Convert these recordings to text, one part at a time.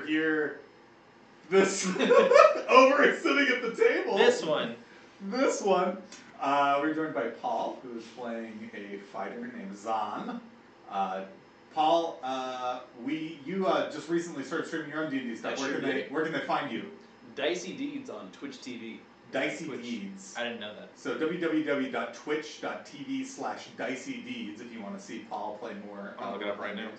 over here. This over sitting at the table. This one. This one. We're joined by Paul, who is playing a fighter named Zahn. Paul, you just recently started streaming your own D&D stuff. Where can they find you? Dicey Deeds on Twitch TV. Dicey Deeds. I didn't know that. So www.twitch.tv/diceydeeds if you want to see Paul play more. I'll look it up right now.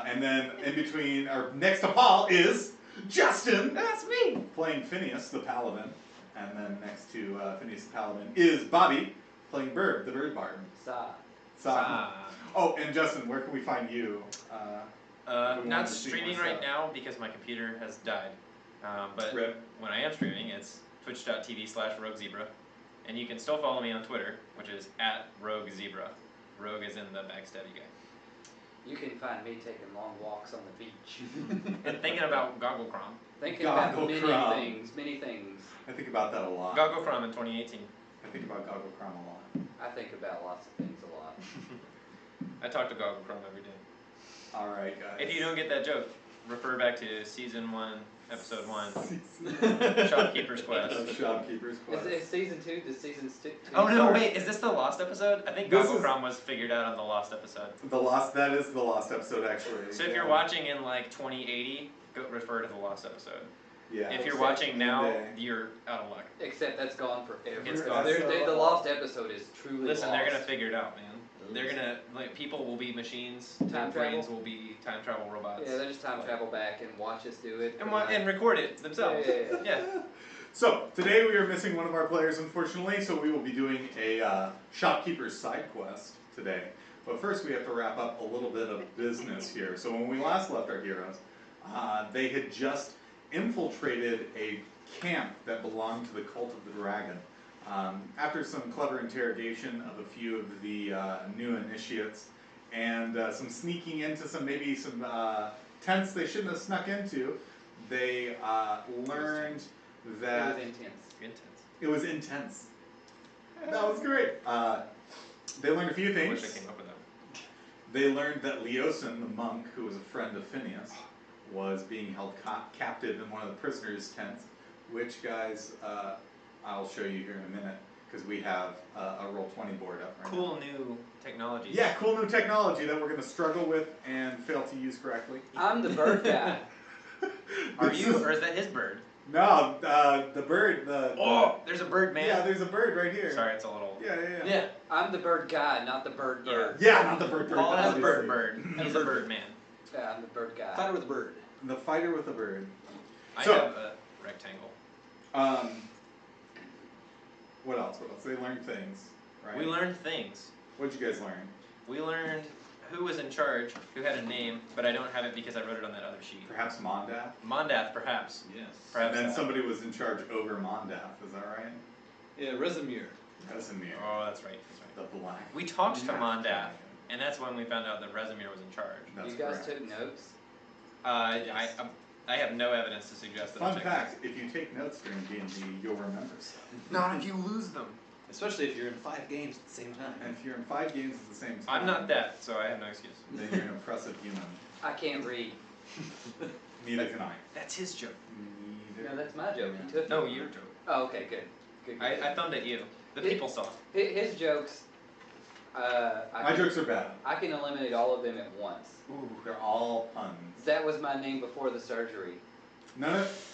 And then in between, or next to Paul is Justin. That's me. Playing Phineas the Paladin. And then next to Phineas the Paladin is Bobby playing Bird, the Bird Bard. Oh, and Justin, where can we find you? Not streaming right now because my computer has died. But when I am streaming, it's twitch.tv/roguezebra. And you can still follow me on Twitter, which is @roguezebra. Rogue is in the backstabby guy. You can find me taking long walks on the beach. And thinking about Gogglecrom. Thinking about many things. I think about that a lot. Gogglecrom in 2018. I think about Gogglecrom a lot. I think about lots of things a lot. I talk to Gogglecrom every day. Alright, guys. If you don't get that joke, refer back to Season 1, Episode 1. Shopkeeper's Quest. Shopkeeper's Quest. Is it Season 2? Does Season 2 Oh no, start? wait, is this the Lost episode? I think This Gogglecrom was figured out on the Lost episode. That is the Lost episode, actually. So if you're watching in like 2080, go refer to the Lost episode. Yeah. If you're watching now, you're out of luck. Except that's gone forever. It's gone. The Lost episode is truly Listen, lost. they're gonna figure it out, man. They're gonna, like, people will be machines, their brains will be time travel robots. Yeah, they'll just time travel back and watch us do it. And record it themselves. Yeah. So, today we are missing one of our players, unfortunately, so we will be doing a Shopkeeper's side quest today. But first we have to wrap up a little bit of business here. So when we last left our heroes, they had just infiltrated a camp that belonged to the Cult of the Dragon. After some clever interrogation of a few of the new initiates, and some sneaking into some tents they shouldn't have snuck into, they learned that it was intense. That was great. They learned a few I things. wish I came up with that. They learned that Leosin, the monk, who was a friend of Phineas, was being held captive in one of the prisoners' tents, which, guys, I'll show you here in a minute, because we have a Roll20 board up right now. Cool new technology. Yeah, cool new technology that we're going to struggle with and fail to use correctly. I'm the bird guy. Are you, or is that his bird? No, the bird. There's a bird, man. Yeah, there's a bird right here. Sorry, it's a little. Yeah. I'm the bird guy, not the bird bird. Yeah, not the bird. Paul is the obviously. bird. He's a bird man. Yeah, I'm the bird guy. Fighter with a bird. The fighter with the bird. I So- have a rectangle. What else? They learned things, right? We learned things. What'd you guys learn? We learned who was in charge, who had a name, but I don't have it because I wrote it on that other sheet. Perhaps Mondath? Mondath, perhaps. Yes. Perhaps And then not. somebody was in charge over Mondath, is that right? Yeah, Rezimir. Casimir. Oh, that's right. That's right. The black. We talked to Mondath, and that's when we found out that Rezimir was in charge. That's You guys correct. took notes? I have no evidence to suggest that. Fun I'm taking fact, if you take notes during D&D, you'll remember stuff. notes. Not if you lose them. Especially if you're in 5 games at the same time. And if you're in 5 games at the same time, I'm not that, so I have no excuse. then you're an impressive human. I can't read. Neither can I. That's his joke. Neither. No, that's my joke. He took No, it. your joke. Oh, okay, good. Good. I thumbed at you. The people saw. His jokes. My jokes are bad. I can eliminate all of them at once. Ooh, they're all puns. That was my name before the surgery. None of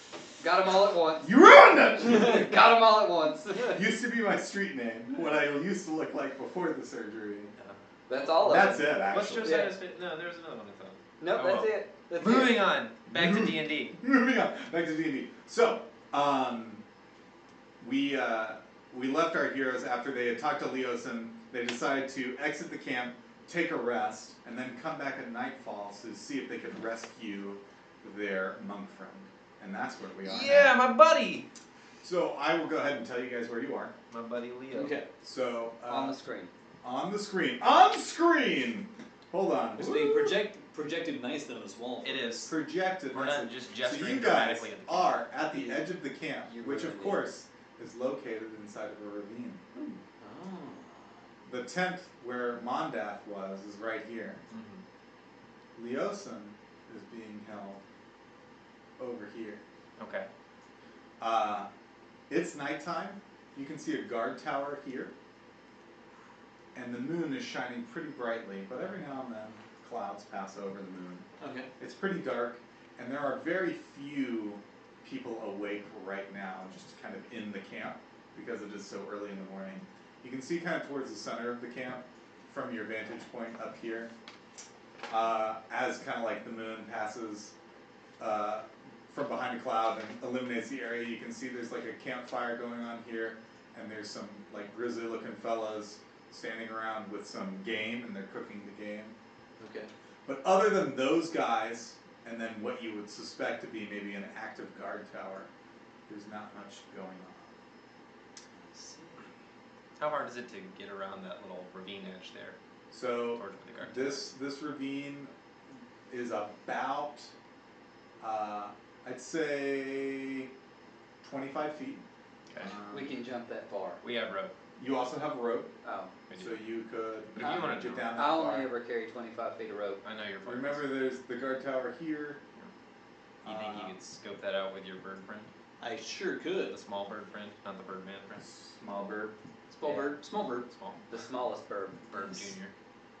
Got them all at once. You ruined it! Got them all at once. Used to be my street name, what I used to look like before the surgery. That's all of That's them. it, What's actually. Josiah's fit? No, there's another one I thought. Nope, Oh, that's well. it. That's Moving it. on. Back to D&D. Moving on, back to D&D. So, we left our heroes after they had talked to Leosin. They decided to exit the camp, take a rest, and then come back at nightfall to see if they could rescue their monk friend. And that's where we are Yeah, now. my buddy. So I will go ahead and tell you guys where you are. My buddy Leo. Okay. So On the screen. on the screen. On screen! Hold on. It's being projected nicely on this wall. It is. Projected. We're not just So gesturing you guys dramatically at the camera. are at the edge of the camp, You which of ruined it. course is located inside of a ravine. Oh. The tent where Mondath was is right here. Mhm. Leosin is being held over here. Okay. It's nighttime. You can see a guard tower here. And the moon is shining pretty brightly, but every now and then clouds pass over the moon. Okay. It's pretty dark, and there are very few people awake right now, just kind of in the camp, because it is so early in the morning. You can see kind of towards the center of the camp from your vantage point up here, as kind of like the moon passes from behind a cloud and illuminates the area. You can see there's like a campfire going on here, and there's some like grizzly looking fellas standing around with some game, and they're cooking the game. Okay. But other than those guys, and then what you would suspect to be maybe an active guard tower, there's not much going on. How hard is it to get around that little ravine edge there? So Towards where the guard this ravine is about, I'd say, 25 feet. Okay. We can jump that far. We have rope. You also have a rope, Oh. We do. so you could If you wanna get jump. down that I far. only ever carry 25 feet of rope. I know you're fine. Remember, there's the guard tower here. You think you could scope that out with your bird friend? I sure could. The small bird friend, not the bird man friend. Small bird. Small Yeah. bird. Small bird. Small. The smallest bird. Bird Yes. junior.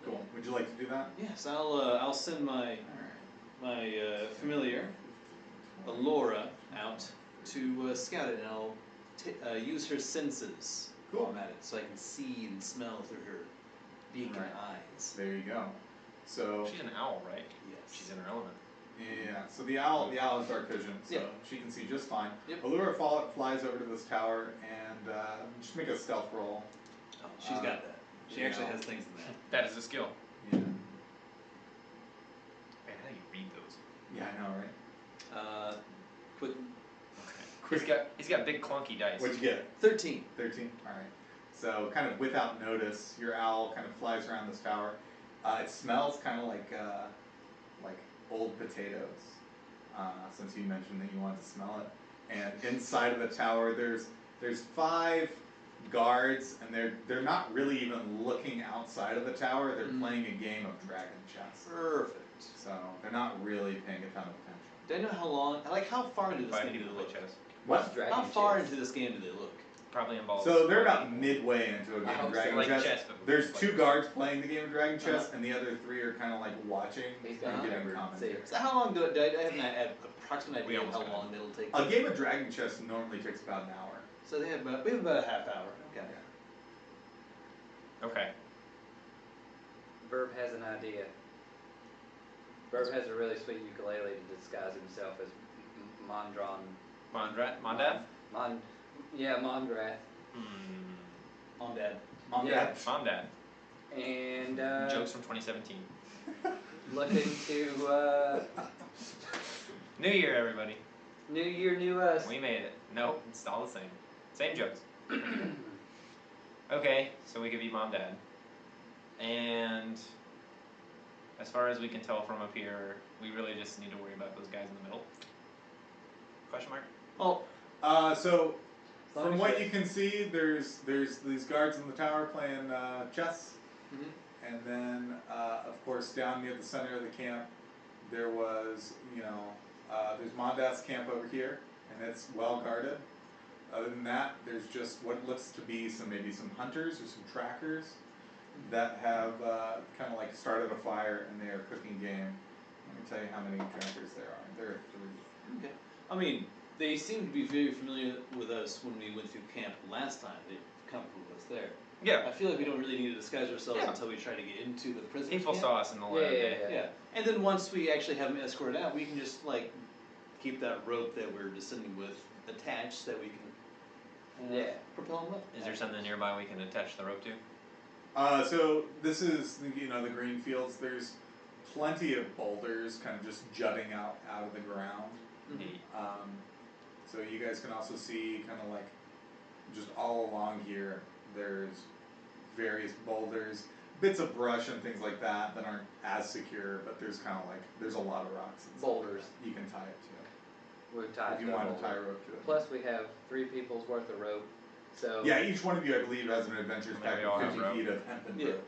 Cool. Would you like to do that? Yes, I'll send my familiar, Alora, out to scout it, and I'll use her senses Cool. while I'm at it, so I can see and smell through her beak Right. and eyes. There you go. So She's an owl, right? Yes. She's in her element. yeah, so the owl has dark vision, so Yeah. she can see just fine. Yep. Allura flies over to this tower and just make a stealth roll. Oh, she's got that. She actually yeah. has things in that. That is a skill. Yeah. Man, how do you read those? Yeah, I know, right? Quick. He's got big clunky dice. What'd you get? 13. 13? Alright. So kind of without notice, your owl kind of flies around this tower. It smells kind of like old potatoes, since you mentioned that you wanted to smell it. And inside of the tower, there's 5 guards, and they're not really even looking outside of the tower. They're playing a game of dragon chess. Perfect. So they're not really paying a ton of attention. Do I know how long? Like, how far into this 5 game do people they play look? chess. What's dragon How far chess? into this game do they look? Probably involves. So they're about 4 people. midway into a game I of hope so. dragon Like chess. chess, but There's like- 2 guards playing the game of dragon chess, and the other 3 are kind of like watching He's and got giving numbered. commentary. See. So how long do I have an approximate We idea of how almost got long it'll take? A game of dragon chess normally takes about an hour. So we have about a half hour. Okay. Okay. Verb has an idea. Verb has a really sweet ukulele to disguise himself as Mondron. Mondav? Mondrath. Mom, Dad. Mom, Yeah. Dad? Mondav. And Jokes from 2017. looking to New Year, everybody. New Year, new us. We made it. Nope, it's all the same. Same jokes. Okay, so we could be mom, dad. And as far as we can tell from up here, we really just need to worry about those guys in the middle. Question mark? Oh, So As long from as what you- you can see, there's these guards in the tower playing chess, Mhm. and then of course down near the center of the camp, there was there's Mondas's camp over here, and it's well guarded. Other than that, there's just what looks to be maybe some hunters or some trackers that have kind of like started a fire and they are cooking game. Let me tell you how many trackers there are. There are 3. Okay. I mean, they seem to be very familiar with us when we went through camp last time. They're comfortable with us there. Yeah. I feel like we don't really need to disguise ourselves Yeah. until we try to get into the prison People camp. saw us in the light of day. Yeah. Yeah. And then once we actually have them escorted out, we can just like keep that rope that we're descending with attached so that we can Yeah. propel them up. Is there something nearby we can attach the rope to? So this is the green fields. There's plenty of boulders kind of just jutting out of the ground. Mhm. Neat. So you guys can also see kind of like just all along here. There's various boulders, bits of brush and things like that aren't as secure, but there's kind of like there's a lot of rocks and stuff Boulders. that you can tie it to We've tied if you to a want to boulder. tie a rope to it. Plus, we have 3 people's worth of rope. So Yeah, each one of you, I believe, has an adventure There pack we all of have 50 rope. feet of hempen Yeah. rope.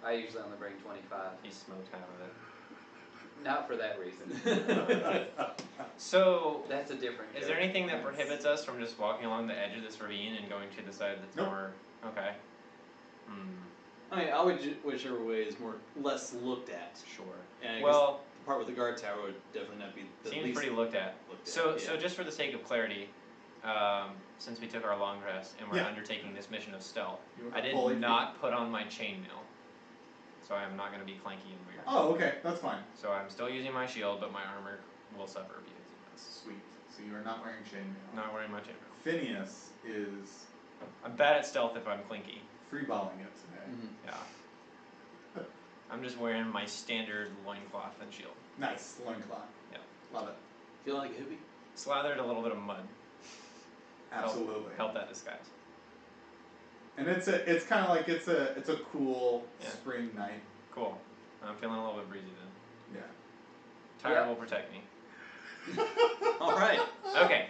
I usually only bring 25. He's smoked out of it. Not for that reason. So, That's a different is joke. there anything that That's- prohibits us from just walking along the edge of this ravine and going to the side that's Nope. more? Okay. Hmm. I mean, I would whichever way is less looked at. Sure. And I guess Well, the part with the guard tower would definitely not be the seems least pretty looked at. looked at. So, yeah. so just for the sake of clarity, since we took our long rest and we're Yeah. undertaking this mission of stealth, You want I to did pull it? not put on my chainmail, so I am not going to be clanky and weird. Oh, okay, that's fine. So I'm still using my shield, but my armor will suffer because of this. Sweet. So you are not wearing chainmail. Not wearing my chainmail. Phineas is I'm bad at stealth if I'm clinky. freeballing it today. Mhm. Yeah. I'm just wearing my standard loincloth and shield. Nice loincloth. Yeah. Love it. Feel like a hippie? Slathered a little bit of mud. Absolutely. Help that disguise. And it's kind of like it's a cool Yeah. spring night. Cool. I'm feeling a little bit breezy then. Yeah. Tyre Yeah. will protect me. All right. Okay.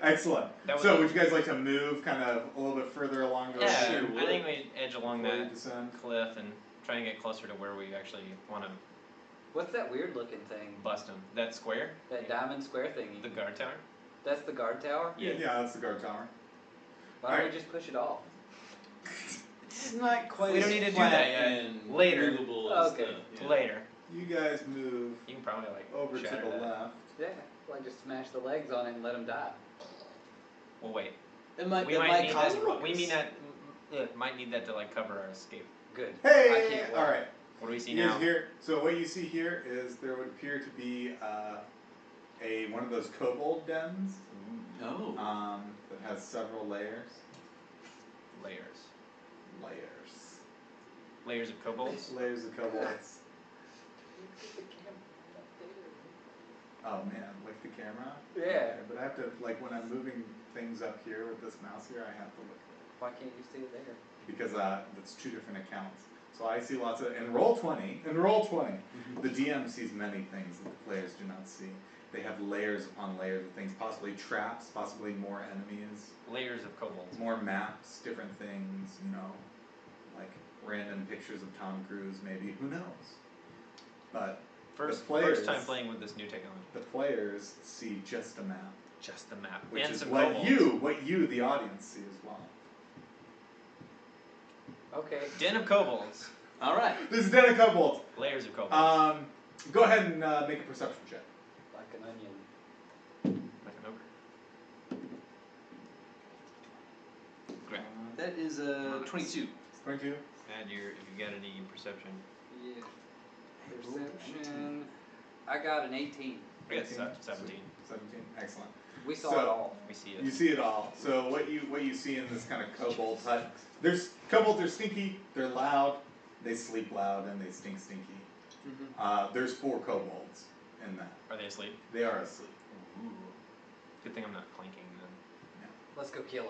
Excellent. That was So it. would you guys like to move kind of a little bit further along the Yeah, Sure road would. I think we edge along before you that descend? cliff and try and get closer to where we actually want to What's that weird looking thing? bust them. That square? That diamond square thingy. The guard tower? That's the guard tower? Yeah. Yeah, that's the guard tower. Why don't Alright. we just push it off? It's not quite We as don't need to do flat that yet. and Later. movable as Okay. the, yeah. Later. You guys move You can probably like over to shatter the that. left. Yeah, like just smash the legs on it and let him die. Well, wait. It might, We it might might need cause that. ruckus. We mean that. Might need that to like cover our escape. Good. I Hey! can't wait. All right. What do we see You guys now? here. So what you see here is there would appear to be one of those kobold dens Oh. that has several layers. Layers. Layers. Layers of kobolds. Layers of kobolds. Oh man, like the camera? Yeah. Okay, but I have to, like when I'm moving things up here with this mouse here, I have to look at it. Why can't you see it there? Because that's two different accounts. So I see lots of, in Roll20, the DM sees many things that the players do not see. They have layers upon layers of things, possibly traps, possibly more enemies, Layers of kobolds. more maps, different things, like random pictures of Tom Cruise maybe, who knows? But First players- time playing with this new technology. the players see just a map, Just the map. which and is some what kobolds. you, the audience, see as well. Okay. Den of kobolds. All right. This is Den of Kobolds. Layers of kobolds. Go ahead and make a perception check. Like an onion. Like an ogre. Great. That is 22. 22. Add your if you got any perception. Yeah. Perception. I got an 18. I got 18. 17. 17. Excellent. We saw So- it all. We see it. You see it all. So what you see in this kind of kobold hut, kobolds are stinky, they're loud, they sleep loud, and they stink stinky. Mm-hmm. There's 4 kobolds in that. Are they asleep? They are asleep. Ooh. Good thing I'm not clanking then. Let's go kill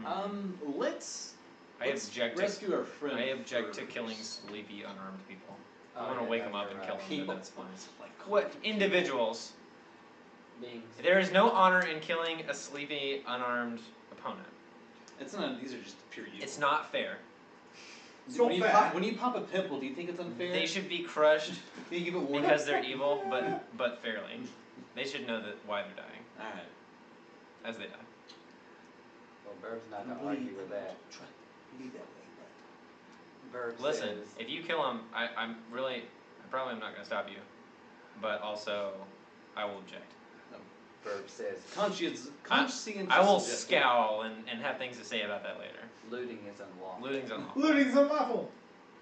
him. Let's I object to rescue our friend. I object to first. killing sleepy unarmed people. Oh, I want to yeah, wake no, them up you're and kill right. them. People. But that's fine. Like What individuals? Beings. There is no honor in killing a sleepy unarmed opponent. It's not. These are just pure evil. It's not fair. So when, you bad. pop, when you pop a pimple, do you think it's unfair? They should be crushed Can you give it warning? because they're evil, but fairly. They should know that why they're dying All right. as they die. Well, Burb's not gonna argue with that. Try leave that way, Burb Listen, says, if you kill them, I probably am not gonna stop you, but also I will object. Burb says, conscientious. I will suggestion. scowl and have things to say about that later. looting is unlawful. Looting's unlawful. Looting's unlawful.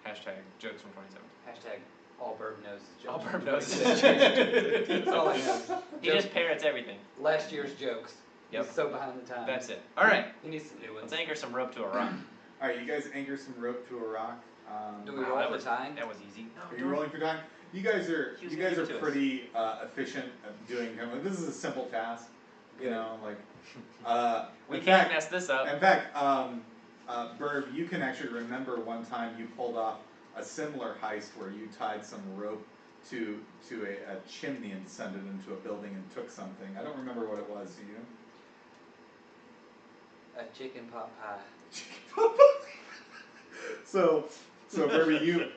Hashtag jokes from 27. Hashtag all Burb knows is All jokes. Burb knows is That's all I know. He just parrots everything. Last year's jokes. Yep. He's so behind the times. That's it. Alright, He needs some new ones. let's anchor some rope to a rock. Alright, you guys anchor some rope to a rock. Do we Wow, roll that for was time? That was easy. Are you rolling for time? You guys are He was gonna give it to us. pretty efficient at doing kind of, this is a simple task. You Good. know, like We in can't fact, mess this up. in fact, Burb, you can actually remember one time you pulled off a similar heist where you tied some rope to a chimney and descended into a building and took something. I don't remember what it was, do you? A chicken pot pie. So Burby,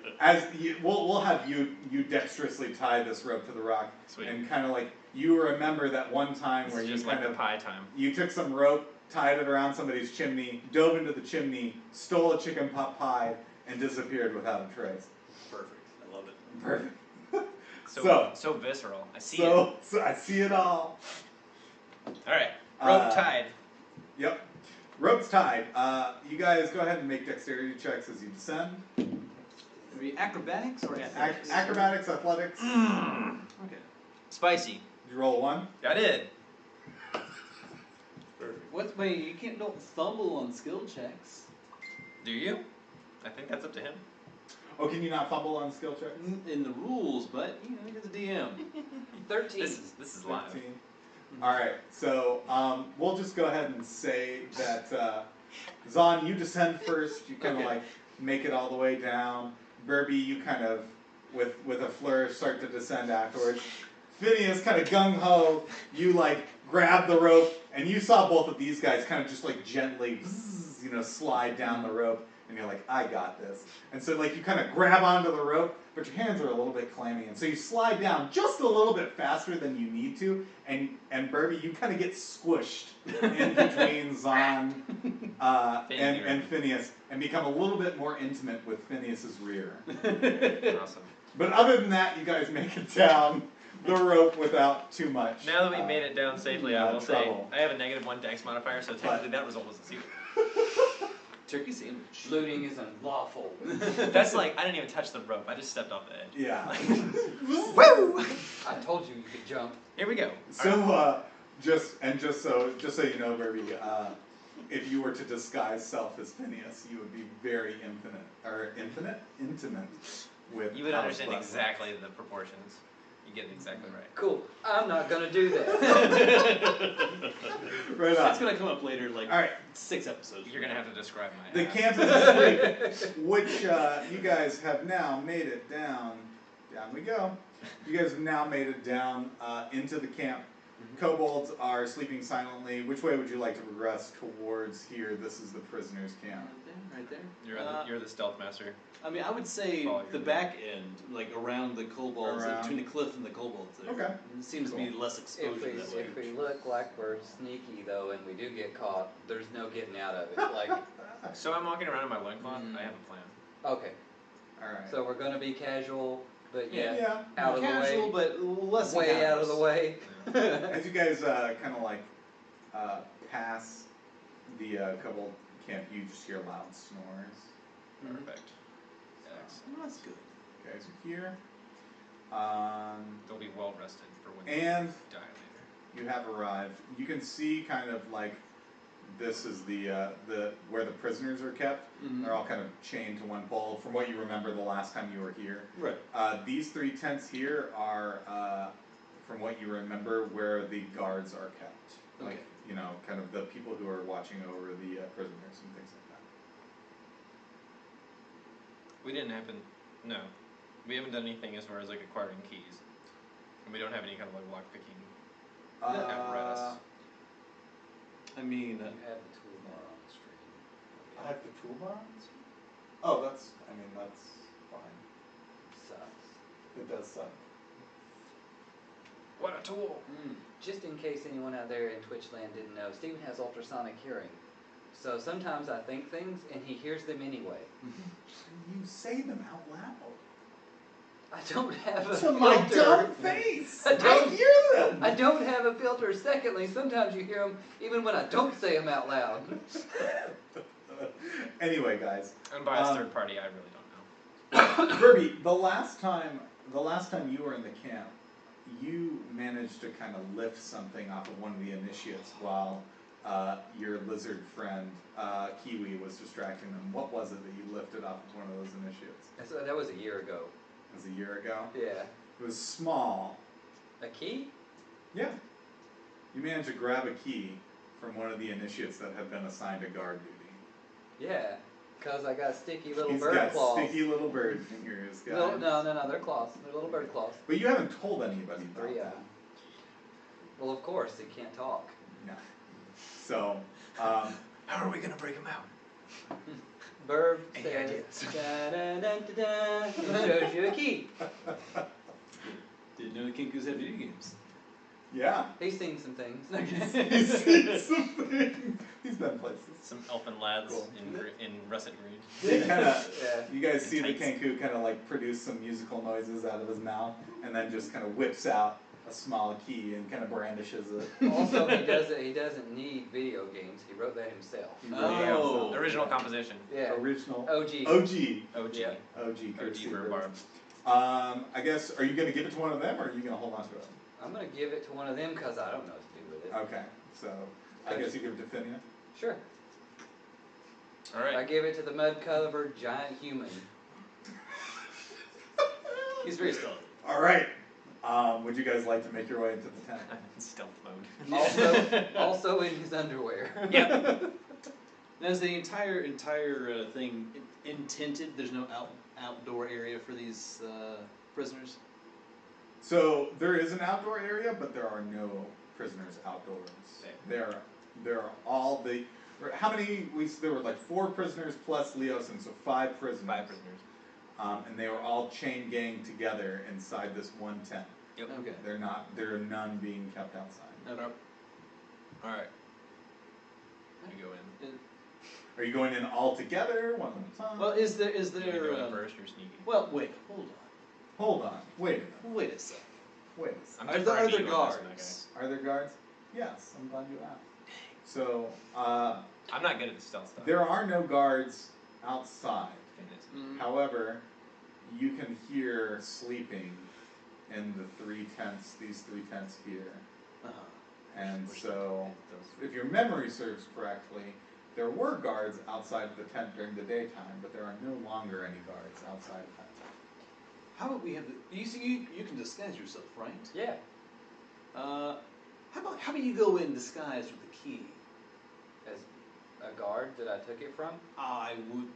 we'll have you dexterously tie this rope to the rock, Sweet. and kind of like you remember that one time where It's you just kind like of pie time. you took some rope, tied it around somebody's chimney, dove into the chimney, stole a chicken pot pie, and disappeared without a trace. Perfect. I love it. Perfect. So visceral. I see So I see it all. it. All right. Rope Uh, tied. Yep. Rope's tied. You guys go ahead and make dexterity checks as you descend. Maybe acrobatics or athletics? Acrobatics, athletics. Okay. Spicy. You roll a 1. I did. Wait, you don't fumble on skill checks. Do you? I think that's up to him. Oh, can you not fumble on skill checks? In the rules, but you're the DM. 13. This is live. 15. Alright, so we'll just go ahead and say that Zahn, you descend first, you kind of Okay. like make it all the way down. Burby, you kind of, with a flourish, start to descend afterwards. Phineas, kind of gung-ho, you like grab the rope, and you saw both of these guys kind of just like gently, slide down the rope, and you're like, I got this. And so like you kind of grab onto the rope, but your hands are a little bit clammy, and so you slide down just a little bit faster than you need to, and Burby, you kind of get squished in between Zahn and Phineas, and become a little bit more intimate with Phineas's rear. Awesome. But other than that, you guys make it down the rope without too much. Now that we made it down safely, I will trouble. say I have a -1 dex modifier, so technically that result was a 0. Turkey sandwich. Looting is unlawful. That's like I didn't even touch the rope. I just stepped off the edge. Yeah. Woo! I told you you could jump. Here we go. So, just so you know, Burby, if you were to disguise self as Phineas, you would be very intimate with. You would House understand Butler. exactly the proportions. You get it exactly right. Cool. I'm not gonna do that. Right That's on. gonna come up later, like All right. 6 episodes. You're gonna have to describe my The ass. camp is asleep, which you guys have now made it down. Down we go. You guys have now made it down into the camp. Kobolds are sleeping silently. Which way would you like to progress towards here? This is the prisoners' camp. Right there. You're the stealth master. I mean, I would say Follow your the lead. back end, like around the kobolds, Around. between the cliff and the kobolds there. Okay. It seems to be less exposure that way. If we look like we're sneaky though, and we do get caught, there's no getting out of it. Like, So I'm walking around in my loincloth. I have a plan. okay, All right. so we're gonna be casual, but yet Yeah. out of the Casual, way, but less way out of the way. As you guys kind of like pass the kobold camp, you just hear loud snores. Perfect. Oh, that's good. You guys are here. They'll be well rested for when And they die later. you have arrived. You can see kind of like this is the where the prisoners are kept. Mhm. They're all kind of chained to one pole. From what you remember the last time you were here, Right. these 3 tents here are, from what you remember, where the guards are kept. Like Okay. kind of the people who are watching over the prisoners and things like We didn't happen. No, we haven't done anything as far as like acquiring keys, and we don't have any kind of like lock picking that. apparatus. I mean, You have the toolbar on the screen. I have the toolbar. Oh, that's fine. Sucks. It does suck. What a tool! Just in case anyone out there in Twitchland didn't know, Steven has ultrasonic hearing. So sometimes I think things and he hears them anyway. You say them out loud. I don't have a To my filter. dumb face! I don't- hear them! I don't have a filter. Secondly, sometimes you hear them even when I don't say them out loud. Anyway, guys. Unbiased third party, I really don't know. Burby, the last time you were in the camp, you managed to kind of lift something off of one of the initiates while your lizard friend, Kiwi, was distracting them. What was it that you lifted off of one of those initiates? So that was a year ago. It was a year ago? Yeah. It was small. A key? Yeah. You managed to grab a key from one of the initiates that had been assigned to guard duty. Yeah. Because I got sticky little He's bird got claws. sticky little bird fingers, guys. No, they're claws. They're little bird claws. But you haven't told anybody about 3 of that. them. Well, of course, they can't talk. No. So, How are we gonna break him out? Burb Any says, ideas? da-da-da-da-da, and shows you a key. Didn't know the Kinkus had video games. Yeah. He's seen some things. He's seen something. He's been places. Some elfin lads Cool. in russet green. He kinda, Yeah. you guys see the Tights. Kenku kind of like produce some musical noises out of his mouth, and then just kind of whips out a small key and kind of brandishes it. Also, he doesn't need video games. He wrote that himself. He really has Oh. a- Original composition. Yeah. Original. OG. OG. OG. Yeah. OG. OG for Barb. I guess, are you gonna give it to one of them, or are you gonna hold on to it? I'm gonna give it to one of them because I don't know what to do with it. Okay, so I guess you give it to Phineas. Sure. I Alright. give it to the mud-covered giant human. He's very stealthy. All right. Would you guys like to make your way into the tent? I'm in stealth mode. Also in his underwear. Yep. Now, is the entire thing intented? There's no outdoor area for these prisoners? So there is an outdoor area, but there are no prisoners outdoors. Okay. There are all the. How many? There were like 4 prisoners plus Leosin, so 5 prisoners. 5 prisoners. And they were all chain gang together inside this one tent. Yep. Okay. There are none being kept outside. Alright. You go in. Are you going in all together, one at a time? Well, is there You go in first or sneaky. well, wait, hold Hold on. Wait a minute. on. Wait a second. Wait a second. I'm Are deferring to there you on this one, guards? Are there guards? Yes, I'm glad you asked. So, okay? I'm not good at the stealth stuff. there are no guards outside. Goodness. Mm. However, you can hear sleeping in the 3 tents, these 3 tents here. Uh-huh. And Wish so, those- if your memory serves correctly, there were guards outside of the tent during the daytime, but there are no longer any guards outside of that. How about we have the, you can disguise yourself, right? Yeah. How about you go in disguised with the key? As a guard that I took it from, I would,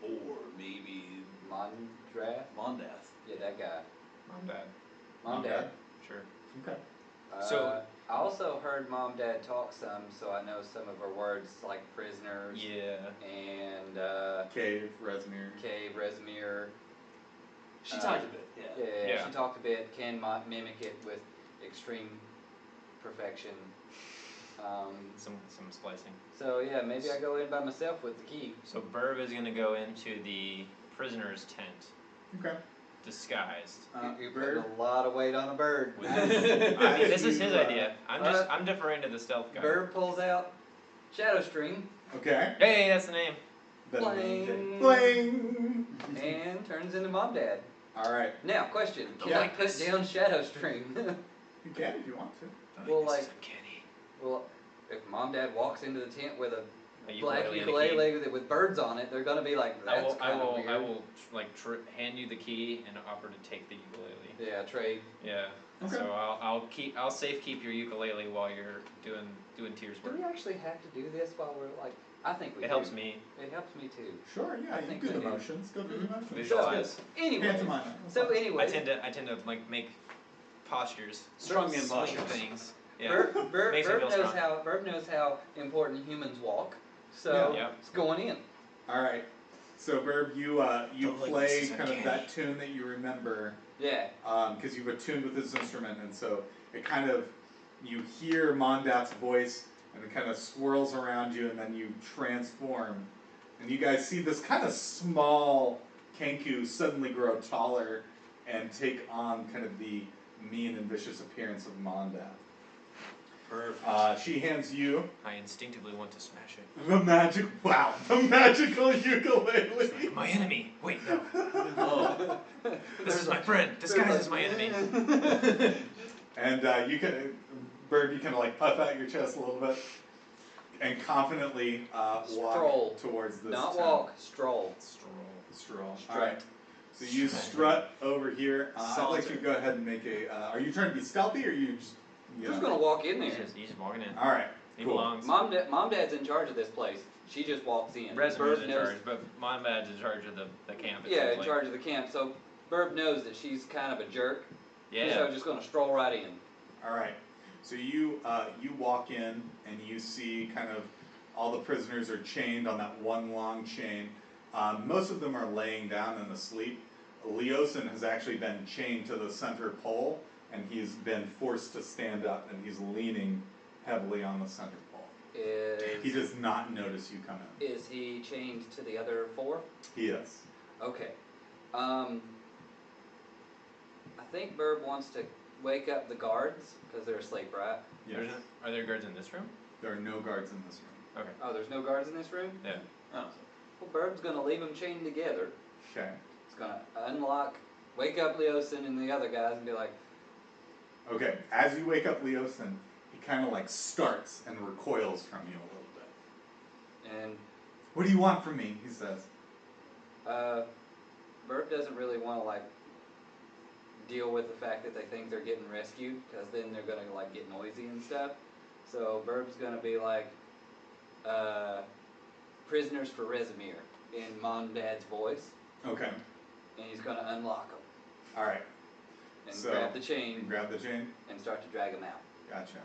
or maybe Mondrath. Mondath. Yeah, that guy. Mom, Dad. Mom, Okay. Dad. Sure. Okay. So- I also heard Mom, Dad talk some, so I know some of her words like prisoners Yeah. and Cave, Resmir. cave, Resmir. She talked a bit, yeah. Yeah, Yeah. she talked a bit. Can mimic it with extreme perfection. Some splicing. So yeah, maybe I go in by myself with the key. So Burb is gonna go into the prisoner's tent, Okay. disguised. You're putting a lot of weight on a bird. With this is his You, idea. I'm deferring to the stealth guy. Bird pulls out Shadow String Okay. Hey, that's the name. Then Bling. Bling. and turns into Mom, Dad. All right. Now, question: Can Yeah. I put down Shadow String? You can if you want to. Well, This is like- uncanny. Well, if Mom, Dad walks into the tent with a A black and a key. ukulele with birds on it, they're gonna be like, I "That's will, kind of weird." I will like hand you the key and offer to take the ukulele. Yeah, trade. Yeah. Okay. So I'll safe keep your ukulele while you're doing Tears Do work. we actually have to do this while we're like? I think we It do. helps me It helps me too. Sure. Yeah. I You think do the I do. motions. Go through the motions. visualize. Anyway, Pantomime. so anyway, I tend to like make postures, Strongman swing postures. things. Yeah. Burp Makes me feel strong. knows how important humans walk. So Yeah. it's going in. All right. So Burb, you Don't like play this, kind of uncanny. that tune that you remember, Yeah. because you've attuned with this instrument, and so it kind of you hear Mondat's voice, and it kind of swirls around you, and then you transform, and you guys see this kind of small Kenku suddenly grow taller and take on kind of the mean and vicious appearance of Mondat. Perfect. She hands you I instinctively want to smash it. the magical ukulele. My enemy. Wait, no. Oh. This is my friend. Disguised as my enemy. And you can, Bird, you kind of like puff out your chest a little bit and confidently Stroll. walk towards this Not tent. walk, stroll. Stroll. Strut. All right. So you strut over here. I'd like Saunter. you to go ahead and make a. Are you trying to be stealthy or are you just? You Who's know? gonna walk in there? He's just walking in. All right. He Cool. belongs. Mom, Dad's in charge of this place. She just walks in. Resmer's Burb in knows- charge, but Mom Bad's in charge of the camp. it Yeah, seems in like. charge of the camp. So Burb knows that she's kind of a jerk. Yeah. So just gonna stroll right in. All right. So you walk in and you see kind of all the prisoners are chained on that one long chain. Most of them are laying down and asleep. Leosin has actually been chained to the center pole, and he's been forced to stand up, and he's leaning heavily on the center pole. He does not notice you come in. Is he chained to the other 4? He is. Okay. I think Burb wants to wake up the guards because they're asleep, right? Yes. Are there guards in this room? There are no guards in this room. Okay. Oh, there's no guards in this room? Yeah. Oh. Well, Burb's gonna leave them chained together. Okay. He's gonna wake up Leosin and the other guys and be like, Okay. As you wake up Leosin, he kind of like starts and recoils from you a little bit. and What do you want from me? He says. Burb doesn't really want to like deal with the fact that they think they're getting rescued, because then they're gonna like get noisy and stuff. So Burb's gonna be like, prisoners for Rezimir in Mom Dad's voice, Okay. and he's gonna unlock them All right. and So, grab the You chain grab the chain. and start to drag them out. Gotcha.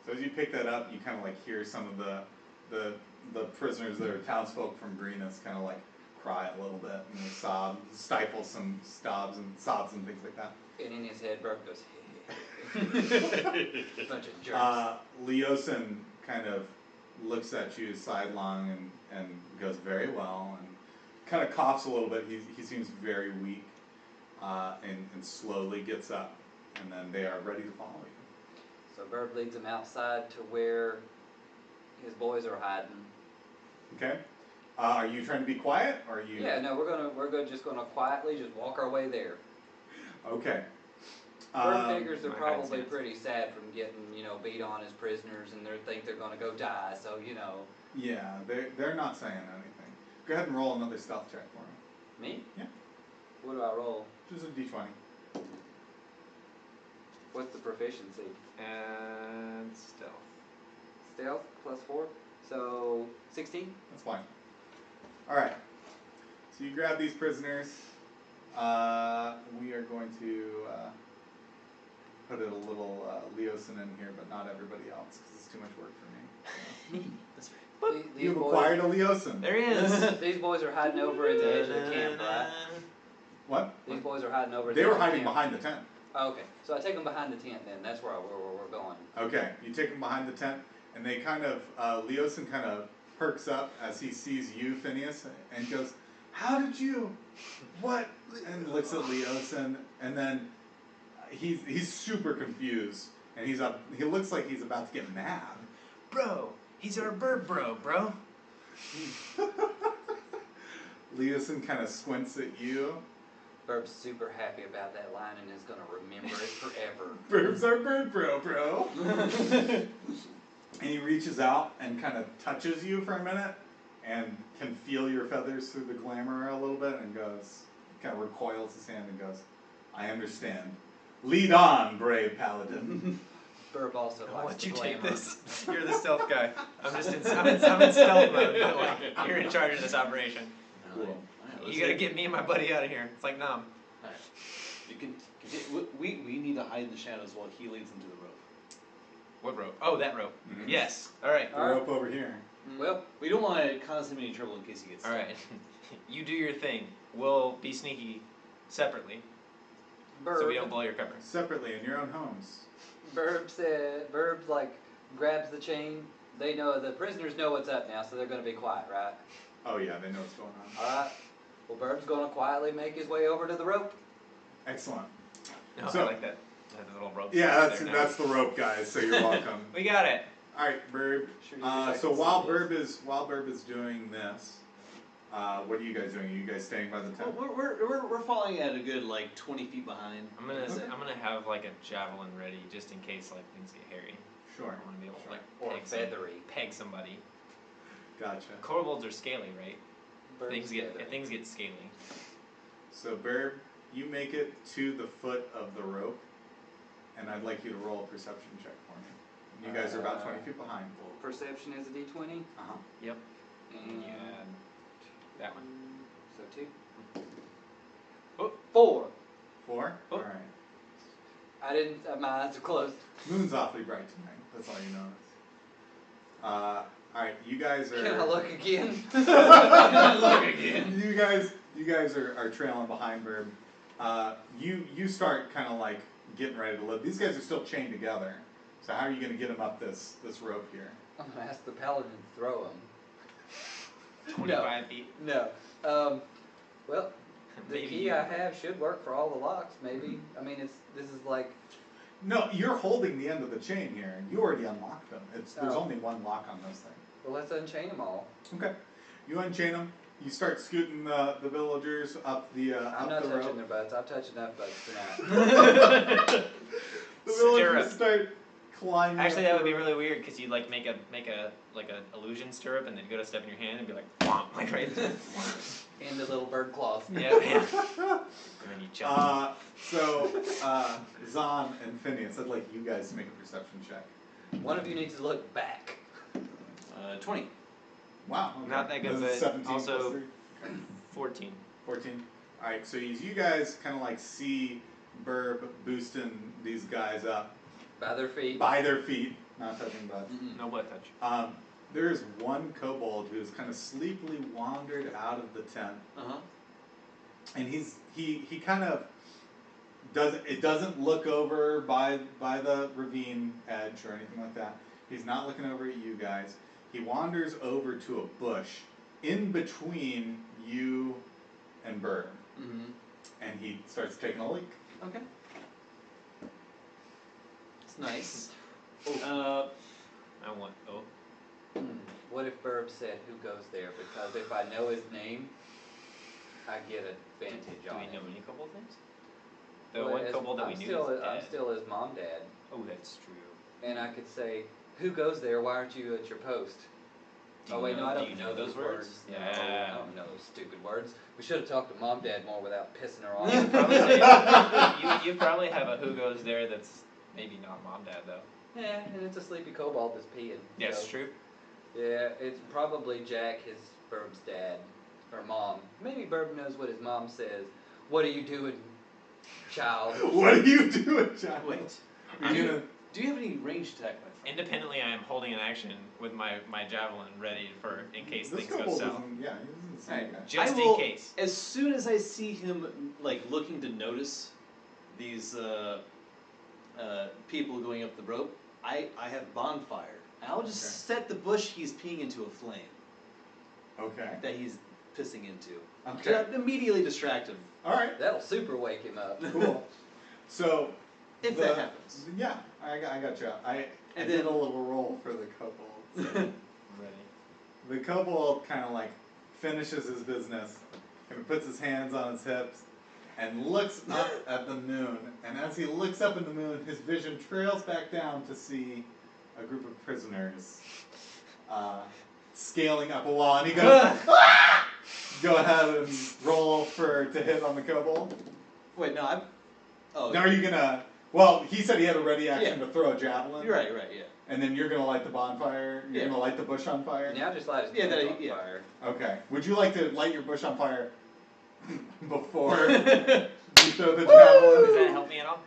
So as you pick that up, you kind of like hear some of the prisoners that are townsfolk from Greenus kind of like cry a little bit and they sob, stifle some sobs and things like that. And in his head, Burb goes, bunch of jerks. Leosin kind of looks at you sidelong and goes very well and kind of coughs a little bit. He seems very weak and slowly gets up, and then they are ready to follow you. So Burb leads them outside to where his boys are hiding. Okay. Are you trying to be quiet, or are you? Yeah, no, just gonna quietly just walk our way there. Okay. Burb figures they're my probably hindsight. pretty sad from getting, beat on as prisoners, and they think they're gonna go die. So Yeah, they're not saying anything. Go ahead and roll another stealth check for me. me. Yeah. What do I roll? Just a d20. What's the proficiency? And stealth. Stealth plus 4, so 16. That's fine. All right. So you grab these prisoners. We are going to put it a little Leosin in here, but not everybody else, because it's too much work for me. That's right. These You've boys, acquired a Leosin. There he is. these boys are hiding over at the edge of the camp, right? What? These boys are hiding over. At They the were edge of the hiding camp. behind the tent. Oh, okay, so I take them behind the tent. Then that's where we're going. Okay, you take them behind the tent, and they kind of, Leosin kind of perks up as he sees you, Phineas, and goes, "How did you, what?" And looks at Leosin, and then he's super confused, and he looks like he's about to get mad. Bro, he's our bird bro. Leosin kind of squints at you. Burb's super happy about that line and is gonna remember it forever. Burb's our bird bro. And he reaches out and kind of touches you for a minute and can feel your feathers through the glamour a little bit and goes, kind of recoils his hand and goes, "I understand. Lead on, brave paladin." Burb also I'll likes let the you take glamour. this. You're the stealth guy. I'm in stealth mode, but like, you're in charge of this operation. Cool. You gotta get me and my buddy out of here. It's like Nom. Alright. You can. We need to hide in the shadows while he leads them to the rope. What rope? Oh, that rope. Mhm. Yes. All right. The rope over here. Well, We don't want to cause him any trouble in case he gets. All right. You do your thing. We'll be sneaky separately, so we don't blow your cover. Separately in your own homes. Burb's like grabs the chain. They know the prisoners know what's up now, so they're gonna be quiet, right? Oh yeah, they know what's going on. All right. Well, Burb's gonna quietly make his way over to the rope. Excellent. No, So- I like that. That little rope. Yeah, there now. that's the rope, guys. So you're welcome. We got it. All right, Burb. Sure you wish I So could while see this. Burb is doing this, what are you guys doing? Are you guys staying by the tent? Well, we're falling at a good like 20 feet behind. I'm gonna Okay. have like a javelin ready just in case like things get hairy. Sure. I want to be able to like Or feathery. peg somebody. Gotcha. Kobolds are scaly, right? Burb's feathery. Things get scaly. So Burb, you make it to the foot of the rope, and I'd like you to roll a perception check for me. You guys are about 20 feet behind. Perception is a D20. Uh-huh. Yep. And And you add that one. So 2. Oh. 4. 4? Oh. Alright. I didn't. My eyes are closed. Moon's awfully bright tonight. That's all you notice. Alright, you guys are... Can I look again? Look again. You guys are trailing behind Burb. You start kind of like getting ready to live. These guys are still chained together. So how are you going to get them up this rope here? I'm gonna ask the paladin to throw him. 25 feet. No. Well, the Maybe key you- I have should work for all the locks. Maybe. I mean, this is like. No, you're holding the end of the chain here. You already unlocked them. There's Oh. only one lock on this thing. Well, let's unchain them all. Okay. You unchain them. You start scooting the villagers up the I'm up not the touching rope. their butts. I've touched enough butts tonight. The villagers Stirrup. start climbing. Actually, up that would the be rope. really weird because you'd like make a like an illusion stirrup and then go to step in your hand and be like, whomp, like right there. And the little bird claws. Yeah. And then you jump. So Zahn and Phineas, I'd like you guys to make a perception check. One of you needs to look back. 20. Wow. Okay. Not that good, This is but 17 also- plus 3. 14. 14. Alright, so as you guys kind of like see Burb boosting these guys up By their feet. by their feet, not touching butts. No butt touch. There is one kobold who's kind of sleepily wandered out of the tent, Uh-huh. and he kind of doesn't look over by the ravine edge or anything like that. He's not looking over at you guys. He wanders over to a bush in between you and Burb, Mm-hmm. and he starts taking a leak. Okay. It's nice. I want. Oh. What if Burb said who goes there? Because if I know his name, I get advantage Do on we him. know any kobold names? The Well, one as- kobold that we I'm knew still, is I'm dead. still his mom, dad, Oh, that's true. and I could say, "Who goes there? Why aren't you at your post?" Do Oh you wait, no, I do don't you know those words? No, Yeah. I don't know those stupid words. We should have talked to mom, dad more without pissing her You off. probably say, you probably have a who goes there that's maybe not mom dad though. Yeah, and it's a sleepy kobold that's peeing. Yes, so. true. Yeah, it's probably Jack, his Burb's dad, or mom. Maybe Burb knows what his mom says. What are you doing, child? What are you doing, John? Wait. Are you gonna? Do you have any ranged attack, my friend? Independently, I am holding an action with my javelin ready for in case This things go kobold south. isn't- yeah, he doesn't seem Alright. guy. Just I will- in case. As soon as I see him, like, looking to notice these people going up the rope, I have bonfire. And I'll just Okay. set the bush he's peeing into a flame Okay. that he's pissing into. Okay. To immediately distract him, All right. That'll super wake him up. Cool. So. if that happens. Yeah, I got you. I And did then- a little roll for the kobold. Ready. The kobold kind of like finishes his business, kind of puts his hands on his hips, and looks up at the moon. And as he looks up at the moon, his vision trails back down to see a group of prisoners scaling up a wall. And he goes, "Ah!" Go ahead and roll to hit on the kobold. Wait, no, I'm. Oh, Now are you gonna? Well, he said he had a ready action Yeah. to throw a javelin. you're right, yeah. And then you're gonna light the bonfire. You're Yeah. gonna light the bush on fire. Now just light his Yeah, clothes that- on yeah. fire. Okay. Would you like to light your bush on fire before you throw the javelin? Does that help me at all?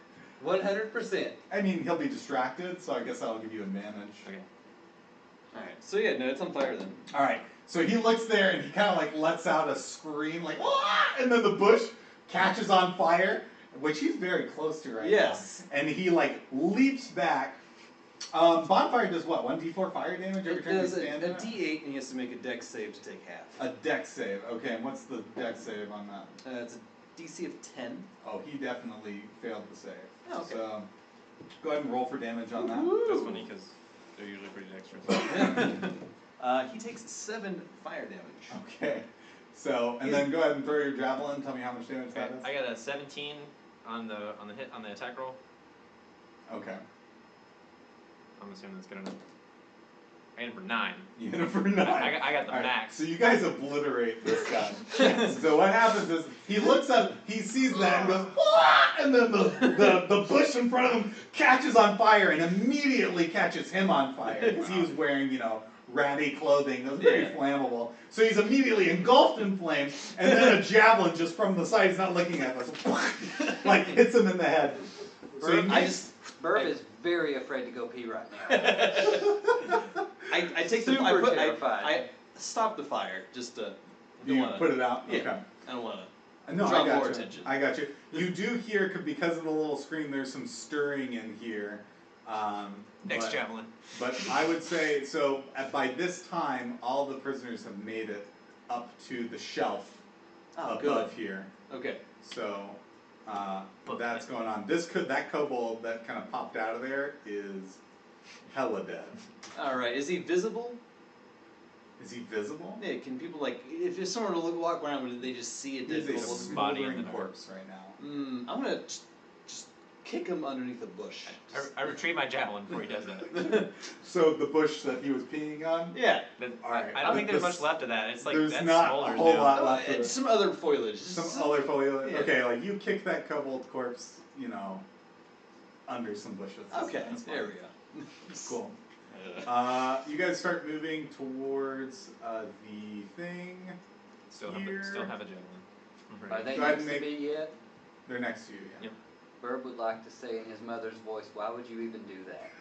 100%. I mean, he'll be distracted, so I guess that'll give you advantage. Okay. Alright, so yeah, no, it's on fire then. All right. So he looks there and he kind of like lets out a scream, like "Ah!" And then the bush catches on fire, which he's very close to right Yes. now. And he like leaps back. Bonfire does what? 1d4 fire damage every It time you does a stand in it? D8 and he has to make a dex save to take half. A dex save. Okay, and what's the dex save on that? It's a DC of 10. Oh, he definitely failed the save. Oh, okay. So go ahead and roll for damage on that. That's funny because they're usually pretty dexterous. He takes 7 fire damage. Okay. So and then go ahead and throw your javelin. Tell me how much damage that is. I got a 17 on the hit on the attack roll. Okay. I'm assuming that's good enough. I hit him for 9. You hit him for 9. I got the All right, max. So you guys obliterate this guy. So what happens is he looks up, he sees that and goes, "Ah!" And then the bush in front of him catches on fire and immediately catches him on fire because he was wearing, ratty clothing that was very Yeah. flammable. So he's immediately engulfed in flames, and then a javelin just from the side, he's not looking at us, like hits him in the head. So he Burb, makes- Burb is very afraid to go pee right now. I take the Super terrified. I stop the fire just to. You put it out? Yeah. Okay. I don't wanna. No, Draw I got more you. attention. I got you. You do hear, because of the little scream, there's some stirring in here. Next but- javelin. But I would say, so by this time, all the prisoners have made it up to the shelf Oh, above here. Okay. So that's going on. That kobold that kind of popped out of there is hella dead. All right. Is he visible? Is he visible? Yeah. Can people if someone were to walk around, would they just see a dead He's a kobold? body in smoldering the dark. corpse right now. I'm gonna just kick him underneath the bush. I retrieve my javelin before he does that. So the bush that he was peeing on. Yeah. Alright, I don't think there's this- much left of that. It's like there's that not a smolders whole now. lot left of it. Some other foliage. Some other foliage. Yeah. Okay, like you kick that kobold corpse, under some bushes. Okay. That's fine. There we go. Cool. You guys start moving towards the thing. Still Here. have a javelin. Are they Go ahead next and to me yet? They're next to you. Yeah. Yep. Burb would like to say in his mother's voice, "Why would you even do that?"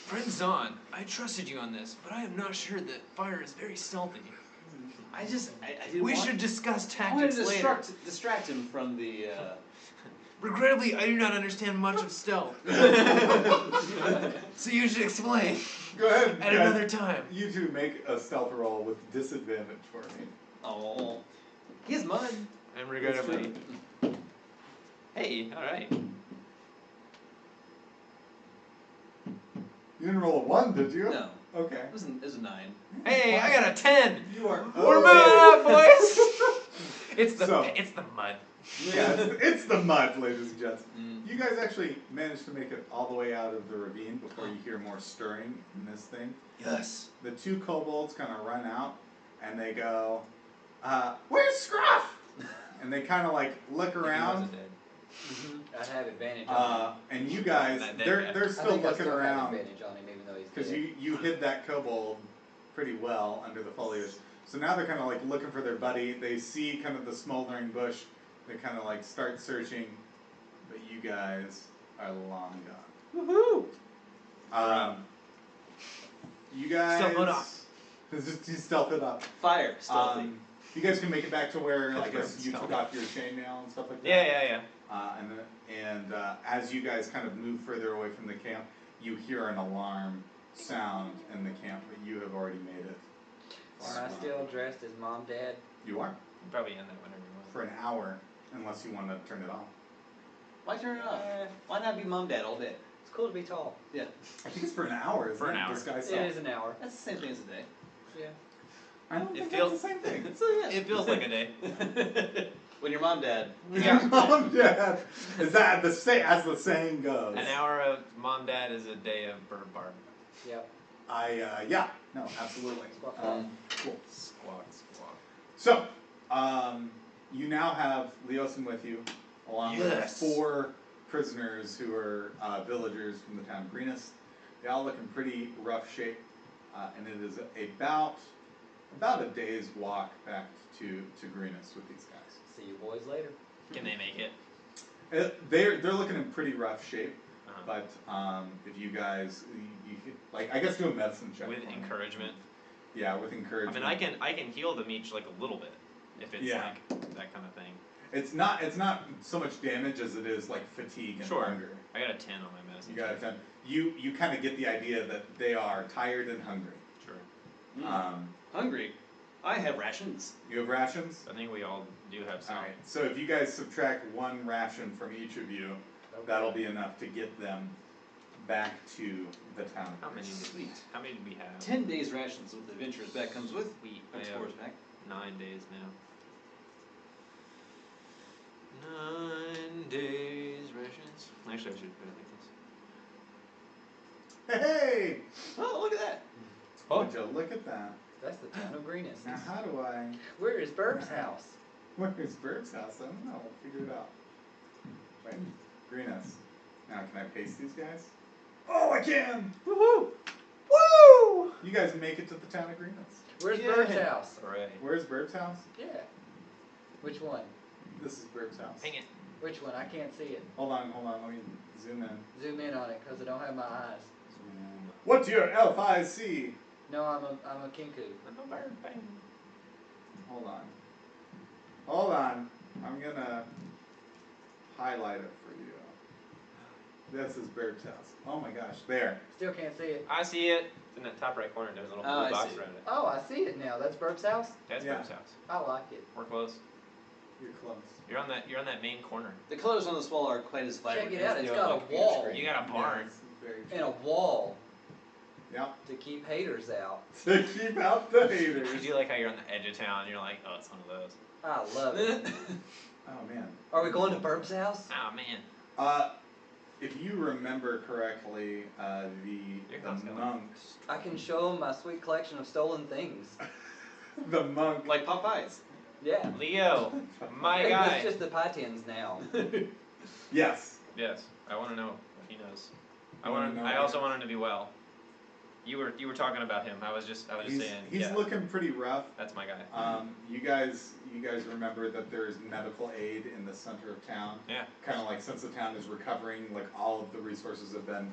Friend Zahn, I trusted you on this, but I am not sure that fire is very stealthy. I didn't We want- should discuss I wanted tactics to later. distract him from the. Regrettably, I do not understand much of stealth. So you should explain Go ahead. at guys. another time. You two make a stealth roll with disadvantage for me. Oh. He has mud. And regrettably. Hey, alright. You didn't roll a 1, did you? No. Okay. It was a 9. Hey, I got a 10! You are. We're moving up, boys! It's the So- mud. Yeah, it's the mud, ladies and gents. Mm. You guys actually managed to make it all the way out of the ravine before you hear more stirring in this thing. Yes. The two kobolds kind of run out and they go, "Where's Scruff?" And they kind of look around. I have advantage on him. And you guys, That- they're I still think I looking still have around advantage on him, even though he's because dead. you hid that kobold pretty well under the foliage. So now they're kind of looking for their buddy. They see kind of the smoldering bush. They kind of start searching, but you guys are long gone. Woohoo! You guys. Stealth it up. You stealth it up. Fire. Stealthy. You guys can make it back to where I That's guess right, you stealth. took off your chainmail and stuff like that. Yeah. And as you guys kind of move further away from the camp, you hear an alarm sound in the camp, but you have already made it. Am I still dressed as mom, dad? You are You probably end that whenever you want. for an hour, unless you want to turn it off. Why turn it off? Why not be mom, dad all day? It's cool to be tall. Yeah. I think it's for an hour. Isn't For an it? hour. Disguise It self. is an hour. That's the same thing as a day. Yeah. I don't It think feels- that's the same thing. So, yeah. It feels like a day. When your mom, dad. Yeah. Mom, Dad. Is that as the saying goes? An hour of mom dad is a day of bird barb. Yep. Yeah, no, absolutely. Squawk. Cool. Squawk, squawk. So, you now have Leosin with you, along Yes. with 4 prisoners who are villagers from the town of Greenest. They all look in pretty rough shape, and it is about a day's walk back to Greenest with these guys. See you boys later. Can they make it? They're looking in pretty rough shape, Uh-huh. but if you guys, you could, I guess do a medicine check. With for me. encouragement. Yeah, with I encouragement. mean, I can heal them each a little bit, if it's Yeah. that kind of thing. It's not so much damage as it is fatigue and Sure. hunger. I got a 10 on my medicine. You got check. it done. You kind of get the idea that they are tired and hungry. Sure. Hungry. I have rations. You have rations? I think we all do have some. Alright, so if you guys subtract 1 ration from each of you, that'll be enough to get them back to the town. How many did we have? 10 days rations with the adventurer's back comes with. I have Explorer's back. 9 days now. 9 days rations. Actually, I should put it like this. Hey! Oh, look at that. Would you look at that? That's the town of Greenest. Now how do I... Where is Burb's house? Where's Bird's house? I don't know. We'll figure it out. Wait. Greenest. Now can I paste these guys? Oh, I can! Woohoo! Woo! You guys make it to the town of Greenest. Where's Yeah. Burb's house? Hooray. Where's Bird's house? Yeah. Which one? This is Bird's house. Dang it. Which one? I can't see it. Hold on. Let me zoom in. Zoom in on it, because I don't have my eyes. Zoom What's your FIC? No, I'm a kinku. I'm a bird. Bang. Hold on. Hold on. I'm gonna highlight it for you. This is Bird's house. Oh my gosh, there. Still can't see it. I see it. It's in that top right corner. There's a little Oh, I blue box see. around it. Oh, I see it now. That's Bird's house. That's Yeah. Bird's house. I like it. We're close. You're close. You're on that main corner. The colors on this wall are quite as vibrant. Check it out, as it's they got are a on the computer wall. screen. You got a barn. Yeah, it's very And a wall Yep. to keep haters out. To keep out the You haters. do like how you're on the edge of town. And you're like, oh, it's one of those. I love it. Oh man. Are we going to Burb's house? Oh man. If you remember correctly, Your the house got monks, I can show them my sweet collection of stolen things. the monk, Like Popeyes. Yeah. Leo, my Hey, guy. It's just the pie tins now. yes. Yes, I want to know what he knows. Wanna know I what also he- want him to be well. You were talking about him. I was just He's saying. he's Yeah, looking pretty rough. that's my guy. You guys remember that there is medical aid in the center of town. Yeah. Kind of like since the town is recovering, like all of the resources have been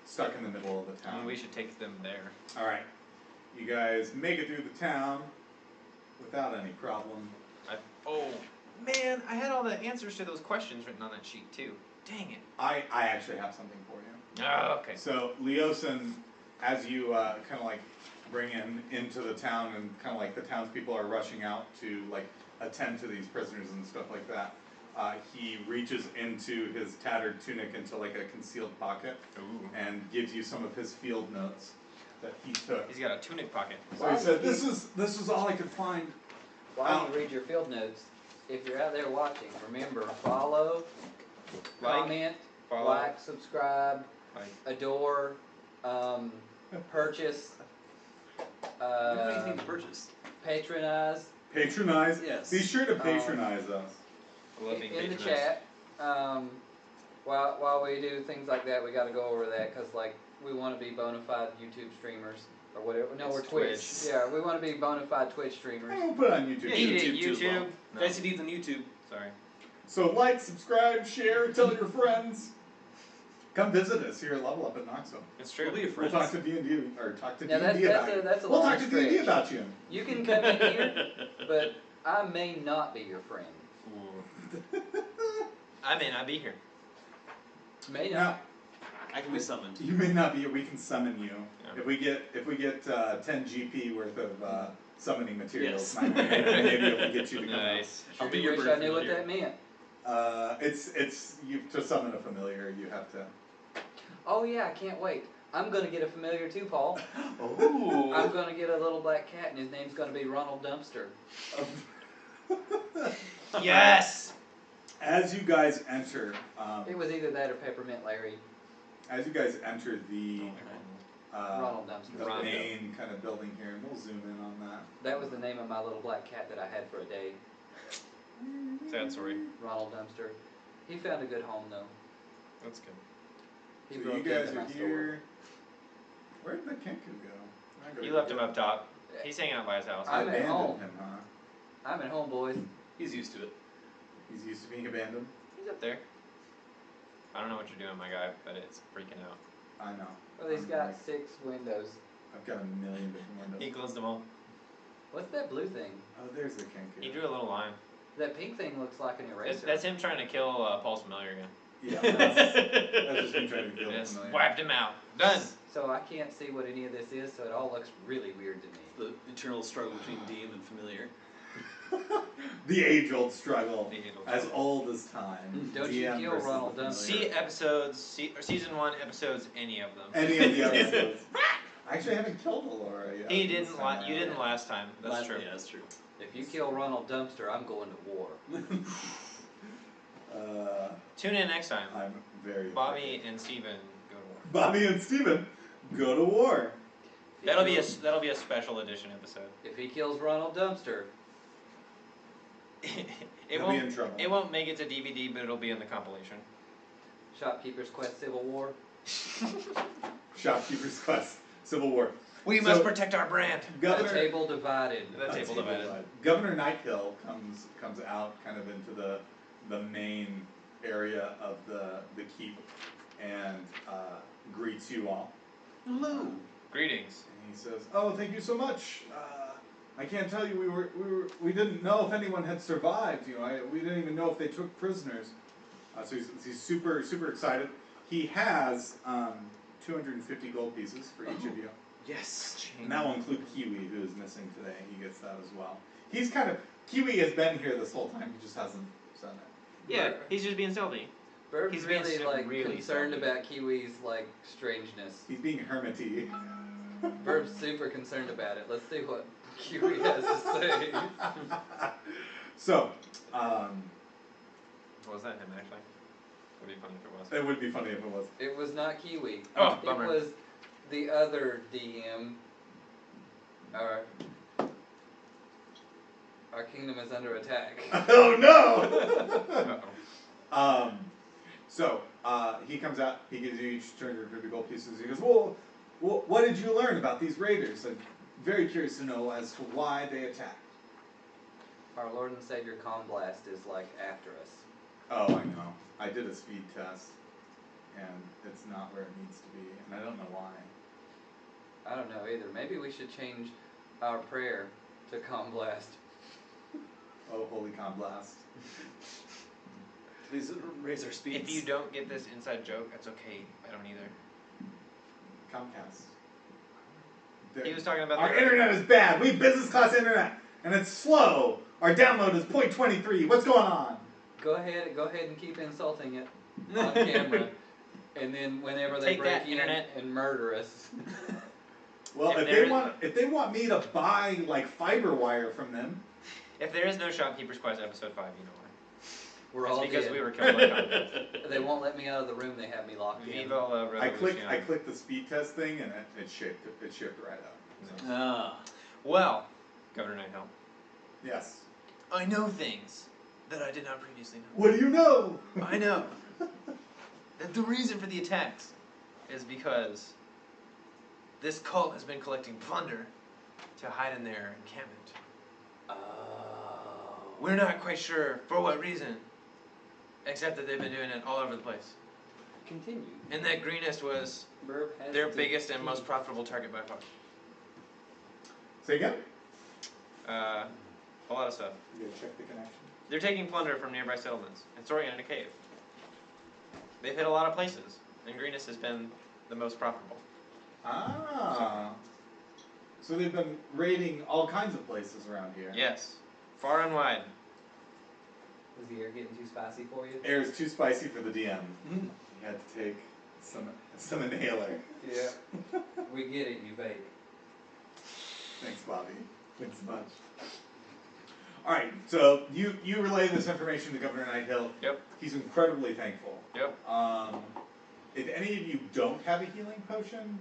stuck in the middle of the town. We should take them there. All right, you guys make it through the town without any problem. Oh man, I had all the answers to those questions written on that sheet too. Dang it. I actually have something for you. Oh, okay. So Leosin, as you kind of like bring in into the town and kind of like the townspeople are rushing out to like attend to these prisoners and stuff like that, he reaches into his tattered tunic into like a concealed pocket Ooh. and gives you some of his field notes that he took. He's got a tunic pocket. So he said, "This is all I could find." While you read your field notes, if you're out there watching, remember follow, Like, comment, follow, like, subscribe, like. adore, purchase, You don't have anything to purchase. patronize Patronize. Yes. Be sure to patronize us. I love being in the patronized. chat. While we do things like that, we got to go over that because like we want to be bona fide YouTube streamers or whatever. No, It's we're Twitch. Twitch. Yeah, we want to be bona fide Twitch streamers. We'll put it on YouTube. Yeah, too. you did too as well. YouTube. No. Fancy Deeds on YouTube. Sorry. So like, subscribe, share, tell your friends. Come visit us here at Level Up in Knoxville. It's true. We'll be your We'll friends. talk to D&D, or talk to Now D&D that's about you. that's a We'll long talk to D&D stretch. about you. You can come in here, but I may not be your friend. Ooh. I may not be here. May Now, not. I can be summoned. you may not be here, we can summon you. Yeah. If we get 10 GP worth of summoning materials, Yes. maybe if we get you to come Nice. I'll be I your wish bird I knew what familiar. that meant. out. It's you to summon a familiar, you have to. Oh yeah, I can't wait. I'm gonna get a familiar too, Paul. Ooh. I'm gonna get a little black cat, and his name's gonna be Ronald Dumpster. Yes. As you guys enter, It was either that or Peppermint Larry. as you guys enter the Ronald Dumpster. the Rondo. main kind of building here, and we'll zoom in on that. That was the name of my little black cat that I had for a day. Sad story. Ronald Dumpster. He found a good home though. That's good. He So broke you guys into are my here. Where did the Kenku go? You left him up top. He's hanging out by his house. I I'm at abandoned home. him, huh? store. I'm at home, boys. He's used to it. He's used to being abandoned. He's up there. I don't know what you're doing, my guy, but it's freaking out. I know. Well, he's I'm got like- 6 windows. I've got a million different windows. He closed them all. What's that blue thing? Oh, there's the Kenku. He drew a little line. That pink thing looks like an eraser. That's him trying to kill Paul's familiar again. Yeah, that's just me trying to kill Just familiar. wiped him out. Done. So I can't see what any of this is, so it all looks really weird to me. The eternal struggle between Dean and familiar. The age-old struggle, The age-old as struggle. old as time. Don't you DM kill versus Ronald the Dumpster. familiar. See episodes, or season 1 episodes, any of them. Any of the episodes. Actually, I haven't killed Alora yet. He this didn't. time You around. didn't last time. That's true. Yeah, that's true. If you kill Ronald Dumpster, I'm going to war. Tune in next time. I'm very Bobby afraid. and Steven go to war. Bobby and Steven go to war. That'll be a special edition episode. If he kills Ronald Dumpster, It He'll be in won't. trouble. It won't make it to DVD, but it'll be in the compilation. Shopkeeper's Quest Civil War. Shopkeeper's Quest, Civil War. We So- must protect our brand. The Governor table divided. The table divided. Governor Nighthill comes out kind of into the main area of the keep and greets you all. Hello. Greetings. And he says, "Oh, thank you so much. I can't tell you, we didn't know if anyone had survived. You know, we didn't even know if they took prisoners." So he's super excited. He has 250 gold pieces for each of you, Yes. and that will include Kiwi, who is missing today. He gets that as well. He's Kiwi has been here this whole time. He just hasn't done it. Yeah, he's just being stealthy. Burb's He's being really really concerned stealthy. about Kiwi's strangeness. He's being hermity. Burb's super concerned about it. Let's see what Kiwi has to say. So, Was that him actually? Would be funny if it was. it would be funny if it was. It was not Kiwi. Oh, it bummer. was the other DM. Our kingdom is under attack. Oh no! Uh-oh. So he comes out. He gives you each 250 gold pieces. He goes, "Well, what did you learn about these raiders? I'm very curious to know as to why they attacked." Our Lord and Savior Comblast is after us. Oh, I know. I did a speed test, and it's not where it needs to be, and I don't know why. I don't know either. Maybe we should change our prayer to Comblast. Oh, holy Comblast. Please raise our speeds. If you don't get this inside joke, that's okay. I don't either. Comcast. He was talking about Our the internet is bad. We have business class internet, and it's slow. Our download is 0.23. What's going on? Go ahead and keep insulting it on camera, and then whenever they Take break that, in internet. and murder us. Well, If if there they want me to buy fiber wire from them, If there is no Shopkeeper's Quest episode 5, you know why. We're It's all because dead. we were killed by content. They won't let me out of the room. They have me locked in. Viva la I Revolution. clicked the speed test thing, and it shipped right up. So, Ah. Well, Governor Nighthill, yes. I know things that I did not previously know. What do you know? I know that the reason for the attacks is because this cult has been collecting plunder to hide in their encampment. We're not quite sure for what reason, except that they've been doing it all over the place. Continue. And that Greenest was Burb has their to biggest and keep- most profitable target by far. Say again? A lot of stuff. You gotta check the connection. They're taking plunder from nearby settlements and storing it in a cave. They've hit a lot of places, and Greenest has been the most profitable. Ah. So they've been raiding all kinds of places around here. Yes, far and wide. Was the air getting too spicy for you? Air is too spicy for the DM. You had to take some inhaler. Yeah. We get it, you bake. Thanks, Bobby. Thanks so much. Alright, so you relay this information to Governor Nighthill. Yep. He's incredibly thankful. Yep. If any of you don't have a healing potion,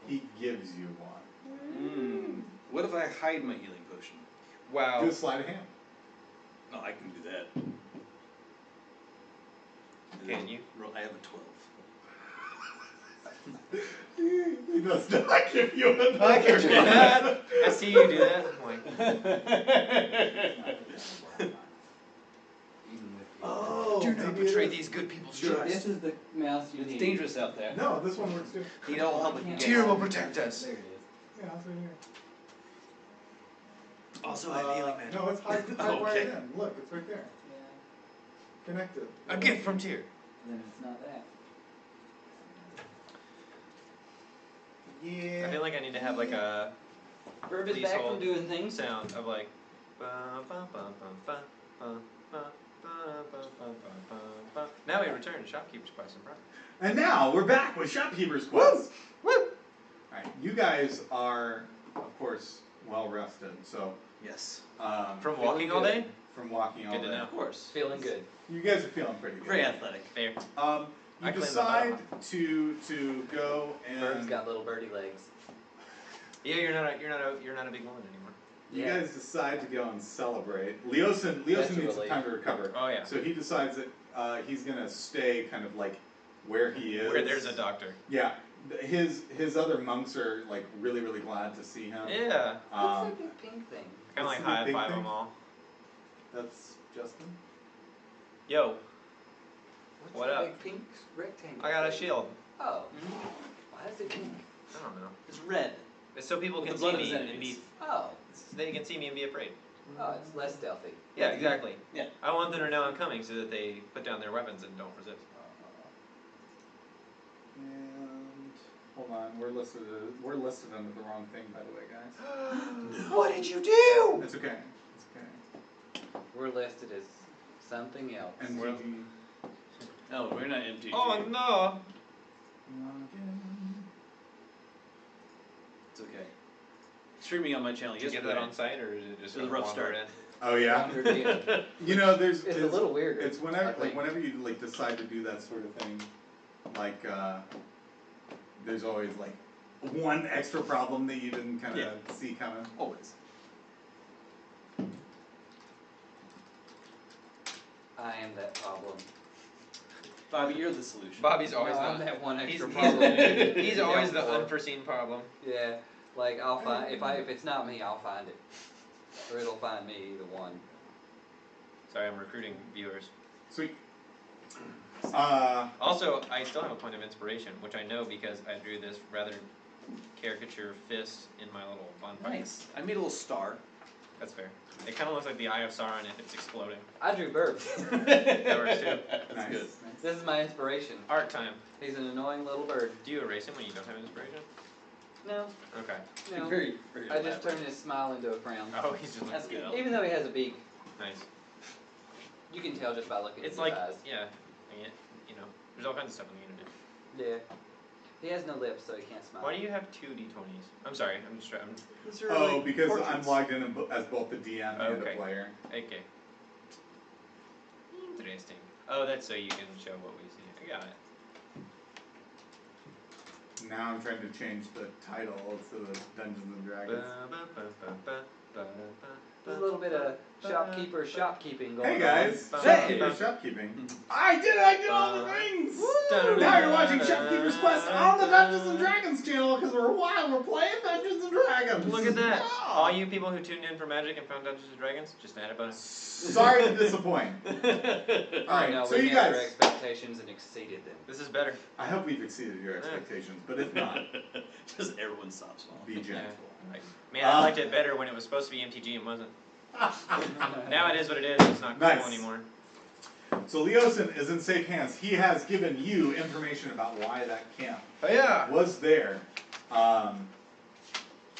he gives you one. What if I hide my healing potion? Wow. Do a sleight of hand. No, I can do that. Can you? I have a 12. He does not give you a I can do that. I see you do that. I'm like, Oh, do not maybe betray it is. these good people's Good. trust. This is the mouse you It's need. dangerous out there. No, this one works too. Need all help we can Tyr get. will protect us. There it is. Yeah, it's right here. Also, I have healing magic. No, it's hard Okay. wired in. Look, it's right there. Yeah. Connected. A gift from Tyr. Then it's not that. Yeah. I feel like I need to have like a Burb is Please back hold. from doing things. sound of like. Ba, ba, ba, ba, ba, ba, ba, ba, ba, ba, ba, ba. Now we return to Shopkeeper's Quest in progress. And now we're back with Shopkeeper's Quest. Woo! Alright, you guys are, of course, well rested. So, Yes. From Feeling walking all good. day? from walking all Good to day. know. Of course. Feeling good. You guys are feeling pretty good. Very athletic. Fair. You I cleaned decide them to go Burb's and got little birdie legs. Yeah, you're not a big woman anymore. you Yeah. guys decide to go and celebrate. Leosin needs some Naturally. time to recover. Oh yeah. So he decides that he's gonna stay kind of like where he is. Where there's a doctor. Yeah. His other monks are like really, really glad to see him. Yeah. Um, What's that big pink thing? Kind of What's like the high big five thing? them all. that's Justin. Yo, What's What that up? big pink rectangle? I got a thing? shield. Oh. Why is it pink? I don't know. It's red. It's so people With can the blood see of me his and be. enemies. Oh, So they can see me and be afraid. it's less stealthy. Yeah, exactly. Yeah. I want them to know I'm coming so that they put down their weapons and don't resist. And hold on, we're listed under the wrong thing, by the way, guys. What did you do? It's okay. It's okay. We're listed as something else. MTG. No, we're not MTG. Oh no! It's okay. Streaming on my channel Did you get yesterday. that on site or is it just It was a rough wander start. in? Oh yeah. Under the- You know, there's It's a little weird. It's I whenever think. whenever you like decide to do that sort of thing, like there's always like one extra problem that you didn't kind of Yeah. see coming. Always. I am that problem. Bobby, you're the solution. Bobby's always No, I'm the. that one extra He's, problem. he's always the Yeah, for- unforeseen problem. Yeah, like I'll find if it's not me, I'll find it, or it'll find me. Either one. Sorry, I'm recruiting viewers. Sweet. Also, I still have a point of inspiration, which I know because I drew this rather caricature fist in my little bonfire. Nice. I made a little star. That's fair. It kind of looks like the Eye of Sauron if it's exploding. I drew Burp. That works too. That's nice. good. This is my inspiration. Art time. He's an annoying little bird. Do you erase him when you don't have inspiration? No, Okay. no. Very, very I just elaborate. turned his smile into a frown. Oh, he's just That's like, good. Even though he has a beak, nice. you can tell just by looking It's at like, his eyes. yeah, you know, there's all kinds of stuff on the internet. Yeah. He has no lips, so he can't smile. Why do you have two D20s? I'm sorry, I'm just trying. These are Oh, like because I'm portraits. logged in as both the DM and the Okay. player. Okay. Interesting. Oh, that's so you can show what we see. I got it. Now I'm trying to change the title to the Dungeons and Dragons. There's a little bit of shopkeeping going Hey guys, Hey. Shopkeeper Shopkeeping. I did all the things! Now you're watching Shopkeeper's Quest on the Dungeons and Dragons channel because we're playing Dungeons and Dragons. Look at that! Yeah. All you people who tuned in for Magic and found Dungeons and Dragons, just add a bonus. Sorry to disappoint. on. Alright, No, so we you met their guys, expectations and exceeded them. This is better. I hope we've exceeded your expectations, but if not, Just everyone stops be following. gentle. Right. Man, I liked it better when it was supposed to be MTG and wasn't. Now it is what it is. It's not cool Nice. anymore. So Leosin is in safe hands. He has given you information about why that camp Oh yeah. was there.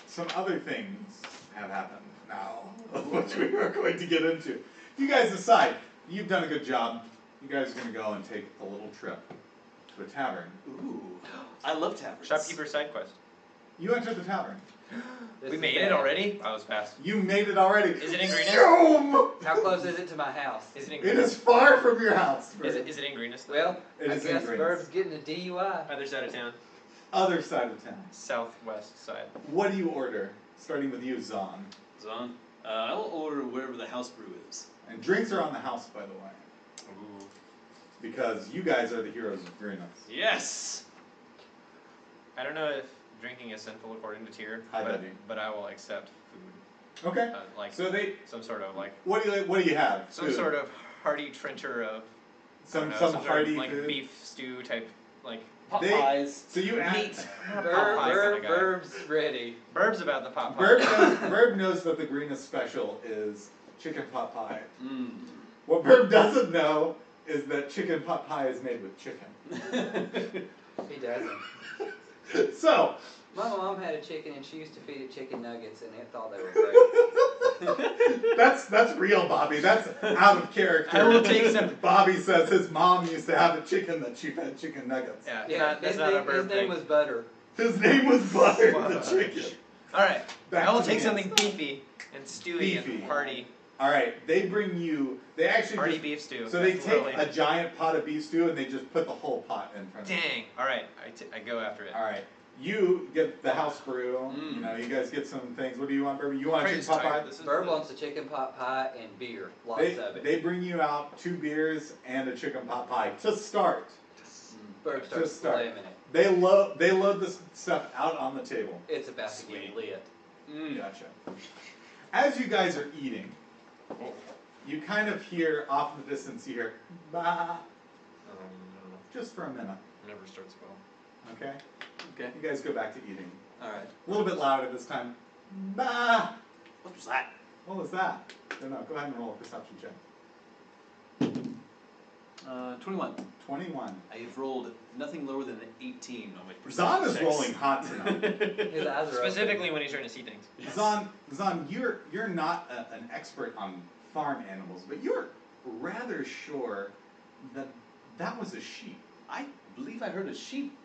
Some other things have happened now, which we are going to get into. You guys decide. You've done a good job. You guys are going to go and take a little trip to a tavern. Ooh. I love taverns. Shopkeeper side quest. You enter the tavern. This We is made bad. it already. I was fast. You made it already. Is it in Greenest? Zoom! How close is it to my house? Is it in It Greenest? is far from your house. Is it in Greenest? though? Well, It I is in guess Greens. Burb's getting a DUI. Other side of town. Other side of town. Southwest side. What do you order? Starting with you, Zon. Zon. I'll order wherever the house brew is. And drinks are on the house, by the way. Ooh. Because you guys are the heroes of Greenus. Yes! I don't know if drinking is sinful according to Tyr, Hi, Betty. but I will accept food. Okay. Like So they, some sort of like what do you have? some Food. sort of hearty trencher of I some don't know, some sort of, hearty like food. beef stew type like Pot They- pies. So you add. Meat. Burb's ready. Burb's about the pot pie. Burb knows that the Greenus special is chicken pot pie. Mmm. What Burb doesn't know is that chicken pot pie is made with chicken. He doesn't. So, My mom had a chicken and she used to feed it chicken nuggets and it thought they were great. that's real, Bobby. That's out of character. I will take some- Bobby says his mom used to have a chicken that she fed chicken nuggets. Yeah, Yeah, that's his not a name, Burb his name thing. was Butter. His name was Butter the Fudge. chicken. Alright, Back I will to take the something answer. beefy and stewy Beefy. and hearty. All right, they bring you. They actually Hearty just, beef stew. so they That's take literally- a giant pot of beef stew and they just put the whole pot in front of you. Dang. Alright, I go after it. All right, you get the house brew. Mm. You know, you guys get some things. What do you want, Burb? You want Praise chicken pot Tiger, pie? this is Burb the- wants a chicken pot pie and beer. Lots of it. They bring you out 2 beers and a chicken pot pie to start. Burb starts Just start. slamming it. They load this stuff out on the table. It's about to Sweet. get lit. Mm. Gotcha. As you guys are eating, Oh. you kind of hear off in the distance. You hear bah, Um, just for a minute. never starts well. Okay? Okay. You guys go back to eating. Alright. A little bit louder this time. Bah! What was that? What was that? Don't know. Go ahead and roll a perception check. 21. 21. I've rolled nothing lower than an 18 on my Zahn perception is checks. rolling hot tonight. His eyes are Specifically when he's starting to see things. Zahn, you're not an expert on farm animals, but you're rather sure that that was a sheep. I believe I heard a sheep.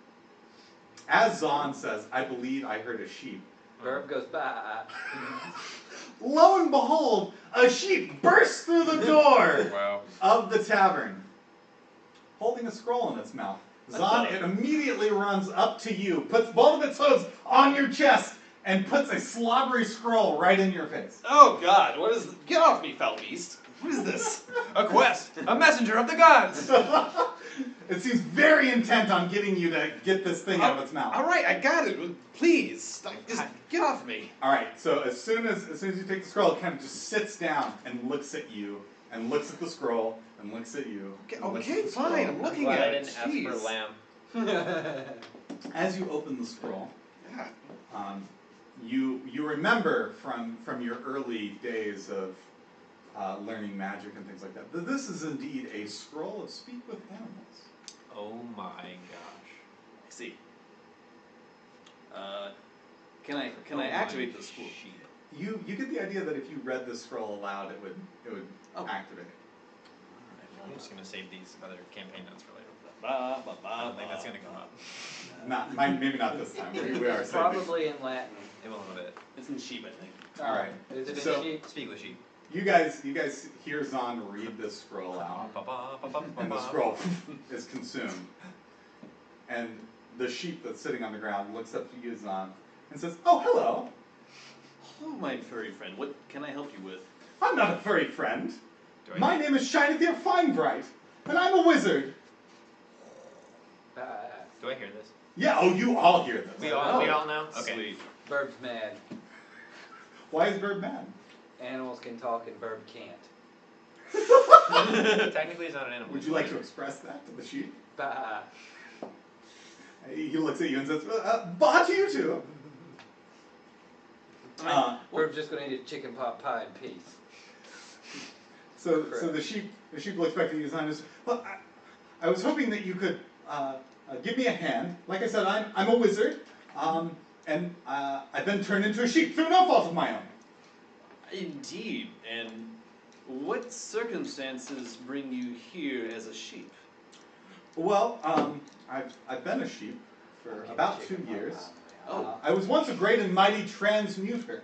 As Zahn says, I believe I heard a sheep. Verb goes by. Lo and behold, a sheep bursts through the door Wow. of the tavern, holding a scroll in its mouth. Zahn, it immediately runs up to you, puts both of its hooves on your chest, and puts a slobbery scroll right in your face. Oh God! What is? Get off me, foul beast! What is this? A quest! A messenger of the gods! It seems very intent on getting you to get this thing out of its mouth. All right, I got it. Please, just get off me. All right, so as soon as you take the scroll, it kind of just sits down and looks at you, and looks at the scroll, and looks at you. and looks Okay, at the scroll. fine. I'm looking Glad at I it. didn't ask Jeez. for lamb. As you open the scroll, Yeah. you remember from your early days of learning magic and things like that, that this is indeed a scroll of speak with animals. Oh my gosh. I see. Can I Oh activate my the scroll? sheep. You get the idea that if you read this scroll aloud, it would Oh. activate. I'm just gonna save these other campaign notes for later. Ba, ba, ba, I don't think ba. that's gonna come up. Maybe not this time. We are saving. Probably in Latin. It will in a bit. It's in sheep, I think. All right. Is it So- in sheep? Speak with sheep. You guys hear Zahn read this scroll out, and the scroll is consumed. And the sheep that's sitting on the ground looks up to you, Zahn, and says, "Oh, hello. Hello, my furry friend. What can I help you with? I'm not a furry friend. Do I My name is Shinethir Finebright, and I'm a wizard." Do I hear this? Yeah, oh, you all hear this. We all know? Okay. Sweet. Verb's mad. Why is Bird mad? Animals can talk and verb can't. Technically, it's not an animal. Would you like to express that to the sheep? Bah. He looks at you and says, "Bah to you too." Verb's just gonna eat a chicken pot pie in peace. So the sheep looks back at you, Zahn, and says, "Well, I was hoping that you could give me a hand. Like I said, I'm a wizard, and I've been turned into a sheep through no fault of my own." Indeed. And what circumstances bring you here as a sheep? Well, I've been a sheep for Okay, about 2 chicken pot years. pie. Oh. I was once a great and mighty transmuter.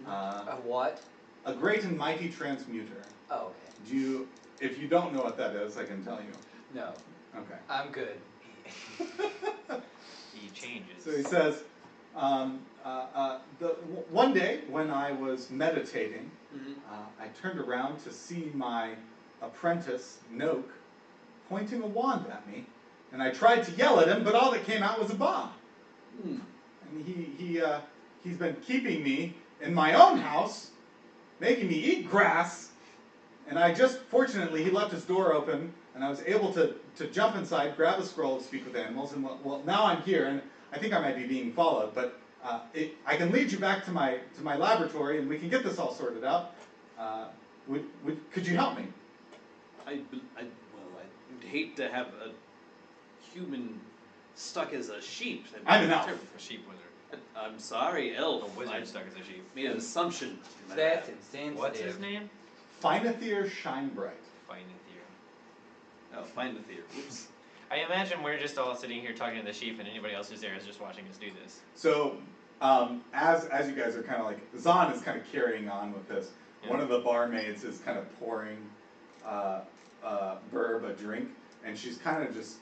A what? A great and mighty transmuter. Oh, okay. If you don't know what that is, I can tell you. No, Okay. I'm good. He changes. So he says, one day when I was meditating, I turned around to see my apprentice, Noak, pointing a wand at me, and I tried to yell at him, but all that came out was a bah. Hmm. And he's been keeping me in my own house, making me eat grass, and fortunately, he left his door open, and I was able to jump inside, grab a scroll to speak with animals, and well, now I'm here, and I think I might be being followed, but I can lead you back to my laboratory, and we can get this all sorted out. Could you help me? I'd hate to have a human stuck as a sheep. That'd be I'm an elf. terrible. A sheep wizard. I'm sorry, elf. A wizard I stuck as a sheep. made an assumption. That's insensitive. What's his name? Finethir Shinebright. Finethir. Oh, find the theory. Oops. I imagine we're just all sitting here talking to the sheep, and anybody else who's there is just watching us do this. So, as you guys are kind of like, Zahn is kind of carrying on with this. Yeah. One of the barmaids is kind of pouring Burb a drink, and she's kind of just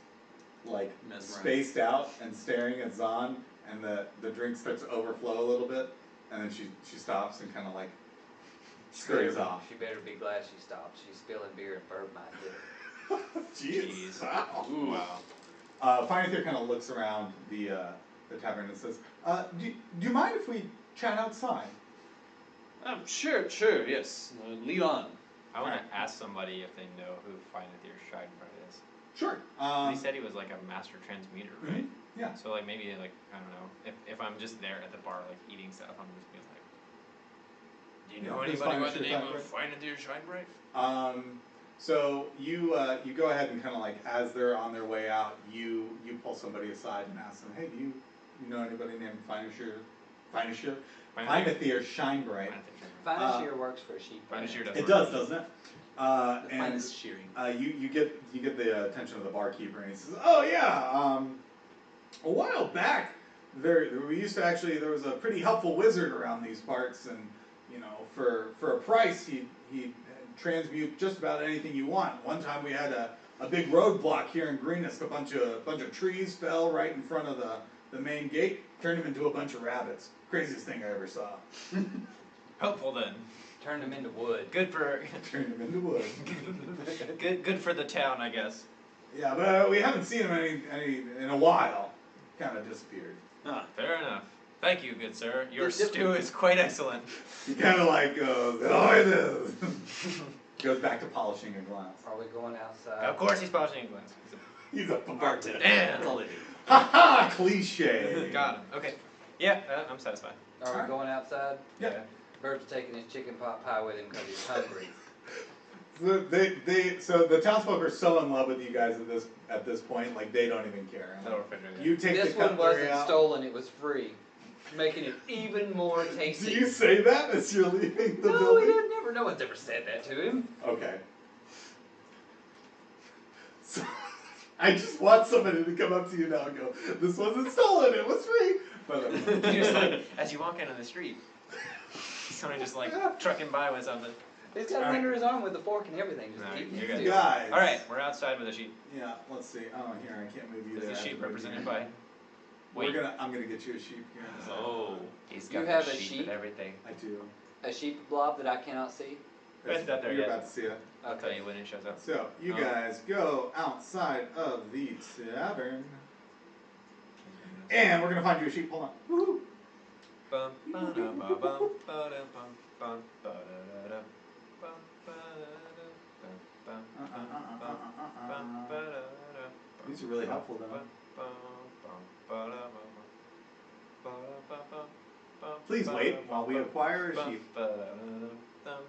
like Mesmerized. spaced out and staring at Zahn, and the drink starts to overflow a little bit, and then she stops and kind of like scurries off. She better be glad she stopped. She's spilling beer and Verb might get it. Jeez. Jeez. Wow. Ooh, wow. Finethir kind of looks around the tavern and says, do you mind if we chat outside? Sure, yes. Lead on. I want to ask somebody if they know who Finethir Shinebright is. Sure. He said he was like a master transmuter, right? Yeah. So like maybe like I don't know if I'm just there at the bar like eating stuff, I'm just being like, do you know Just anybody by Finest the your name Shine of Finest Shine Bright? So you go ahead and kind of like as they're on their way out, you pull somebody aside and ask them, hey, do you know anybody named Finethier Shine Bright? Finest year works for a sheep. Finest year does. It does, doesn't it? The And finest shearing. you get the attention of the barkeeper, and he says, "Oh yeah, a while back, there was a pretty helpful wizard around these parts, and for a price, he transmute just about anything you want. One time we had a big roadblock here in Greenest. A bunch of trees fell right in front of the main gate, turned them into a bunch of rabbits. Craziest thing I ever saw. Helpful then. Turn them into wood. Good for Turned them into wood. good for the town, I guess. Yeah, but we haven't seen him any in a while. Kind of disappeared. Ah, Fair enough. Thank you, good sir. Your It's stew different. is quite excellent. He kind of like goes, "Oh, it is." Goes back to polishing a glass. Are we going outside? Of course, he's polishing a glass. He's a bartender. that's all they do. Ha ha! Cliche. Got him. Okay. Yeah, I'm satisfied. Are we going outside? Yeah. Bird's taking his chicken pot pie with him because he's hungry. So the townsfolk are so in love with you guys at this point, like they don't even care. That'll refrigerator. You take This the one cutlery wasn't out. stolen, it was free. Making it even more tasty. Do you say that as you're leaving the No, he building? didn't. Never. No one's ever said that to him. Okay. So, I just want somebody to come up to you now and go, "This wasn't stolen. It was free." But You just like, as you walk into the street, someone just like trucking by with something. He's got it Alright. under his arm with the fork and everything. Just No, eating you're it good. too. guys. All right, we're outside with a sheep. Yeah. Let's see. Oh, here I can't move you Is there. the I have sheep to move represented you. by? Wait. I'm gonna get you a sheep here. in a second. Oh, he's You got have the a sheep sheep? and everything. I do. A sheep blob that I cannot see. It's not there You're yet. about to see it. I'll tell you when it shows up. So you Oh. guys go outside of the tavern, and we're gonna find you a sheep. Hold on. Woohoo! Bum, ba-da, ba, bum, ba-da, bum, bum, ba-da-da-da, bum, ba-da-da, bum, bum, bum, bum, ba-da-da, These are really helpful though. bum, bum, bum, ba-da, bum, bum, ba-da, bum, bum, Please wait while we bum, acquire a bum, sheep. ba-da-da, dum, dum.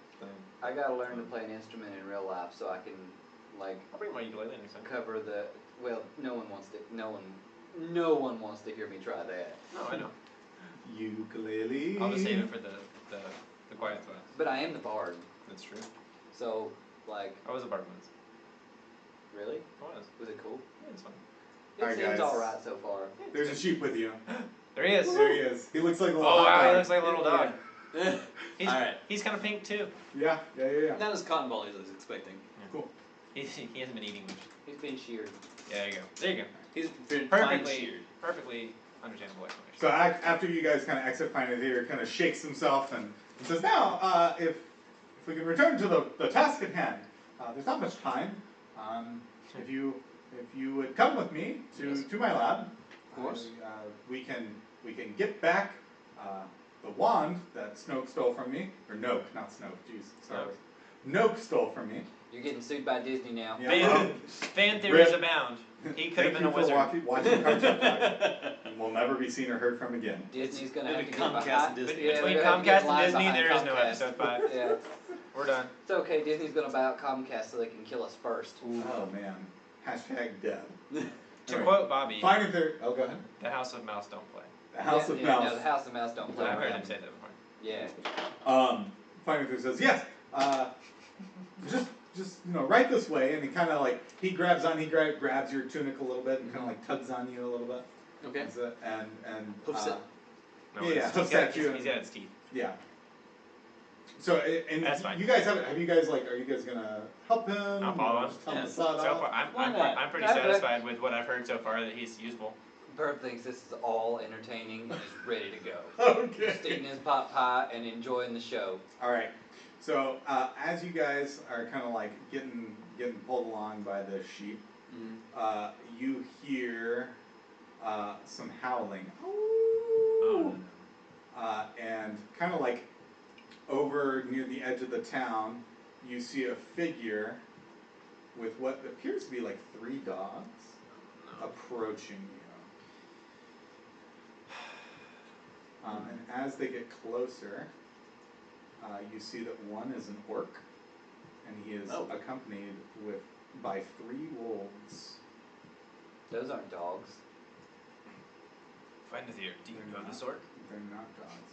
I gotta learn to play an instrument in real life so I can like I'll bring my ukulele next time. cover the. Well, no one wants to hear me try that. No, I know. Ukulele. I'll just save it for the quiet spots. But I am the bard, That's true. so like, I was a bard once. really, I was. was it cool? Yeah, it's fun. It Alright, seems guys. alright so far. There's a sheep with you. There he is. There he is. He looks like a little Oh hot wow, he dog. looks like a little dog. He's, Alright. he's kind of pink too. Yeah. Not as cotton ball as I was expecting. Cool. He hasn't been eating much. He's been sheared. Yeah, there you go. There you go. He's been fine Perfectly, sheared. perfectly understandable explanation. So after you guys kind of exit, Finethier kind of shakes himself and says, "Now, if we can return to the task at hand, there's not much time. If you would come with me to my lab, Of course. we can get back the wand that Snoke stole from me, or Noke, not Snoke. Jeez, sorry. Noke stole from me. You're getting sued by Disney now. Yeah. Fan theories Rip. abound. He could have Thank been a you for wizard. watching Cartoon Talk, and will never be seen or heard from again. Disney's gonna Maybe have to Comcast get behind. and Disney. Yeah, Between they're gonna have to Comcast get and line Disney, behind there is no Comcast. episode 5. Yeah, We're done. it's okay. Disney's gonna buy out Comcast so they can kill us first. Oh man. Hashtag dead. To Alright. quote Bobby, Finethier. Oh, go ahead. the House of Mouse don't play. The House of No, Mouse. the House of Mouse don't play. I've heard around. him say that before. Yeah. Finethier says, "Yes. Just right this way," and he kind of like grabs your tunic a little bit and kind of like tugs on you a little bit. Okay. And Hoofs it. No, Yeah, it's- hoofs he's got- at you He's got its teeth. yeah. So and That's fine. you guys are you guys gonna help him? I'll follow him. Just tell him Yeah. to sod So off? far, Why I'm not? pretty Okay. satisfied with what I've heard so far that he's useful. Bird thinks this is all entertaining and is ready to go. Just eating Okay. his pot pie and enjoying the show. All right. So as you guys are kind of like getting pulled along by the sheep, you hear some howling. Oh, And kind of like over near the edge of the town, you see a figure with what appears to be like 3 dogs approaching you. And as they get closer, you see that one is an orc, and he is accompanied by 3 wolves. Those aren't dogs. Finethir, do you know this orc? They're not dogs.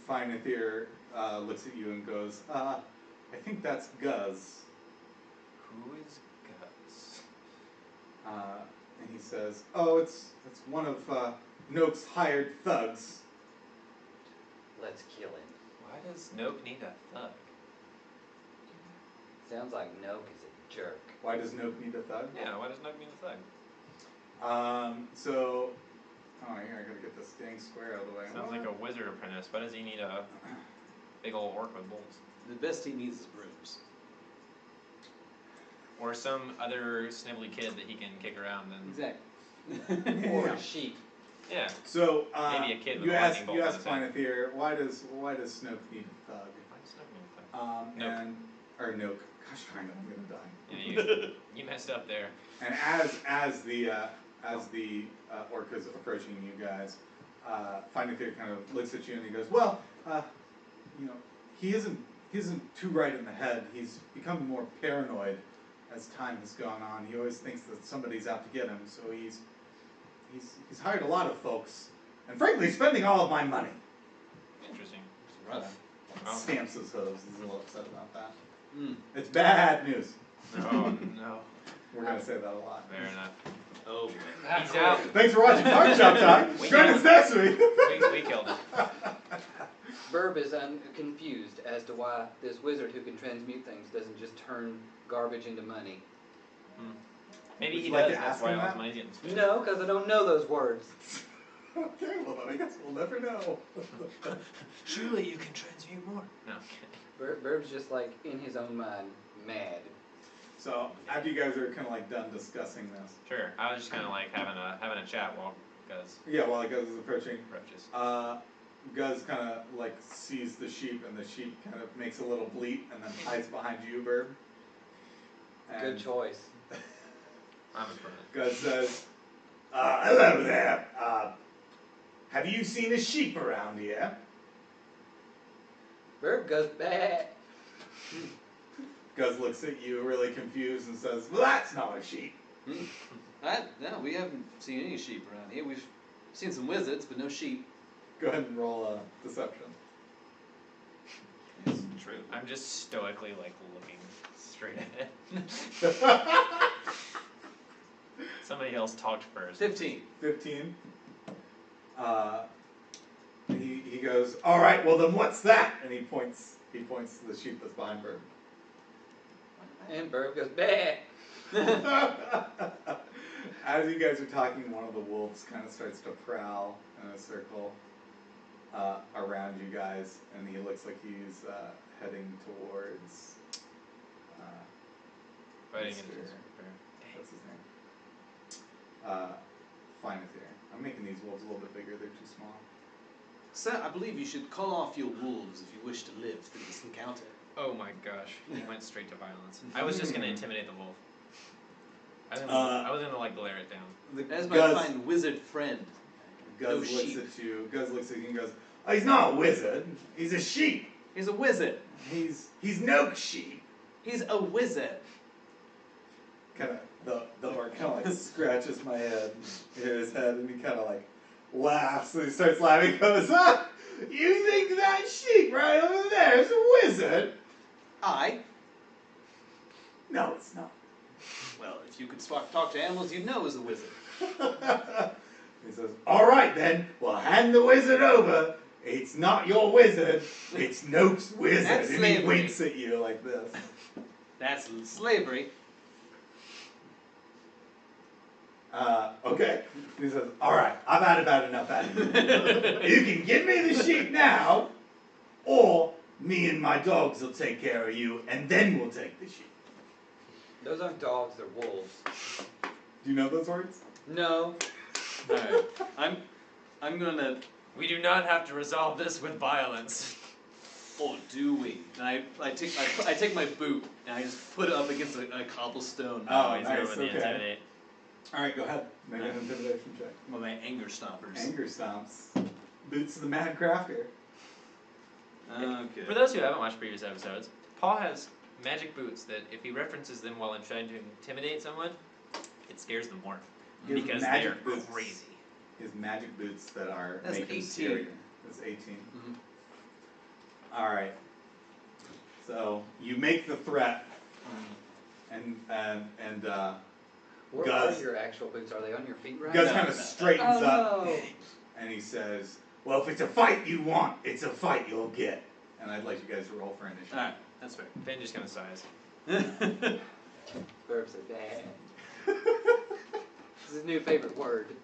Finethir looks at you and goes, I think that's Guz. Who is Gus? And he says, oh, it's one of Noak's hired thugs. Let's kill him. Why does Noak need a thug? Sounds like Noak is a jerk. Why does Noak need a thug? Yeah, why does Noak need a thug? Here, I gotta get this dang square out of the way. Sounds like a wizard apprentice. Why does he need a big old orc with bolts? The best he needs is brooms. Or some other snivelly kid that he can kick around and... Exactly. Or a sheep. Yeah. So, maybe a kid with you a ask lightning bolt on his head. Finethir, why does Snoke need a thug? Why does Noak need a thug? And or Noak. Gosh, I know I'm gonna die. Yeah, you messed up there. And as the orc is approaching you guys, Finethir kind of looks at you and he goes, "Well, he isn't too right in the head. He's become more paranoid as time has gone on. He always thinks that somebody's out to get him. So he's hired a lot of folks, and frankly, spending all of my money." Interesting. It's rough. Well, Stamps his hooves. He's a little upset about that. Mm. It's bad news. oh no. We're gonna say that a lot. Fair enough. Oh, He's out. Thanks for watching Card Shop Time. Join us next week. We killed him. Burb is confused as to why this wizard who can transmute things doesn't just turn garbage into money. Maybe Would he you like does. to That's ask why him all his that? money's getting spent. No, because I don't know those words. Okay, well then I guess we'll never know. Surely you can transmute more. No. Burb's just like in his own mind, mad. So after you guys are kind of like done discussing this, Sure. I was just kind of like having a chat while Guz while Guz is approaching, approaches. Guz kind of like sees the sheep, and the sheep kind of makes a little bleat, and then hides behind you, Burb. Good choice. I'm impressed. Guz says, "Hello there. Have you seen a sheep around here?" Burb goes bad. Guz looks at you really confused and says, "Well, that's not a sheep." No, we haven't seen any sheep around here. We've seen some wizards, but no sheep. Go ahead and roll a deception. It's true. I'm just stoically like looking straight ahead. Somebody else talked first. 15. 15. He goes, "All right, well then what's that?" And he points to the sheep that's behind Burb. And Burb goes bad. As you guys are talking, one of the wolves kind of starts to prowl in a circle around you guys, and he looks like he's heading towards Fighting Mr. into his What's his name? Finethir. I'm making these wolves a little bit bigger. They're too small. Sir, I believe you should call off your wolves if you wish to live through this encounter. Oh my gosh, he went straight to violence. I was just gonna intimidate the wolf. I was gonna like glare it down. As my Guz fine wizard friend. No looks sheep. at you. Guz looks at you and goes, "Oh, he's not a wizard. He's a sheep. He's a wizard. He's no sheep." He's a wizard. Kind of the orc kind of like scratches my head, his head, and he kind of like laughs. And he starts laughing. He goes, "Ah, you think that sheep right over there is a wizard?" I? No, it's not. Well, if you could talk to animals, you'd know as a wizard. He says, "All right then, well hand the wizard over. It's not your wizard, it's Noak's wizard." That's And slavery. he winks at you like this. That's slavery. Okay. He says, "All right, I've had about enough out of you. You can give me the sheep now, or me and my dogs will take care of you, and then we'll take the sheep." Those aren't dogs, they're wolves. Do you know those words? No. Alright. I'm gonna... We do not have to resolve this with violence. Oh, do we? And I take my boot and I just put it up against a cobblestone. Oh, he's nice, going with the okay. intimidate. Alright, go ahead. Make an intimidation check. With my anger stompers. Anger stomps. Boots of the Mad Crafter. Okay. For those who haven't watched previous episodes, Paul has magic boots that if he references them while I'm trying to intimidate someone, it scares them more. He has Because magic they're boots. crazy. His magic boots that are That's make him 18. scarier. That's 18. Mhm. Alright. So you make the threat and Where Gus- are your actual boots? Are they on your feet right Gus now? kind of no. straightens up no. and he says, "Well, if it's a fight you want, it's a fight you'll get." And I'd like you guys to roll for initiative. Alright, that's fair. Finn just kind of sighs. Burb said, bad. This is his new favorite word.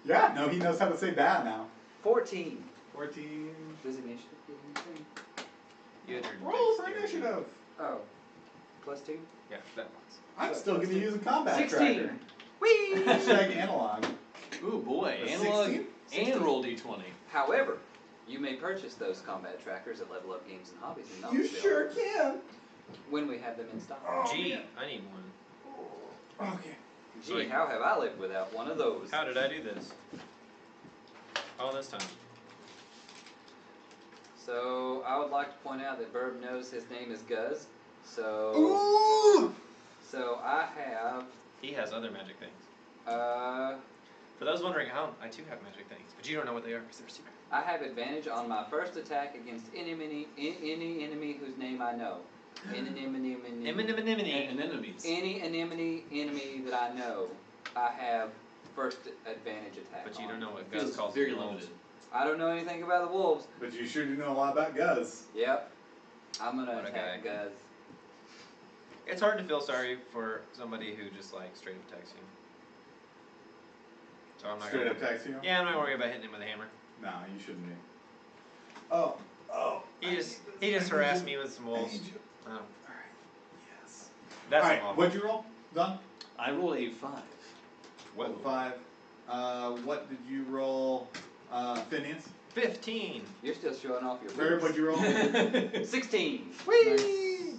Yeah, no, he knows how to say bad now. 14. 14. Does initiative get anything? You had your Roll for dexterity. initiative. Oh. +2? Yeah, that ones. I'm still gonna use a combat 16. tracker. Whee! Hashtag analog. Ooh boy, A analog 16? and roll d20. However, you may purchase those combat trackers at Level Up Games and Hobbies in You Knoxville sure can. when we have them in stock. Oh, Gee, man. I need one. Okay. Gee, how have I lived without one of those? How did I do this? All this time. So, I would like to point out that Burb knows his name is Guz. So, Ooh! I have, He has other magic things. For those wondering, I too have magic things, but you don't know what they are because they're secret. I have advantage on my first attack against any enemy whose name I know. Any Anemones. enemy that I know, I have first advantage attack. But you on. don't know what Feels Gus calls very the wolves. limited. I don't know anything about the wolves. But you sure do know a lot about Guz. Yep. I'm gonna What a attack guy. Guz. It's hard to feel sorry for somebody who just like straight up attacks you. So I'm not Straight gonna. up text you? Yeah, I'm not worried about hitting him with a hammer. No, you shouldn't be. Oh. He just harassed me with some wolves. Oh, Alright. Yes. that's Alright, awful. what'd you roll? Done? I rolled a 5. What? 5. What did you roll, Phineas? 15. You're still showing off your Barry, what'd you roll? 16. Whee!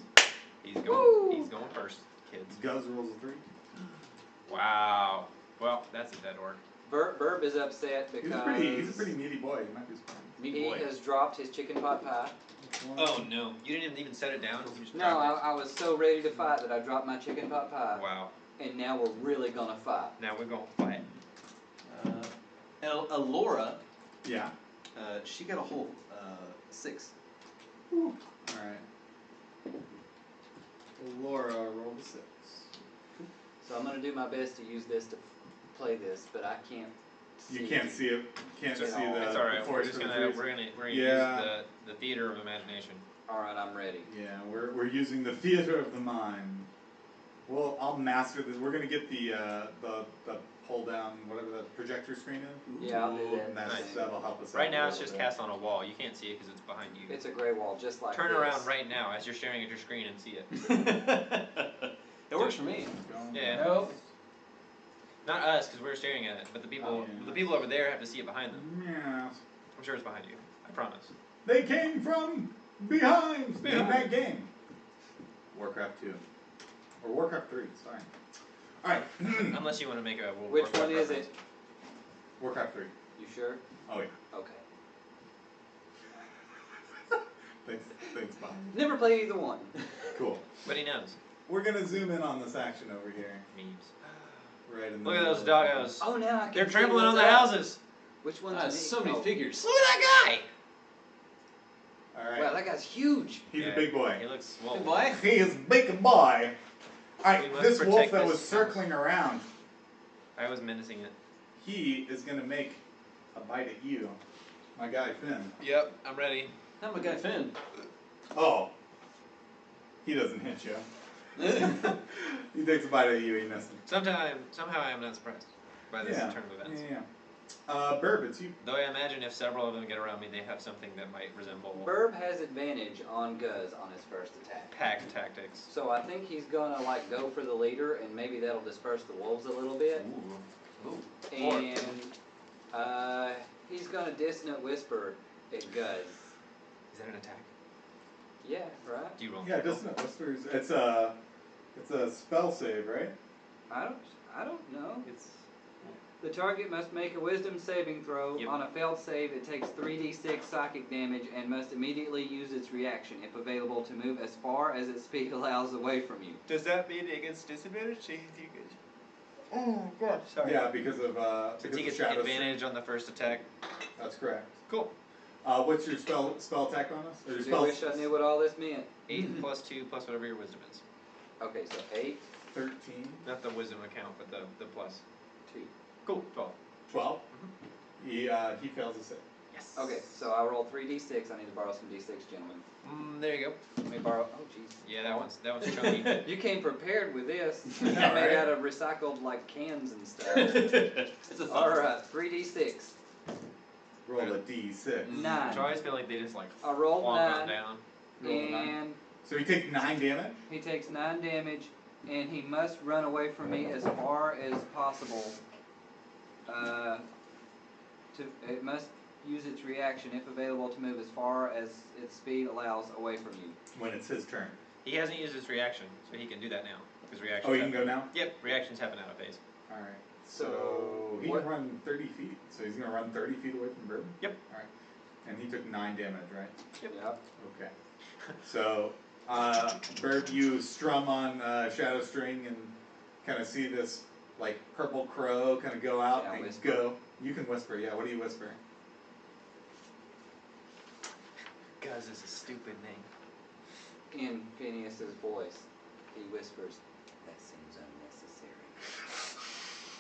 He's going first, kids. Guz rolls a 3. Wow. Well, that's a dead orc. Burb is upset He's because a pretty meaty boy. He might be surprised. Meat he boy. has dropped his chicken pot pie. Oh no! You didn't even set it down. You just No, dropped I was so ready to fight that I dropped my chicken pot pie. it. Wow. And now we're really gonna fight. Now we're gonna fight. Alora, Yeah. she got a whole 6. Alright. Laura rolled a 6. So I'm gonna do my best to use this to play this, but I can't see. You can't see it. Can't see It's the. It's all right. The We're forest just for the gonna trees. we're gonna Yeah. use the theater of imagination. Alright, I'm ready. Yeah, we're using the theater of the mind. Well, I'll master this. We're gonna get the pull down whatever the projector screen is. Yeah, I'll do that. And Nice. that'll help us out. Right a now it's little just bit. cast on a wall. You can't see it because it's behind you. It's a gray wall just like Turn this. around right now as you're staring at your screen and see it. It works for me. Yeah. Nope. Not us because we're staring at it, but the people Oh, yeah. the people over there have to see it behind them. Yeah. I'm sure it's behind you. I promise. They came from behind. Behind. In that game. Warcraft 2. Or Warcraft 3, sorry. Alright. Unless you want to make a World of Which Warcraft one is reference. it? Warcraft 3. You sure? Oh yeah. Okay. Thanks, Bob. Never played either one. Cool. But he knows. We're gonna zoom in on this action over here. Memes. Right in the Look at those middle. doggos. Oh, now I can They're see trampling on what's the up. houses. Which one's me? So many Oh. figures. Look at that guy. Alright. Wow, that guy's huge. He's Yeah, a big boy. He looks Hey, swole. boy. He is big boy. Alright, We must this wolf protect that this was circling around, I was menacing it. he is gonna make a bite at you. My guy Finn. Yep, I'm ready. I'm a guy Finn. Oh. He doesn't hit you. He takes a bite at you, he misses. Somehow I am not surprised by this turn of events. Yeah. Burb, it's you. Though I imagine if several of them get around me, they have something that might resemble Burb has advantage on Guz on his first attack. pack tactics. So I think he's gonna like go for the leader, and maybe that'll disperse the wolves a little bit. Ooh. And he's gonna dissonant whisper at Guz. Is that an attack? Yeah, right? Do you roll? Yeah, doesn't it? Whispers. It's a spell save, right? I don't know. The target must make a wisdom saving throw. Yep. On a failed save, it takes 3d6 psychic damage and must immediately use its reaction, if available, to move as far as its speed allows away from you. Does that mean it gets disadvantage? Oh god, sorry. Yeah, because of Since he gets shadow advantage on the first attack. strength. That's correct. Cool. What's your spell attack bonus? Or your I spell wish I knew what all this meant. 8 plus 2 plus whatever your wisdom is. Okay, so 8, 13, Not the wisdom account, but the plus. 2. Cool. 12. 12. He fails a save. Yes. Okay, so I rolled 3d6. I need to borrow some d6, gentlemen. There you go. Let me borrow. Oh, jeez. Yeah, that one's chunky. You came prepared with this. I know, Made right? out of recycled like cans and stuff. It's a All right, 3d6. Roll a d6. 9. So I always feel like they just like I rolled plonk on 9, down. Roll a 9. and So he takes 9 damage. he takes 9 damage, and he must run away from me as far as possible. It must use its reaction, if available, to move as far as its speed allows away from you. When it's his turn. He hasn't used his reaction, so he can do that now. Because reactions. Oh, you can go now? Yep, reactions happen out of phase. Alright. So, So he what- can run 30 feet. So he's going to run 30 feet away from Bourbon? Yep. Alright. And he took 9 damage, right? Yep. Okay. So, Burb, you strum on Shadow String and kind of see this, like, purple crow kind of go out Yeah, and whisper. go. You can whisper, yeah. What do you whisper? Guz is a stupid name. In Phineas's voice, he whispers, "That seems unnecessary."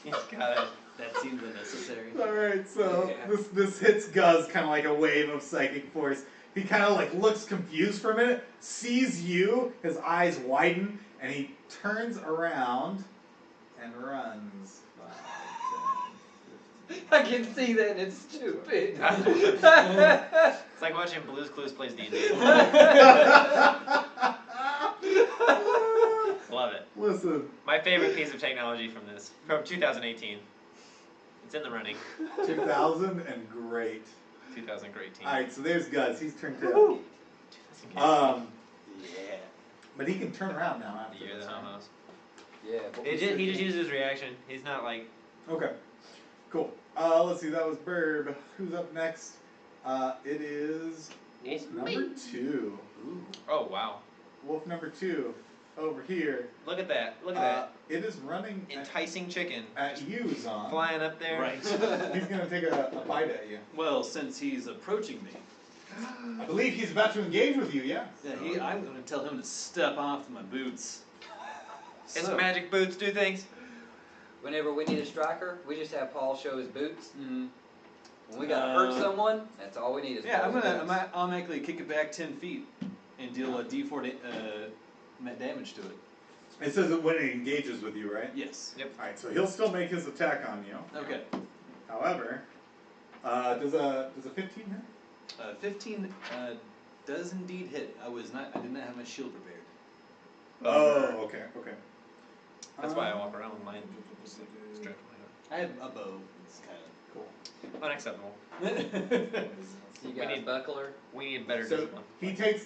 He's got it. That seems unnecessary. Alright, so Yeah. this hits Guz kind of like a wave of psychic force. He kind of like looks confused for a minute, sees you, his eyes widen, and he turns around and runs. 5, 10, 15. I can see that, and it's stupid. It's like watching Blue's Clues plays D&D. Love it. Listen, My favorite piece of technology from 2018. It's in the running. 2000 and great. 2018. Alright, so there's Guz. He's turned 2. Yeah. But he can turn around now after The year of this, the right? Homos. Yeah. But He just uses his reaction. He's not like. Okay, cool. Let's see, that was Burb. Who's up next? It is It's Wolf number 2. Ooh. Oh wow! Wolf number 2, over here. Look at that! Look at It is running that enticing chicken at you, Zon. flying up there. Right. He's gonna take a bite at you. Well, since he's approaching me, I believe he's about to engage with you, yeah. I'm going to tell him to step off my boots. His So- magic boots do things. Whenever we need a striker, we just have Paul show his boots. Mhm. When we gotta hurt someone, that's all we need is Yeah, I'm Paul's gonna boots. automatically kick it back 10 feet and deal a D4 damage to it. It says that when it engages with you, right? Yes. Alright, so he'll still make his attack on you. Okay. However, does a 15 hit? 15 does indeed hit. I did not have my shield prepared. Oh, okay. That's why I walk around with mine. Just like stretch I have a bow. It's kind Cool. my head. Unacceptable. of. You got need- a buckler. We need better So discipline.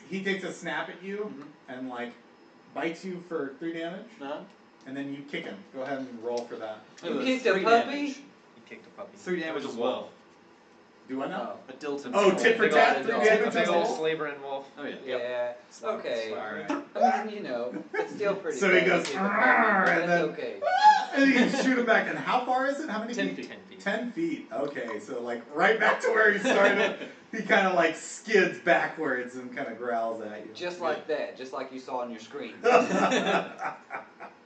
he takes a snap at you and like bites you for 3 damage, No? and then you kick him. Go ahead and roll for that. You Oh, kicked a 3 puppy? damage. He kicked a puppy. 3 It damage was as a well. wolf. Do I know? A Dilton. Oh, tit for Big tat, old 3 dog. damage Big on old the slavering wolf. Oh, yeah. Yeah. Okay. Alright. I mean, you know, it's still pretty. So he bad goes, to kick a puppy, "Arr," but and it's then- okay. And you shoot him back, and how far is it? How many 10 feet? feet. 10 feet. 10 feet. Okay, so like right back to where he started. He kind of like skids backwards and kind of growls at you. Just like that, just like you saw on your screen.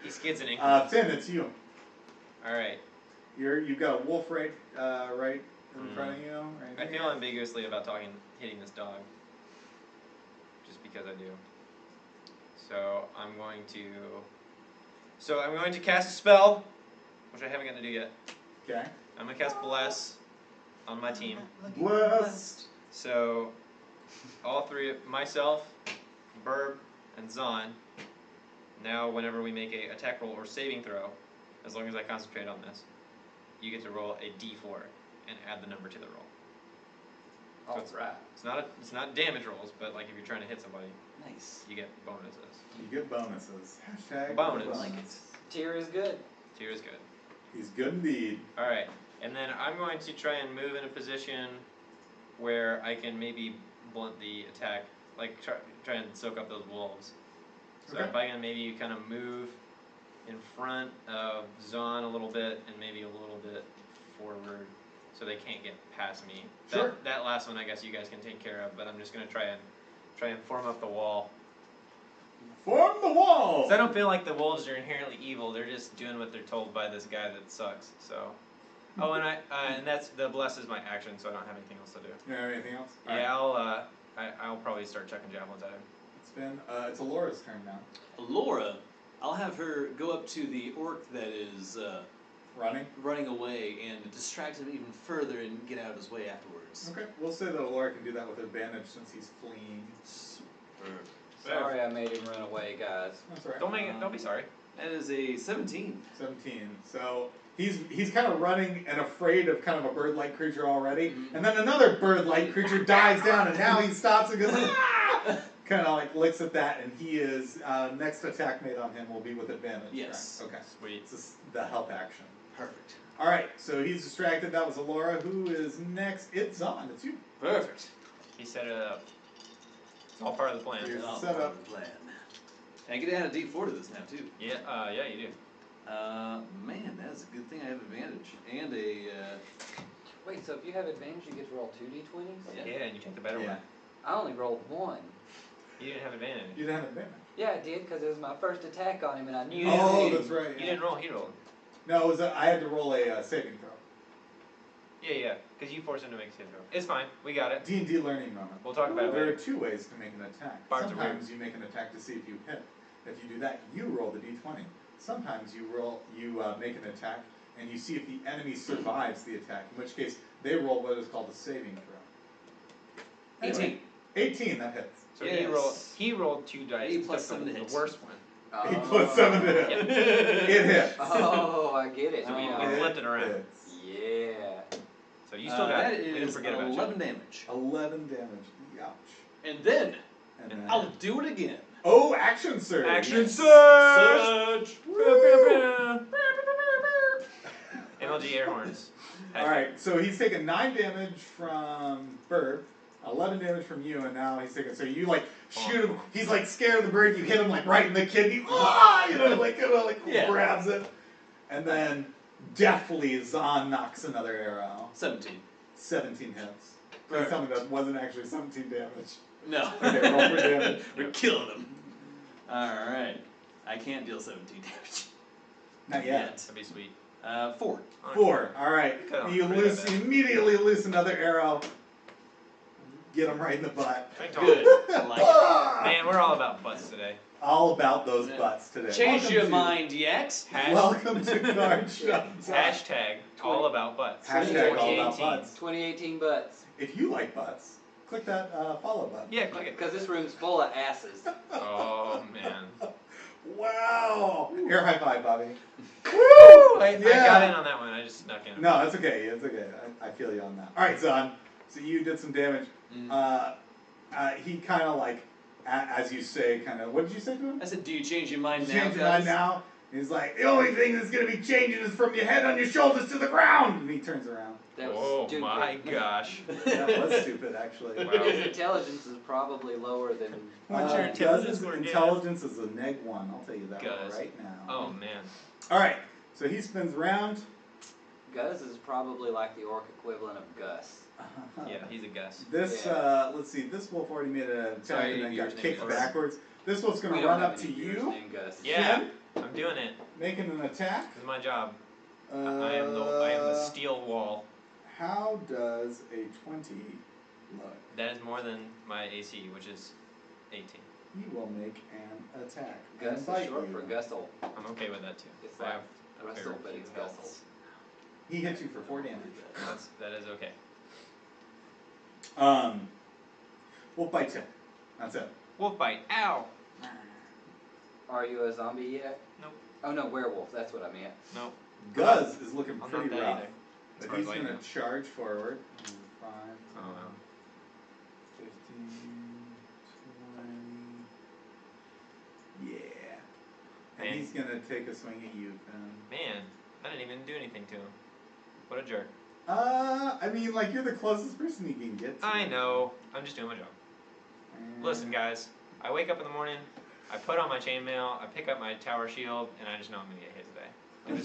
He skids in increments. Finn, it's you. Alright. You've got a wolf right in front of you. Right I here. feel ambiguously about hitting this dog. Just because I do. So I'm going to cast a spell, which I haven't got to do yet. Okay. I'm gonna cast Bless on my team. Blessed. So all three of myself, Burb, and Zon, now whenever we make a attack roll or saving throw, as long as I concentrate on this, you get to roll a d4 and add the number to the roll. So it's not damage rolls, but like if you're trying to hit somebody, Nice. you get bonuses. You get bonuses. Hashtag Bonus. Like it. Tier is good. Tier is good. He's good indeed. All right, and then I'm going to try and move in a position where I can maybe blunt the attack, like try and soak up those wolves. So Okay. if I can maybe kind of move in front of Zahn a little bit and maybe a little bit forward, so they can't get past me. Sure. That last one, I guess you guys can take care of, but I'm just gonna try and form up the wall. Form the wall! 'Cause I don't feel like the wolves are inherently evil. They're just doing what they're told by this guy that sucks. So, oh, and and that's the bless is my action, so I don't have anything else to do. You have anything else? Yeah, I'll probably start chucking javelins at him. It's Alora's turn now. Laura, I'll have her go up to the orc that is Running? running away and distract him even further and get out of his way afterwards. Okay. We'll say that Alora can do that with advantage since he's fleeing. Sorry I made him run away, guys. That's all right. Don't be sorry. That is a 17. 17. So he's kind of running and afraid of kind of a bird-like creature already, Mhm. and then another bird-like creature dives down, and now he stops and goes, ah! Kind of like looks at that, and he is next attack made on him will be with advantage. Yes. Right? Okay. Sweet. This is the help action. Perfect. All right. So he's distracted. That was Alora. Who is next? It's Zahn. It's you. Perfect. He set it up. It's all part of the plan. Here's the Oh, setup. plan. And I get to add a D4 to this now too. Yeah, you do. Man, that's a good thing I have advantage and a. Wait, so if you have advantage, you get to roll 2d20s? Yeah. Yeah, and you take the better Yeah. one. I only rolled 1. You didn't have advantage. You didn't have advantage. Yeah, I did, because it was my first attack on him, and I knew Oh, it. that's right. You Yeah. didn't roll. He rolled. No, it was I had to roll a saving throw. Yeah, because you forced him to make a save throw. It's fine. We got it. D&D learning moment. We'll talk about it There are later. 2 ways to make an attack. Bards are Sometimes you make an attack to see if you hit. If you do that, you roll the d20. Sometimes you make an attack and you see if the enemy survives the attack, in which case they roll what is called a saving throw. 18. 18, that hits. So Yes. he rolled 2 dice. 8 plus took 7 to the hit. worst one. 8 plus 7 to hit. Yep. It hits. Oh, I get it. So we now. flipped it around. hits. Yeah. So you still got that it. We didn't is forget about 11 you. damage. 11 damage. Ouch. And then And then, I'll do it again. oh, action surge. Action Yes. surge! MLG air horns. Alright, so he's taken 9 damage from Bird, 11 damage from you, and now he's taking, so you like shoot him, he's like scared of the bird, you hit him like right in the kidney, ah, you know, like, Yeah. grabs it, and then deftly Zahn knocks another arrow, 17. 17 hits. Please tell me that wasn't actually 17 damage. No. Okay, roll for damage. We're killing him. Alright. I can't deal 17 damage. Not yet. That'd be sweet. 4. 4, alright, Cut off you pretty loose, bad. you immediately loose another arrow, get him right in the butt. Thank God. Good. I like it. Ah! Man, we're all about butts today. All about those butts today. Change Welcome your to- mind, Yex. Welcome to Card Shop. Hashtag all about butts. Hashtag all about 2018. butts. 2018 butts. If you like butts, click that follow button. Yeah, click it. Because this room's full of asses. Oh man. Wow! Air high five, Bobby. Woo! I Yeah. got in on that one. I just snuck in. No, that's okay. It's okay. I feel you on that. All right, Zahn. So you did some damage. Mm. He kind of like, as you say, kind of. What did you say to him? I said, do you change your mind You now? change your mind now. He's like, the only thing that's gonna be changing is from your head on your shoulders to the ground. And he turns around. That was Oh stupid. my gosh. That was stupid, actually. Wow. His intelligence is probably lower than. What's your intelligence Guz's score, Gaz? intelligence is a -1. I'll tell you that Guz. right now. Oh man. All right. So he spins around. Gus is probably like the orc equivalent of Gus. Yeah, he's a Gus. This, Yeah. Let's see. This wolf already made an attack Sorry, and then yours got name kicked is- backwards. This wolf's We gonna don't run have up to any viewers you, named Gus. Yeah, Ken, I'm doing it. making an attack. This is my job. I am the steel wall. How does a 20 look? That is more than my AC, which is 18. He will make an attack. Gus and bite is short you. for Gussel. I'm okay with that too. It's I like have a Russell, very but few it's healths. Gussel. He hits you for 4 damage. That is okay. Wolf bites him. That's it. Wolf bite. Ow. Are you a zombie yet? Nope. Oh no, werewolf. That's what I meant. No. Guz is looking I'm pretty not that rough. either. As But far he's as I gonna know. charge forward. 5, Oh, wow. 15, 20. Yeah. And Man. he's gonna take a swing at you, Finn. Man, I didn't even do anything to him. What a jerk. I mean, like, you're the closest person he can get to. I know. I'm just doing my job. Listen, guys. I wake up in the morning, I put on my chainmail, I pick up my tower shield, and I just know I'm gonna get hit today. And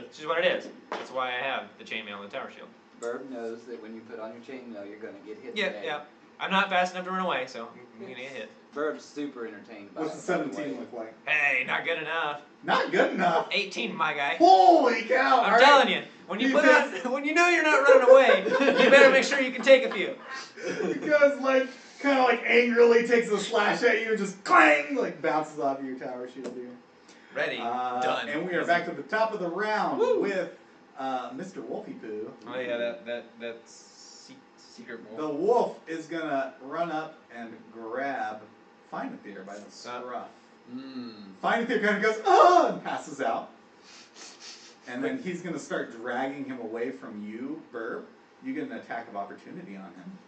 it's just what it is. That's why I have the chainmail and the tower shield. Burb knows that when you put on your chainmail, you're gonna get hit. Yeah, today. yeah. I'm not fast enough to run away, so I'm gonna get hit. Burb's super entertained by What's it, the by way. 17 look like? Hey, not good enough. Not good enough. 18, my guy. Holy cow! I'm All telling right. you, when you You put just- on, when you know you're not running away, you better make sure you can take a few. He goes like, kind of like angrily takes a slash at you and just clang, like bounces off your tower shield here. Ready, done. And we are back to the top of the round Woo. with Mr. Wolfie Poo. Oh yeah, that's secret wolf. The wolf is gonna run up and grab Finethir by the scruff. Finethir kind of goes, oh, and passes out. And then he's gonna start dragging him away from you, Burb. You get an attack of opportunity on him.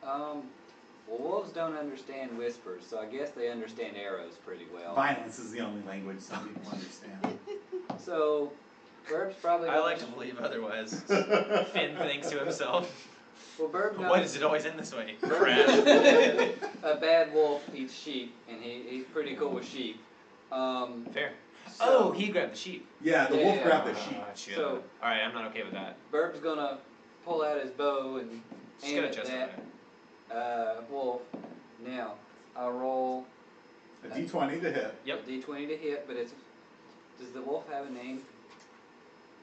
Well, wolves don't understand whispers, so I guess they understand arrows pretty well. Violence is the only language some people understand. So, Burb's probably. I like to believe otherwise. Finn thinks to himself, Well, Burb knows. "Why is it always in this way?" Burb Crap. knows a bad wolf eats sheep, and he's pretty cool with sheep. Fair. So Oh, he grabbed the sheep. Yeah, the wolf Yeah. grabbed the sheep. Ah, shit. So- all right, I'm not okay with that. Burb's gonna pull out his bow and Just aim gotta at justify that it. wolf. Now, I'll roll A d20 to hit. Yep. a d20 to hit, but it's. Does the wolf have a name?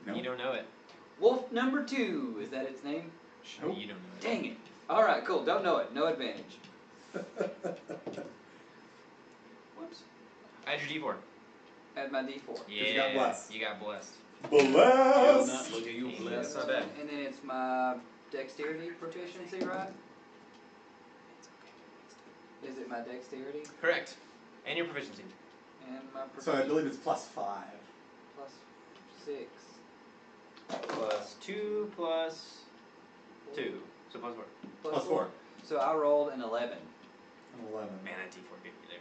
No. You don't know it. Wolf number 2, is that its name? Nope. You don't know it. Dang it. Alright, cool, don't know it, no advantage. Whoops. Add your D4. Add my d4. Yeah. you got blessed. You got blessed. Bless! Look at you, Yeah. bless. That's not bad. And then it's my dexterity proficiency, right? Is it my dexterity? Correct. And your proficiency. And my So I believe it's +5. plus 6. Plus 2 plus 2. So plus 4. Plus 4. So I rolled an 11. An 11. Man, that D4 gave me there.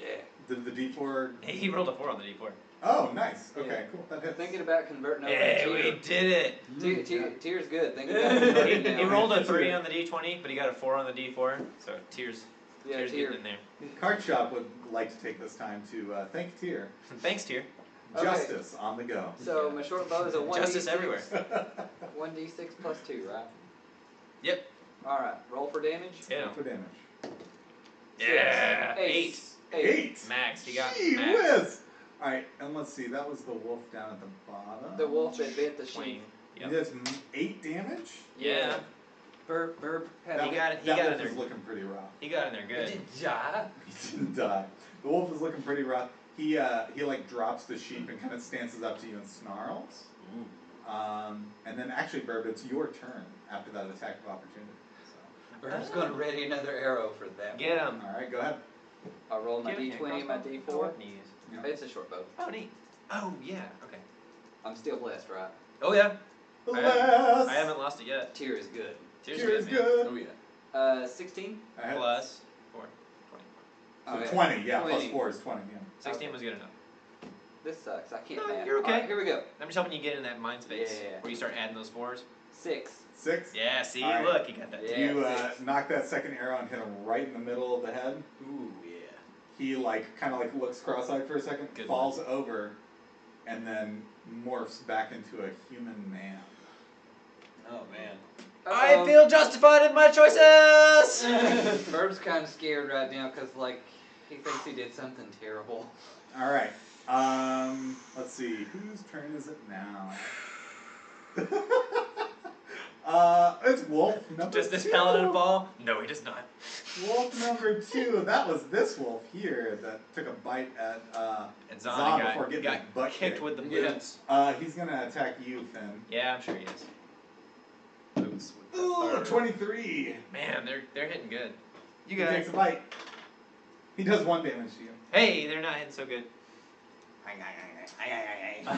Yeah. Did the d4... He rolled a 4 on the D4. Oh, nice. Okay, Yeah. cool. That hits. Thinking about converting over Hey, to we tier. did it! Tier's good. Thinking about converting He now. rolled a 3 on the D20, but he got a 4 on the D4. So Tears Yeah, getting tier. in there. Card Shop would like to take this time to thank Tyr. Thanks, Tier. Okay. Justice on the go. So my short bow is a 1d6. Justice everywhere. 1d6 plus 2, right? Yep. Alright, roll for damage. Yeah. For damage. Yeah. Eight. 8! Max. He got Gee max. whiz! Alright, and let's see, that was the wolf down at the bottom. The wolf that bit the Swing. sheep. He Yep. does 8 damage? Yeah. Burb had That, He got it. He that got wolf in is there. looking pretty rough. He got in there good. He didn't die. The wolf is looking pretty rough. He like drops the sheep and kind of stances up to you and snarls. Ooh. And then actually, Burb, it's your turn after that attack of opportunity. So. Burb's gonna ready another arrow for that. Get him. Alright, go ahead. I rolled my Give me a d20 and my crossbow. d4. Knees. Yeah. It's a short bow. Oh, neat. Oh, yeah. Okay. I'm still blessed, right? Oh, yeah. Bless! I haven't lost it yet. Tier is good. Tears Cheers, man. good. Oh yeah. 16? I had- Plus 4. 20. So Okay. 20, yeah, 20. plus 4 is 20, yeah. 16 was good enough. This sucks. I can't No, math. you're okay. Alright, here we go. I'm just helping you get in that mind space Yeah. where you start adding those 4s. 6. 6. Yeah, see? All right. Look, you got that. Yeah. You 6. knock that second arrow and hit him right in the middle of the head. Ooh, yeah. He kind of looks cross-eyed for a second, Good falls over, and then morphs back into a human man. Oh man. I feel justified in my choices! Burb's kind of scared right now because, he thinks he did something terrible. All right. Let's see. Whose turn is it now? It's Wolf number Does this 2. paladin fall? No, he does not. Wolf number 2. That was this wolf here that took a bite at And Zahn Zahn before got, getting got his butt kicked kicked. with the Yeah. boots. He's gonna attack you, Finn. Yeah, I'm sure he is. Boots with the Ooh, third. 23. Man, they're hitting good. You He guys. takes a bite. He does 1 damage to you. Hey, they're not hitting so good.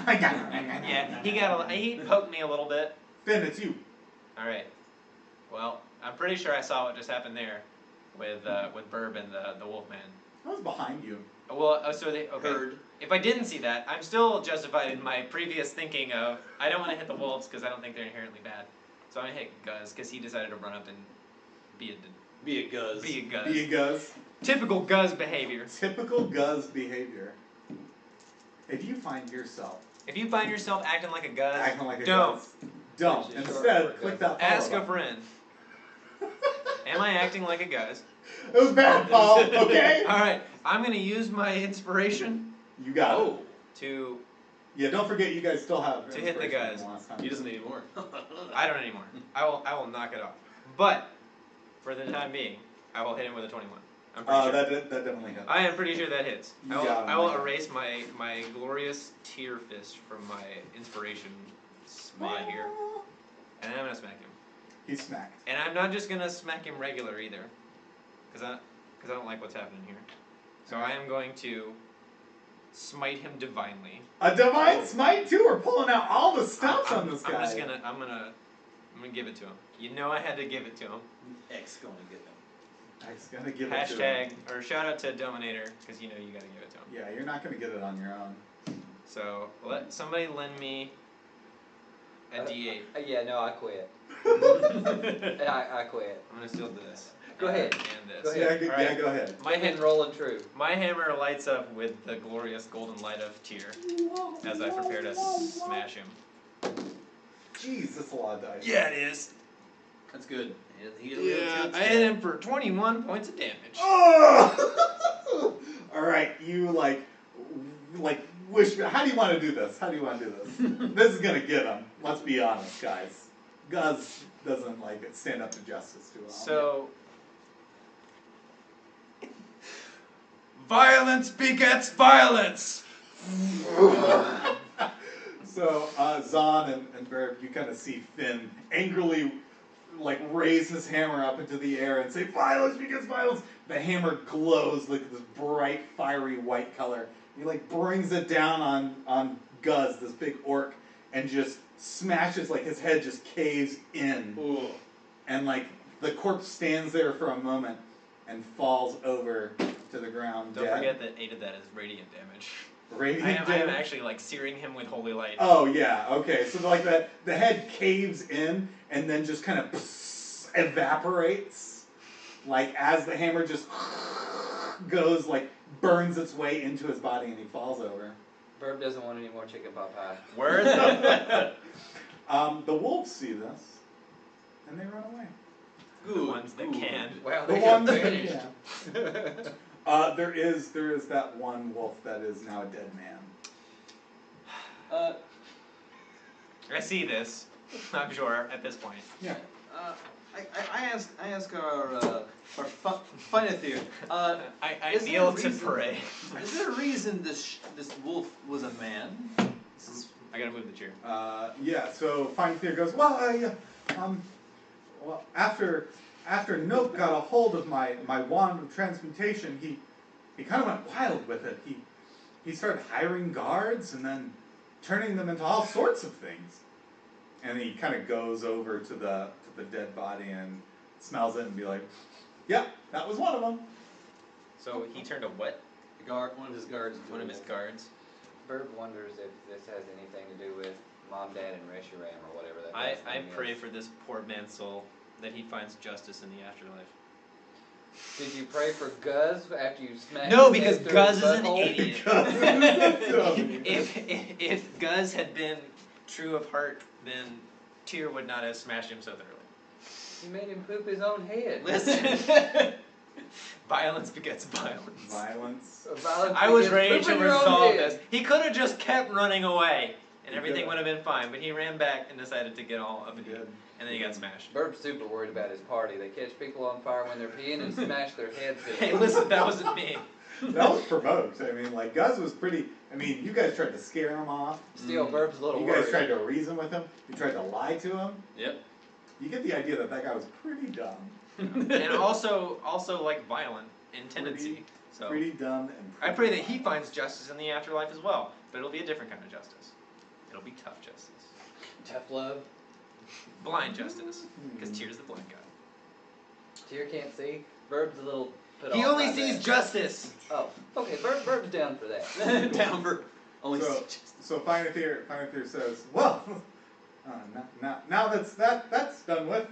Yeah, he poked me a little bit. Finn, it's you. All right. Well, I'm pretty sure I saw what just happened there with Burb and the Wolfman. I was behind you. Well, so they okay. Heard. If I didn't see that, I'm still justified in my previous thinking of I don't want to hit the wolves because I don't think they're inherently bad. So I'm gonna hit Guz because he decided to run up and be Be a Guz. a Guz. Be a Guz. Typical Guz behavior. Typical Guz behavior. If you find yourself If you find yourself acting like a Guz, acting like a don't. Guz, don't. Which is short Instead, for click Guz. that follow Ask a button. friend. Am I acting like a Guz? It was bad, Paul. Okay. All right, I'm gonna use my inspiration You got it. Oh, to. Yeah, don't forget you guys still have To hit the inspiration Guz. from last time. he doesn't need more. I don't anymore. I will knock it off. But for the time being, I will hit him with a 21. I'm pretty sure. That definitely hits. I am pretty sure that hits. You got him, I will Mike. erase my glorious tear fist from my inspiration spot here, and I'm gonna smack him. He's smacked. And I'm not just gonna smack him regular either, because I don't like what's happening here. So I am going to smite him divinely. A divine smite too. We're pulling out all the stops on this guy. I'm gonna give it to him. You know I had to give it to him. X going to get him. I'm just gonna give it to him. Hashtag or shout out to Dominator because you know you gotta give it to him. Yeah, you're not gonna get it on your own. So let somebody lend me a D8. Yeah, no, I quit. I quit. I'm gonna steal this. Go ahead. And this. Go ahead. Yeah, Alright. go ahead. My Been hand, rolling true. my hammer lights up with the glorious golden light of Tyr as I prepare to smash him. Jeez, that's a lot of dice. Yeah, it is. That's good. Yeah, I hit him for 21 points of damage. Oh! All right, you like wish. How do you want to do this? How do you want to do this? This is gonna get him. Let's be honest, guys. Guz doesn't like stand up to justice too well. So, violence begets violence. So Zahn and Barb, you kind of see Finn angrily like raise his hammer up into the air and say, "Violence begets violence." The hammer glows like this bright, fiery white color. He like brings it down on Guz, this big orc, and just smashes, like his head just caves in. Ooh. And like the corpse stands there for a moment and falls over to the ground Don't dead. forget that 8 of that is radiant damage. Radiant I am damage. actually like searing him with holy light. Oh yeah, okay. So like the head caves in and then just kind of evaporates, like as the hammer just goes, like burns its way into his body and he falls over. Burb doesn't want any more chicken pot pie. Word. The wolves see this and they run away. The ones that can. Wow, The they ones got that finished. can. There is that one wolf that is now a dead man. I see this. I'm sure at this point. Yeah. I ask our Finethir, I Is there kneel a to reason- pray. is there a reason this wolf was a man? I gotta move the chair. Yeah, so Fine Fear goes, well, after Nope got a hold of my wand of transmutation, he kind of went wild with it. He started hiring guards and then turning them into all sorts of things. And he kind of goes over to the dead body and smells it and be like, yeah, that was one of them. So he turned a what? One of his guards. One of his guards. Burb wonders if this has anything to do with Mom, Dad, and Reshiram or whatever that I guy's name pray is. for this poor man's soul that he finds justice in the afterlife. Did you pray for Guz after you smashed No, his because head through Guz his is an butthole? idiot. if Guz had been true of heart, then Tyr would not have smashed him so thoroughly. You made him poop his own head. Listen, violence begets violence. Violence. Violence I was begins ready to pooping your own resolve head. this. He could have just kept running away, and He everything could've. would have been fine. But he ran back and decided to get all up He in did. and then he got smashed. Burb's super worried about his party. They catch people on fire when they're peeing and smash their heads in. Hey, listen, that wasn't me. That was provoked. I mean, like, Guz was pretty, I mean, you guys tried to scare him off. Still, Burb's a little You worried. guys tried to reason with him. You tried to lie to him. Yep. You get the idea that guy was pretty dumb. And also like violent in tendency. So Pretty dumb and I pray that he finds justice in the afterlife as well, but it'll be a different kind of justice. It'll be tough justice, Tough love. blind justice, because Tyr's the blind guy. Tyr can't see. Verb's a little put He off only by sees that. justice. Oh, okay. Verb's down for that. Down for only. So Finathir says, well, now that's done with.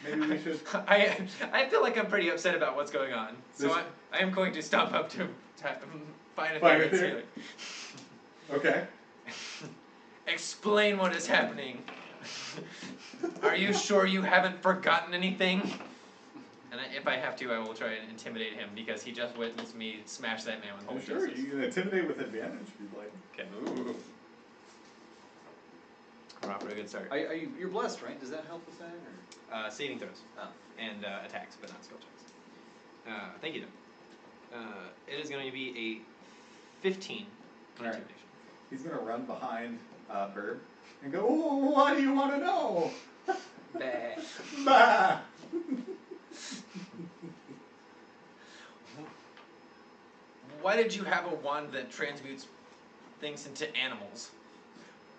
Maybe we should. I feel like I'm pretty upset about what's going on, so This- I am going to stomp up to find a Find a thing and theory. see Okay. Explain what is happening. Are you sure you haven't forgotten anything? And if I have to, I will try and intimidate him because he just witnessed me smash that man with holy Sure, justice. you can intimidate with advantage if you'd like. Okay. Ooh. We're off to a good start. You're blessed, right? Does that help with that? Or? Saving throws. Oh. And attacks, but not skill checks. Thank you, though. It is going to be a 15 on Alright. intimidation. He's gonna run behind Burb and go, oh, what do you want to know? Bah. Bah! Why did you have a wand that transmutes things into animals?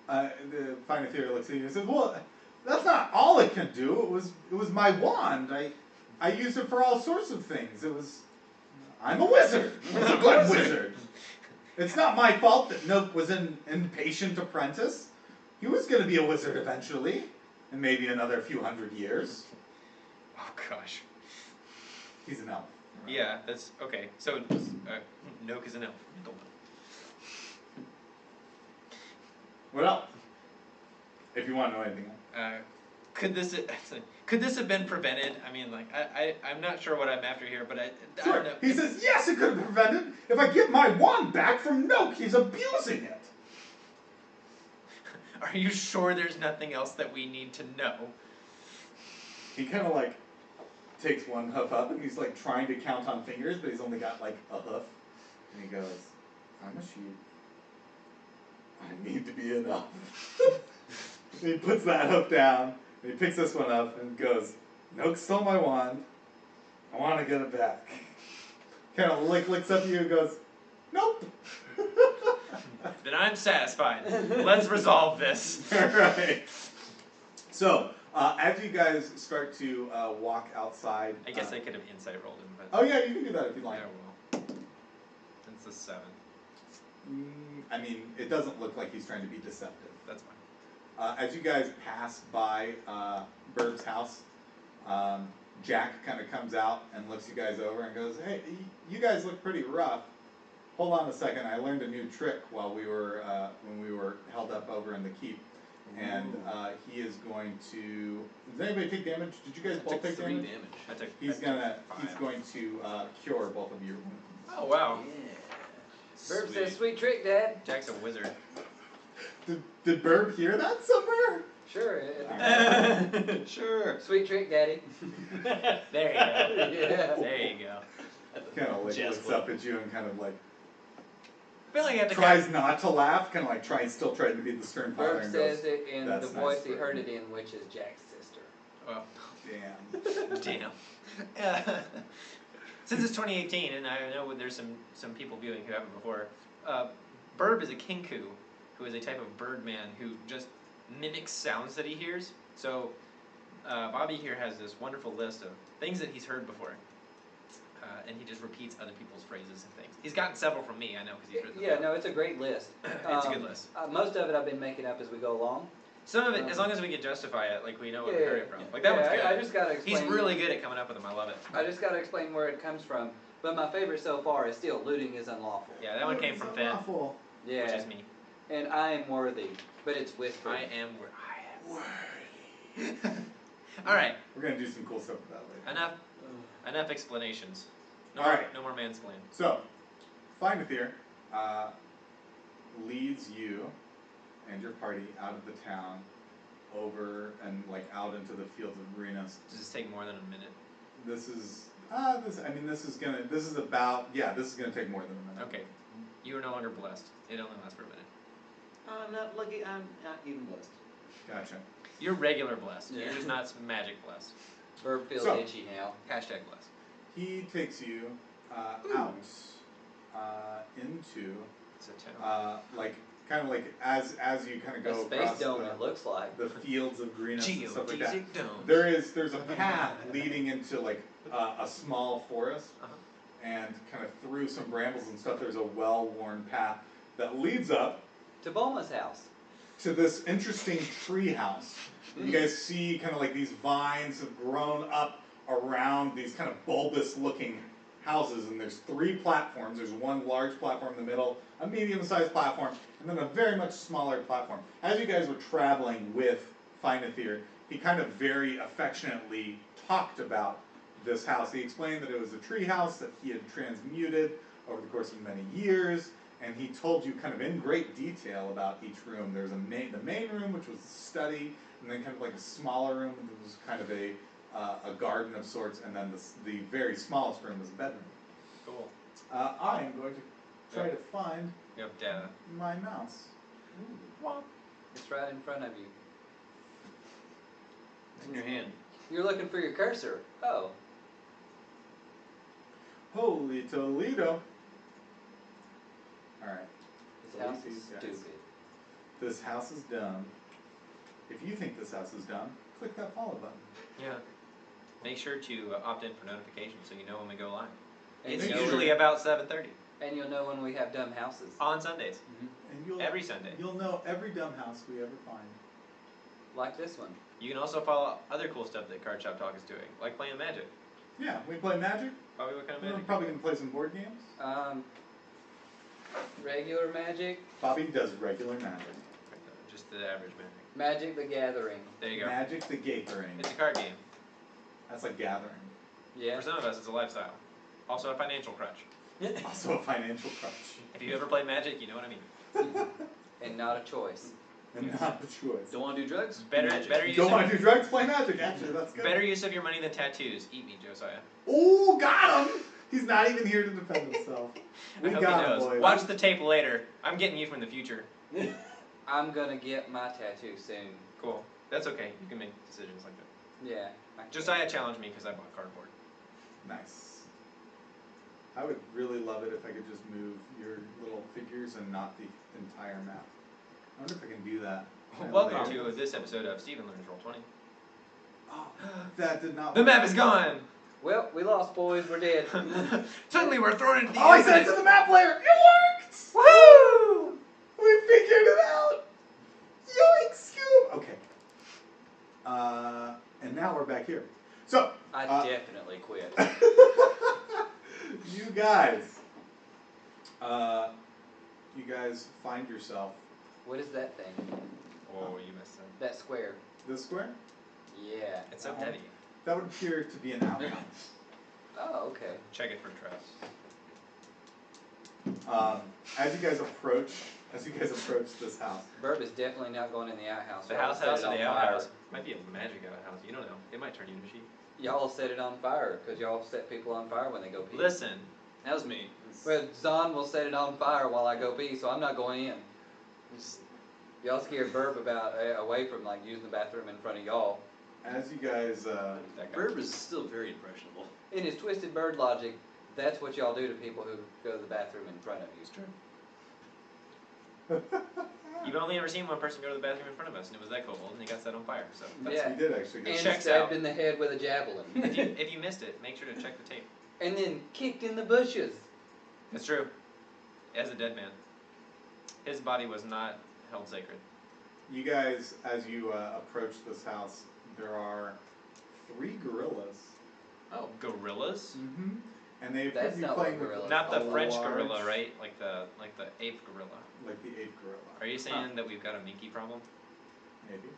The Finathir looks at you and says, well, that's not all it can do. It was my wand. I used it for all sorts of things. I'm a wizard. I'm a good wizard. It's not my fault that Nook was an impatient apprentice. He was going to be a wizard eventually, in maybe another few hundred years. Oh gosh. He's an elf. Yeah, that's okay. So, Nook is an elf. Mental note. What else? If you want to know anything else. Could this have been prevented? I mean, like, I'm not sure what I'm after here, but I Sure. don't know. He says, yes, it could have been prevented if I get my wand back from Nook. He's abusing it. Are you sure there's nothing else that we need to know? He kind of like takes one hoof up and he's like trying to count on fingers, but he's only got like a hoof. And he goes, I'm a sheep. I need to be enough. He puts that hoof down, and he picks this one up and goes, Nook stole my wand. I want to get it back. Kind of looks up at you and goes, nope. Then I'm satisfied. Let's resolve this. Alright. So, as you guys start to walk outside. I guess I could have insight rolled him, but Oh, yeah, you can do that if you like. yeah, well, it's a 7. I mean, it doesn't look like he's trying to be deceptive. That's fine. As you guys pass by Burb's house, Jack kind of comes out and looks you guys over and goes, hey, you guys look pretty rough. Hold on a second, I learned a new trick while we were, when we were held up over in the keep. And he is going to, does anybody take damage? Did you guys I both took take 3 damage? damage. I took. He's I took going 5. to cure both of your wounds. Oh wow. Yeah. Verb Sweet. says, "Sweet trick, Dad." Jack's a wizard. Did Burb hear that somewhere? Sure. Sure. Sweet trick, Daddy. There you go. Yeah. There you go. Kind of like Jazz looks club. up at you and kind of like I feel like I have to. tries not to laugh, kind of like still trying to be the stern father Verb and says goes, it in "That's the nice, voice he Verb." heard it in, which is Jack's sister. Well, damn. damn. Since it's 2018, and I know there's some people viewing who haven't before, Burb is a kinku, who is a type of birdman who just mimics sounds that he hears. So, Bobby here has this wonderful list of things that he's heard before, and he just repeats other people's phrases and things. He's gotten several from me, I know, because he's written them Yeah, down. no, it's a great list. It's a good list. Most of it I've been making up as we go along. Some of it, as long as we can justify it, like we know where we Yeah, heard it from. Like that one's good. I just gotta explain. He's really good at coming up with them. I love it. I just gotta explain where it comes from. But my favorite so far is still looting is unlawful. Yeah, that one came from Finn, Awful. Yeah. which is me. And I am worthy, but it's whispered. I am where I am. All right, We're gonna do some cool stuff with that later. enough explanations. No All more, right. no more mansplaining. So, Finathir leads you and your party out of the town, over and like out into the fields of Marinos. Does this take more than a minute? This is this is gonna take more than a minute. Okay, you are no longer blessed. It only lasts for a minute. I'm not lucky. I'm not even blessed. Gotcha. You're regular blessed. Yeah. You're just not magic blessed. Verb feels So- itchy now. Hashtag blessed. He takes you out into It's a town. like kind of like as you kind of A go space across dome, it looks like. the fields of greenest and stuff like that. Geodesic dome. There's a path leading into like a small forest, Uh-huh. and kind of through some brambles and stuff. There's a well-worn path that leads up To Bulma's house. to this interesting tree house. You guys see kind of like these vines have grown up around these kind of bulbous looking houses, and there's 3 platforms. There's one large platform in the middle, a medium-sized platform, and then a very much smaller platform. As you guys were traveling with Finethir, he kind of very affectionately talked about this house. He explained that it was a tree house that he had transmuted over the course of many years, and he told you kind of in great detail about each room. There's the main room, which was the study, and then kind of like a smaller room, that was kind of a garden of sorts, and then the very smallest room was a bedroom. Cool. I am going to try to find Yep, data. my mouse. It's right in front of you. It's in your hand. You're looking for your cursor. Oh. Holy Toledo! Alright, This house These is guys. stupid. this house is dumb. If you think this house is dumb, click that follow button. Yeah. Make sure to opt in for notifications so you know when we go live. And It's you know usually when- about 7:30 And you'll know when we have dumb houses. on Sundays. And you'll Every Sunday. you'll know every dumb house we ever find. Like this one. You can also follow other cool stuff that Card Shop Talk is doing, like playing Magic. Yeah, we play Magic. Bobby, what kind of We're Magic? probably gonna play some board games. Regular Magic. Bobby does regular Magic. Just the average Magic. Magic the Gathering. There you go. Magic the Gathering. It's a card game. That's like gathering. Yeah. For some of us, it's a lifestyle. Also a financial crutch. Also a financial crutch. If you ever played Magic, you know what I mean. And not a choice. And not the choice. Don't want to do drugs? Better use Don't of, want to do drugs, play Magic. Actually, that's good. better use of your money than tattoos. Eat me, Josiah. Oh, got him! He's not even here to defend himself. I We hope got he him, knows. boys. Watch the tape later. I'm getting you from the future. I'm gonna get my tattoo soon. Cool. That's okay. You can make decisions like that. Yeah. I can't. Josiah challenged me because I bought cardboard. Nice. I would really love it if I could just move your little figures and not the entire map. I wonder if I can do that. Welcome to this episode of Steven Learns Roll20. Oh, that did not The work. map is gone! Well, we lost, boys. We're dead. Suddenly we're thrown into the Oh, I said it to infinite. the map player! It worked! Woohoo! We figured it out! Yoink, Scoop! Okay. And now we're back here. So, I definitely quit. you guys find yourself What is that thing? Oh, you missed it. That square. this square. Yeah. It's so heavy. That would appear to be an outhouse. Oh, okay. Check it for traps. As you guys approach this house, Burb is definitely not going in the outhouse. The Y'all house set or it on the fire. outhouse. Might be a magic outhouse. You don't know. It might turn you into sheep. Y'all set it on fire because y'all set people on fire when they go pee. Listen. That was me. Well, Zahn will set it on fire while I go pee, so I'm not going in. Y'all scared Burb about away from like using the bathroom in front of y'all. as you guys, That guy. Burb is still very impressionable. In his twisted bird logic, that's what y'all do to people who go to the bathroom in front of you. It's true. You've only ever seen one person go to the bathroom in front of us, and it was that kobold, and he got set on fire. So Yeah. we did actually And get Checks stabbed out. in the head with a javelin. if you missed it, make sure to check the tape. And then kicked in the bushes. It's true. As a dead man, his body was not held sacred. You guys, as you approach this house, there are 3 gorillas. Oh, gorillas? Mm-hmm. And they appear That's to be not playing what with gorillas Not the a French large- gorilla, right? Like the ape gorilla. Like the ape gorilla. Are you saying that we've got a minky problem? Maybe.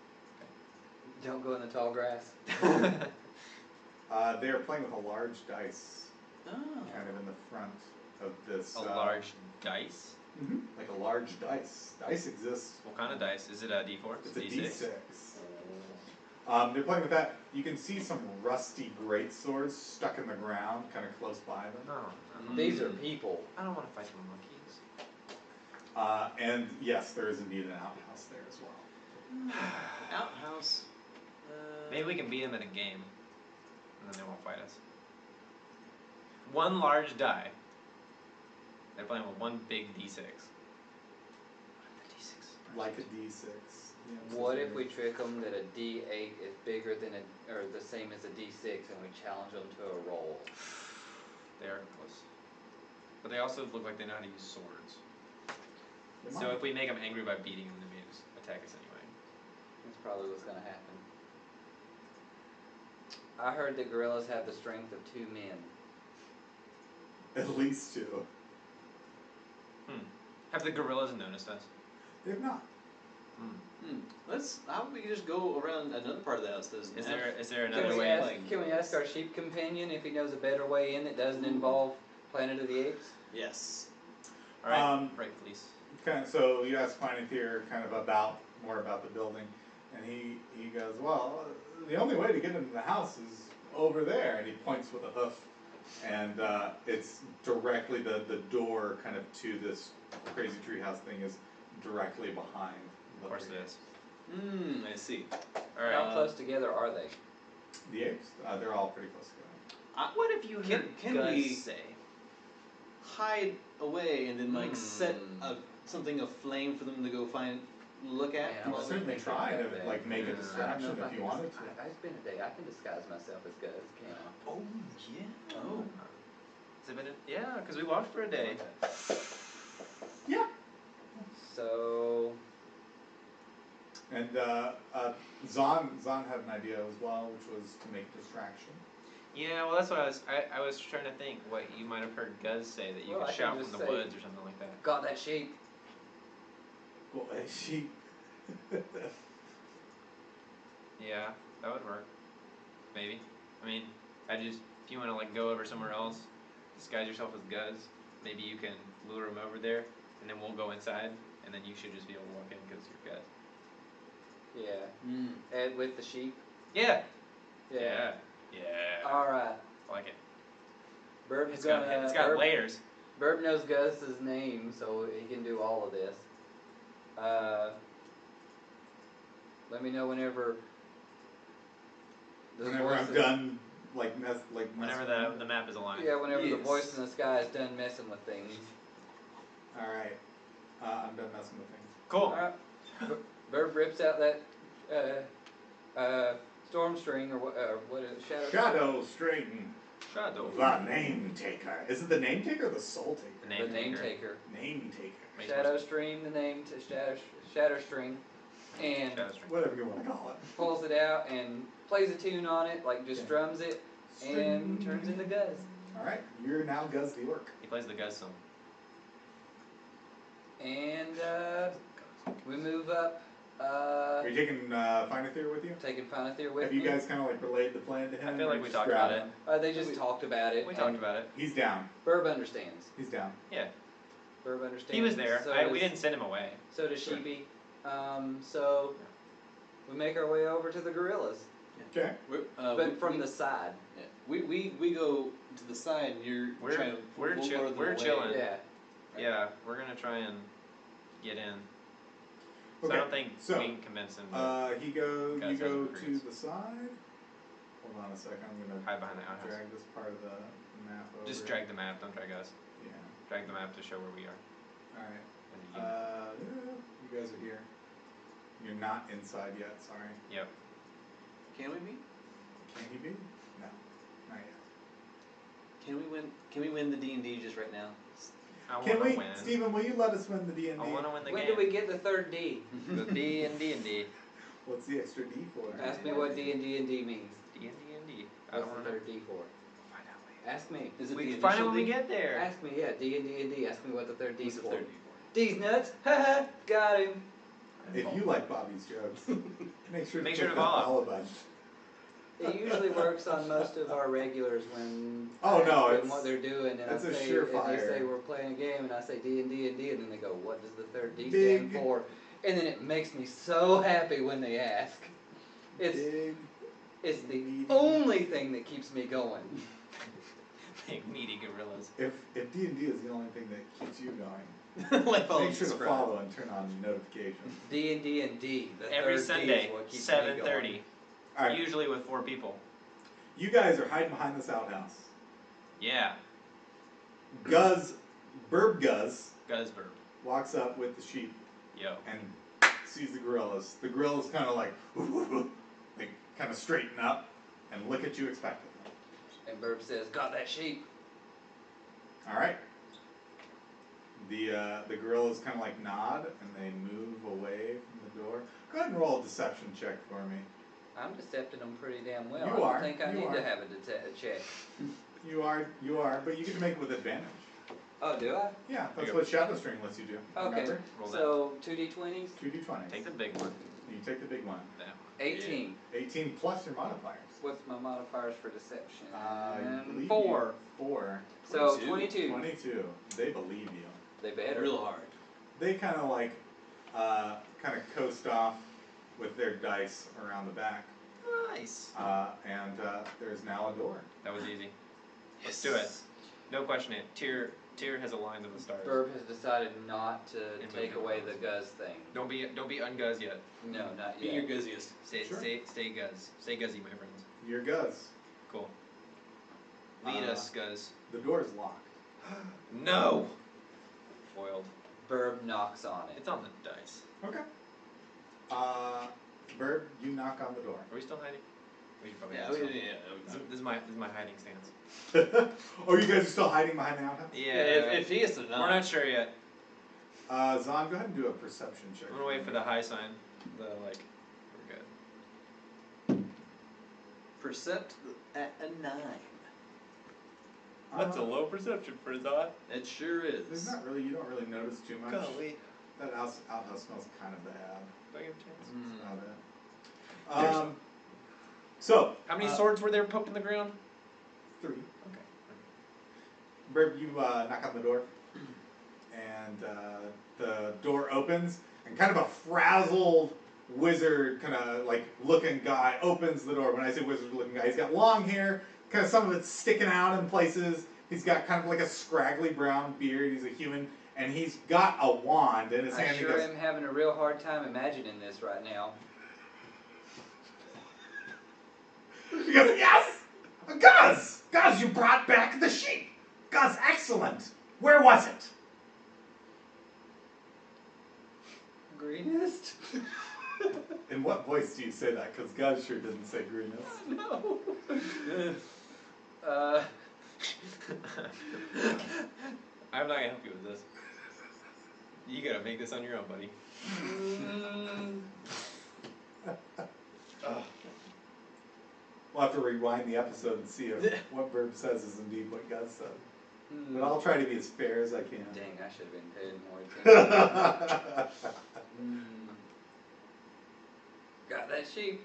Don't go in the tall grass. They are playing with a large dice, Oh. kind of in the front of this. A large dice? Mhm. Like a large dice. Dice exists. What kind of dice? Is it a D4? It's a D6? D6. They're playing with that. You can see some rusty great swords stuck in the ground, kind of close by them. No, These are people. I don't want to fight the monkeys. And yes, there is indeed an outhouse there as well. Outhouse. Maybe we can beat them at a game, and then they won't fight us. One large die. They're playing with one big D6. What if the D6 like a D6. What if we trick them that a D8 is bigger than or the same as a D6, and we challenge them to a roll? They are close. But they also look like they know how to use swords. They So might. if we make them angry by beating them, they may just attack us anyway. That's probably what's gonna happen. I heard that gorillas have the strength of 2 men. At least 2. Have the gorillas noticed us? They've not. How about we just go around another part of the house? Is there Can another we, way? ask, can we ask our sheep companion if he knows a better way in that doesn't involve Planet of the Apes? Yes. Alright, right, please. Kind of, so you ask Finethir kind of more about the building, and he goes, well, the only way to get into the house is over there, and he points with a hoof, and it's directly the door kind of to this crazy treehouse thing is directly behind. Of course it is. I see. Alright. How close together are they? The apes, they're all pretty close together. What if you Can Gus we- say? Hide away and then set something aflame for them to go look at. Yeah, You well, can certainly think try about to that. like make a I don't know distraction I if you can wanted to. I spend a day. I can disguise myself as Gus, can't I? Oh yeah. Oh. Has it been yeah, because we walked for a day. Yeah. So And Zahn had an idea as well, which was to make distraction. Yeah, well that's what I was trying to think what you might have heard Guz say, that you Well, I could can shout just from the say- woods or something like that. got that sheep. Well, she. Yeah, that would work. Maybe. I mean, if you want to like go over somewhere else, disguise yourself as Guz, maybe you can lure him over there, and then we'll go inside, and then you should just be able to walk in because you're Guz. Yeah. And with the sheep. Yeah. Yeah. Yeah. All right. I like it. Burb's It's got Burb, layers. Burb knows Gus's name, so he can do all of this. Let me know whenever. The Whenever voice I'm in- done, Whenever the map is aligned. Yeah, whenever the Yes. voice in the sky is done messing with things. All right, I'm done messing with things. Cool. Alright. Burb rips out that storm string or what is it? Shadow String, Shadow. the Name Taker. Is it the Name Taker or the Soul Taker? The name taker. Name Taker. Makes Shadow more sense. string, the name shadow string, and Shadow string. Whatever you want to call it. pulls it out and plays a tune on it, like just Yeah. strums it and turns into Guz. All right, you're now Guz the Orc. He plays the Guz song. And we move up. Are you taking Finethir with you? Taking Finethir with Have you me. guys kind of like relayed the plan to him? I feel or like we just talked grabbed about him? They just talked about it. We talked and about it. He's down. Burb understands. He's down. Yeah. Burb understands. He was there. So We does- didn't send him away. So does Sure. Sheepy. So we make our way over to the gorillas, Okay. but from the side. Yeah. We go to the side. And you're We're- trying to we're we'll chill- lure them we're away. chilling. Yeah. Yeah, we're gonna try and get in. So Okay. I don't think So, we can convince him to You Guys go has to recruits. the side. Hold on a second. I'm gonna hide behind the outhouse. drag this part of the map over. Just drag the map. Don't drag us. Yeah. Drag the map to show where we are. All right. As a unit. You guys are here. You're not inside yet. Sorry. Yep. Can we be? Can he be? No. Not yet. Can we win the D&D just right now? I Can wanna we, win. Stephen? Will you let us win the D&D? I wanna win the When game. do we get the third D? The D and D. What's the extra D for? Ask me what D and D means. D and D. I What's don't the wanna know. third D for? Find out later. Ask me. Is it We the can find out initial when we D? get there. Ask me. Yeah, D and D. Ask me what the third D's What's the for. third D D's nuts. Haha. Got him. If you like Bobby's jokes, make sure Make to sure click to that follow. follow button. It usually works on most of our regulars when Oh, I no, ask them it's- what they're doing, and it's I a say, surefire. and they say we're playing a game, and I say D and D, and then they go, "What does the third D Big. stand for?" And then it makes me so happy when they ask. Big. It's the meaty. only thing that keeps me going. Big meaty gorillas. If D&D is the only thing that keeps you going, Like follow make and sure to subscribe. follow and turn on notifications. D and D and D. The Every third Sunday, D is what keeps me 7:30. going. All right, Usually with 4 people. you guys are hiding behind this outhouse. Yeah. Burb Guz, Guzburb. walks up with the sheep Yo. and sees the gorillas. The gorillas kind of like, they kind of straighten up and look at you expectantly. And Burb says, "Got that sheep." All right. The gorillas kind of like nod and they move away from the door. Go ahead and roll a deception check for me. I'm decepting them pretty damn well. You I don't are, think I you need are. to have a check. You are, but you get to make it with advantage. Oh, do I? Yeah, that's There you what Shadow String lets you do. Okay. Remember? Roll that. So 2d20s, 2d20s. Take the big one. You take the big one. That one. 18. 18 plus your modifiers. What's my modifiers for deception? I believe 4. you- 4. So 22. 22. They believe you. They better. Real hard. They kind of like, kind of coast off with their dice around the back. Nice. And there's now a door. That was easy. Let's do it. No question it. Tyr has aligned to the stars. Burb has decided not to And take move away it. the Guz thing. Don't be unguzz yet. No, not Be your yet. guzziest. Stay Sure. stay guzz. Stay guzzy, my friends. Your Guz. Cool. Lead Uh, us, guzz. The door is locked. No. Foiled. Burb knocks on it. It's on the dice. Okay. Bird, you knock on the door. Are we still hiding? We should probably. Yeah, hide yeah. This is my hiding stance. Oh, you guys are still hiding behind the outhouse? Yeah. If he is to knock. We're not sure yet. Zon, go ahead and do a perception check. I'm gonna wait for the high sign. The like. We're good. Percept at a 9. low perception for that. It sure There's is. not really, you don't really notice too much. Golly. That outhouse smells kind of bad. Do I get a chance? That's about it. There's- So. How many swords were there poked in the ground? 3. Okay. Bird, you knock on the door, and the door opens, and kind of a frazzled wizard, kind of like looking guy opens the door. When I say wizard looking guy, he's got long hair, kind of some of it's sticking out in places. He's got kind of like a scraggly brown beard. He's a human, and he's got a wand in his I hand. sure am having a real hard time imagining this right now. He goes, yes! Guz! Guz, you brought back the sheep! Guz, excellent! Where was it? Greenest? In what voice do you say that? Because Guz sure didn't say greenest. No. I'm not gonna help you with this. You gotta make this on your own, buddy. We'll have to rewind the episode and see if what Verb says is indeed what Guz said. But I'll try to be as fair as I can. Dang, I should have been paying more attention. Got that sheep.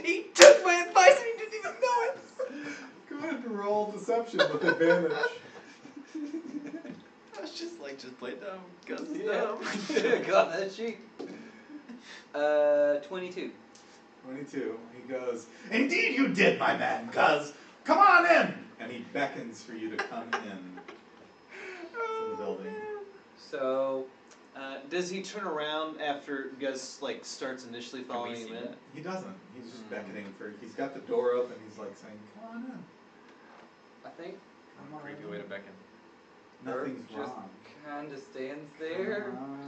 He took my advice and he didn't even know it! Go ahead and roll deception with advantage. I was just play dumb. Cause it's Yeah. dumb. Got that sheep. 22. 22. He goes, indeed you did, my man, Guz. Come on in! And he beckons for you to come in to the building. So, Does he turn around after Gus like starts initially following see him in? that? He doesn't. He's just beckoning for. He's got the door open. He's like saying, "Come on in." I think Come on Creepy in. way to beckon. Nothing's Burb wrong. kind of stands there. Come on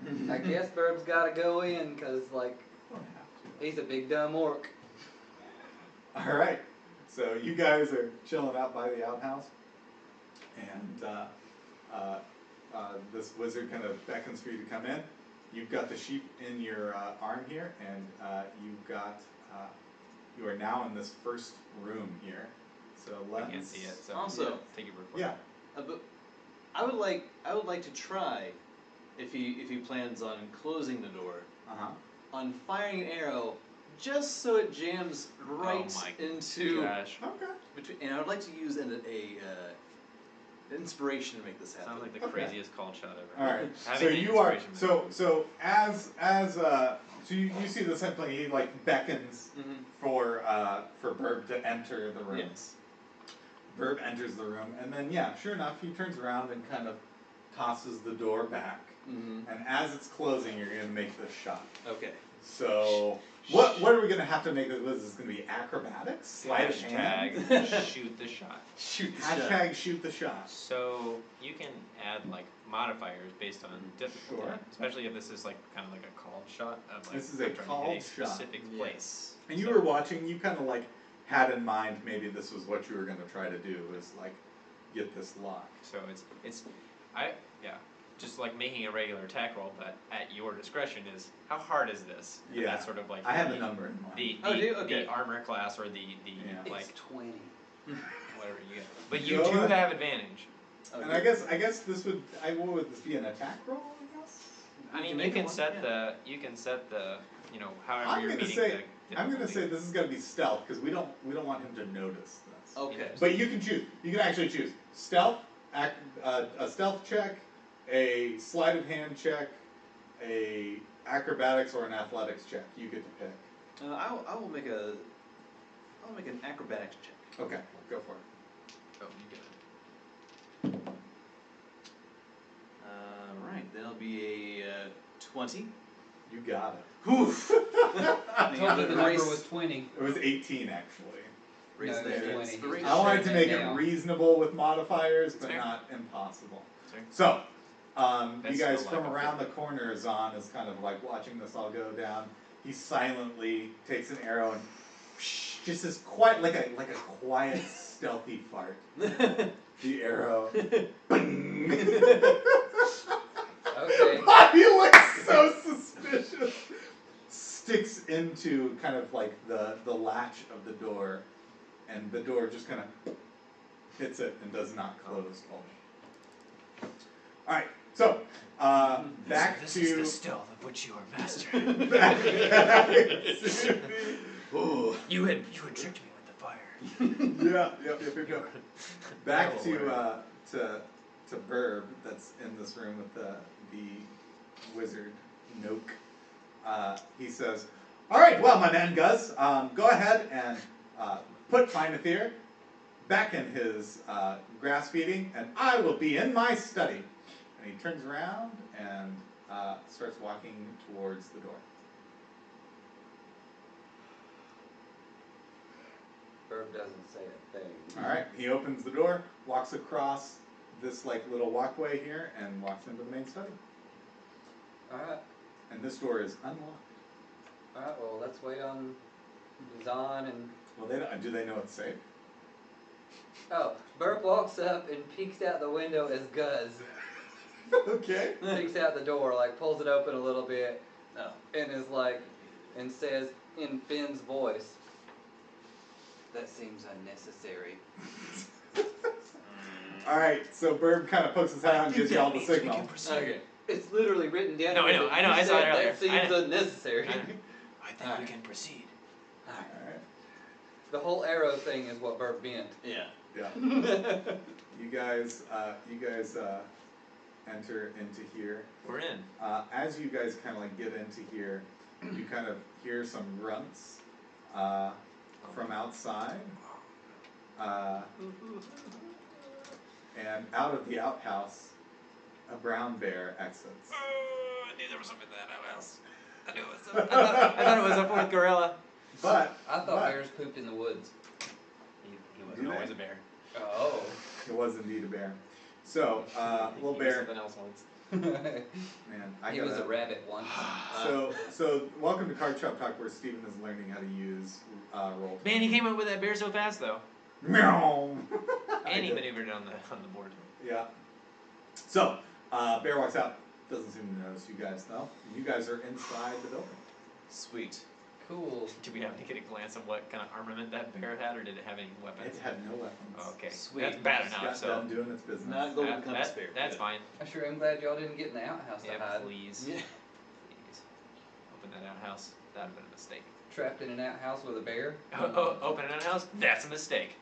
in. I guess Burb's got to go in because, like, Don't have to. he's a big dumb orc. All right. So you guys are chilling out by the outhouse, and this wizard kind of beckons for you to come in. You've got the sheep in your arm here, and you've got you are now in this first room here. So let's. I can't see it, so Also- take your word for Yeah. it. But I would like to try, if he plans on closing the door, on firing an arrow, just so it jams right Oh my into. Gosh. Okay. And I would like to use an inspiration to make this happen. Sounds like the Okay. craziest called shot ever. All right. Having So an you are inspiration so as so you see the same thing. He like beckons Mhm. for Burb to enter the room. Yes. Burb enters the room, and then yeah, sure enough, he turns around and kind of tosses the door back. Mm-hmm. And as it's closing, you're gonna make this shot. Okay. So What are we gonna have to make it? What is this gonna be? Acrobatics? Sleight of hand? Hashtag shoot the shot. Shoot the shot. Hashtag shoot the shot. So you can add like modifiers based on difficulty, Sure. especially if this is like kind of like a called shot of like This is a I'm trying to called hit a shot. specific place. And you So- were watching, you kind of like had in mind maybe this was what you were gonna try to do, is like get this lock. So just like making a regular attack roll, but at your discretion is how hard is this? And Yeah. that's sort of like I have the, a number in mind. the, Oh, do you? Okay. the armor class or the Yeah. It's like 20. whatever you get. But you Go do ahead. have advantage. And I guess this would, what would this be, an attack roll, I guess? I mean, make you it can one, set yeah. the however I'm you're gonna meeting say, say, I'm gonna say this is gonna be stealth, cause we don't want him to notice this. Okay. But you can choose, you can actually choose stealth, a stealth check, a sleight of hand check, a acrobatics or an athletics check, you get to pick. I will make an acrobatics check. Okay, go for it. Oh, you get it. Right, that'll be a 20. You got it. Oof. I told you the number Race- was 20. It was 18 actually. raise No, the it's Yeah, 20. inspiration. I wanted to make it down. reasonable with modifiers, but Fair. not impossible. Fair. So, That's you guys still from like a around the 50. corner, Zahn is kind of like watching this all go down. He silently takes an arrow and just this quiet, like a quiet, stealthy fart. The arrow. Bing. Okay. He looks so suspicious. Sticks into kind of like the latch of the door, and the door just kind of hits it and does not close fully. All right, so back this to is the stealth of which you are master. back to oh. you had tricked me with the fire. Yeah. Back to Burb that's in this room with the wizard Noak. He says, "All right, well, my man Gus, go ahead and put Finethir back in his grass feeding, and I will be in my study." And he turns around and starts walking towards the door. Herb doesn't say a thing. All right, he opens the door, walks across this like little walkway here, and walks into the main study. Alright. And this door is unlocked. Alright, well, let's wait on Zahn and... Well, do they know it's safe? Oh, Burp walks up and peeks out the window as Guz. Okay. Peeks out the door, like, pulls it open a little bit, No. and is like, and says in Finn's voice, "That seems unnecessary." All right, so Burb kind of pokes his head out and gives you all the signal. Okay. It's literally written down. No, I here know, that I know, you I saw it said earlier. That seems I- unnecessary. I think we Alright. can proceed. All right. The whole arrow thing is what Burp meant. Yeah. Yeah. You guys enter into here. We're in. As you guys kind of like get into here, you kind of hear some grunts from outside. And out of the outhouse, a brown bear exits. Oh, I knew there was something in that outhouse. I knew it was. I thought it was a fourth gorilla. But I thought bears pooped in the woods. He wasn't Do they? always a bear. Oh. it was indeed a bear. So, little He was bear, something else once. man, He was a rabbit once. So welcome to Card Shop Talk, where Steven is learning how to use roll. Man, he came up with that bear so fast though, Meow. and he I did. maneuvered on the board. Yeah. So, bear walks out. Doesn't seem to notice you guys though. You guys are inside the building. Sweet. Cool. Did we have to get a glance at what kind of armament that bear had, or did it have any weapons? It had no weapons. Oh, okay, Sweet. that's bad Just enough. got So done doing its business. Not golden compass bear. that's Good. fine. I sure am glad y'all didn't get in the outhouse to Yeah, hide. please, Yeah. please, open that outhouse. That'd have been a mistake. Trapped in an outhouse with a bear. Open an outhouse? That's a mistake.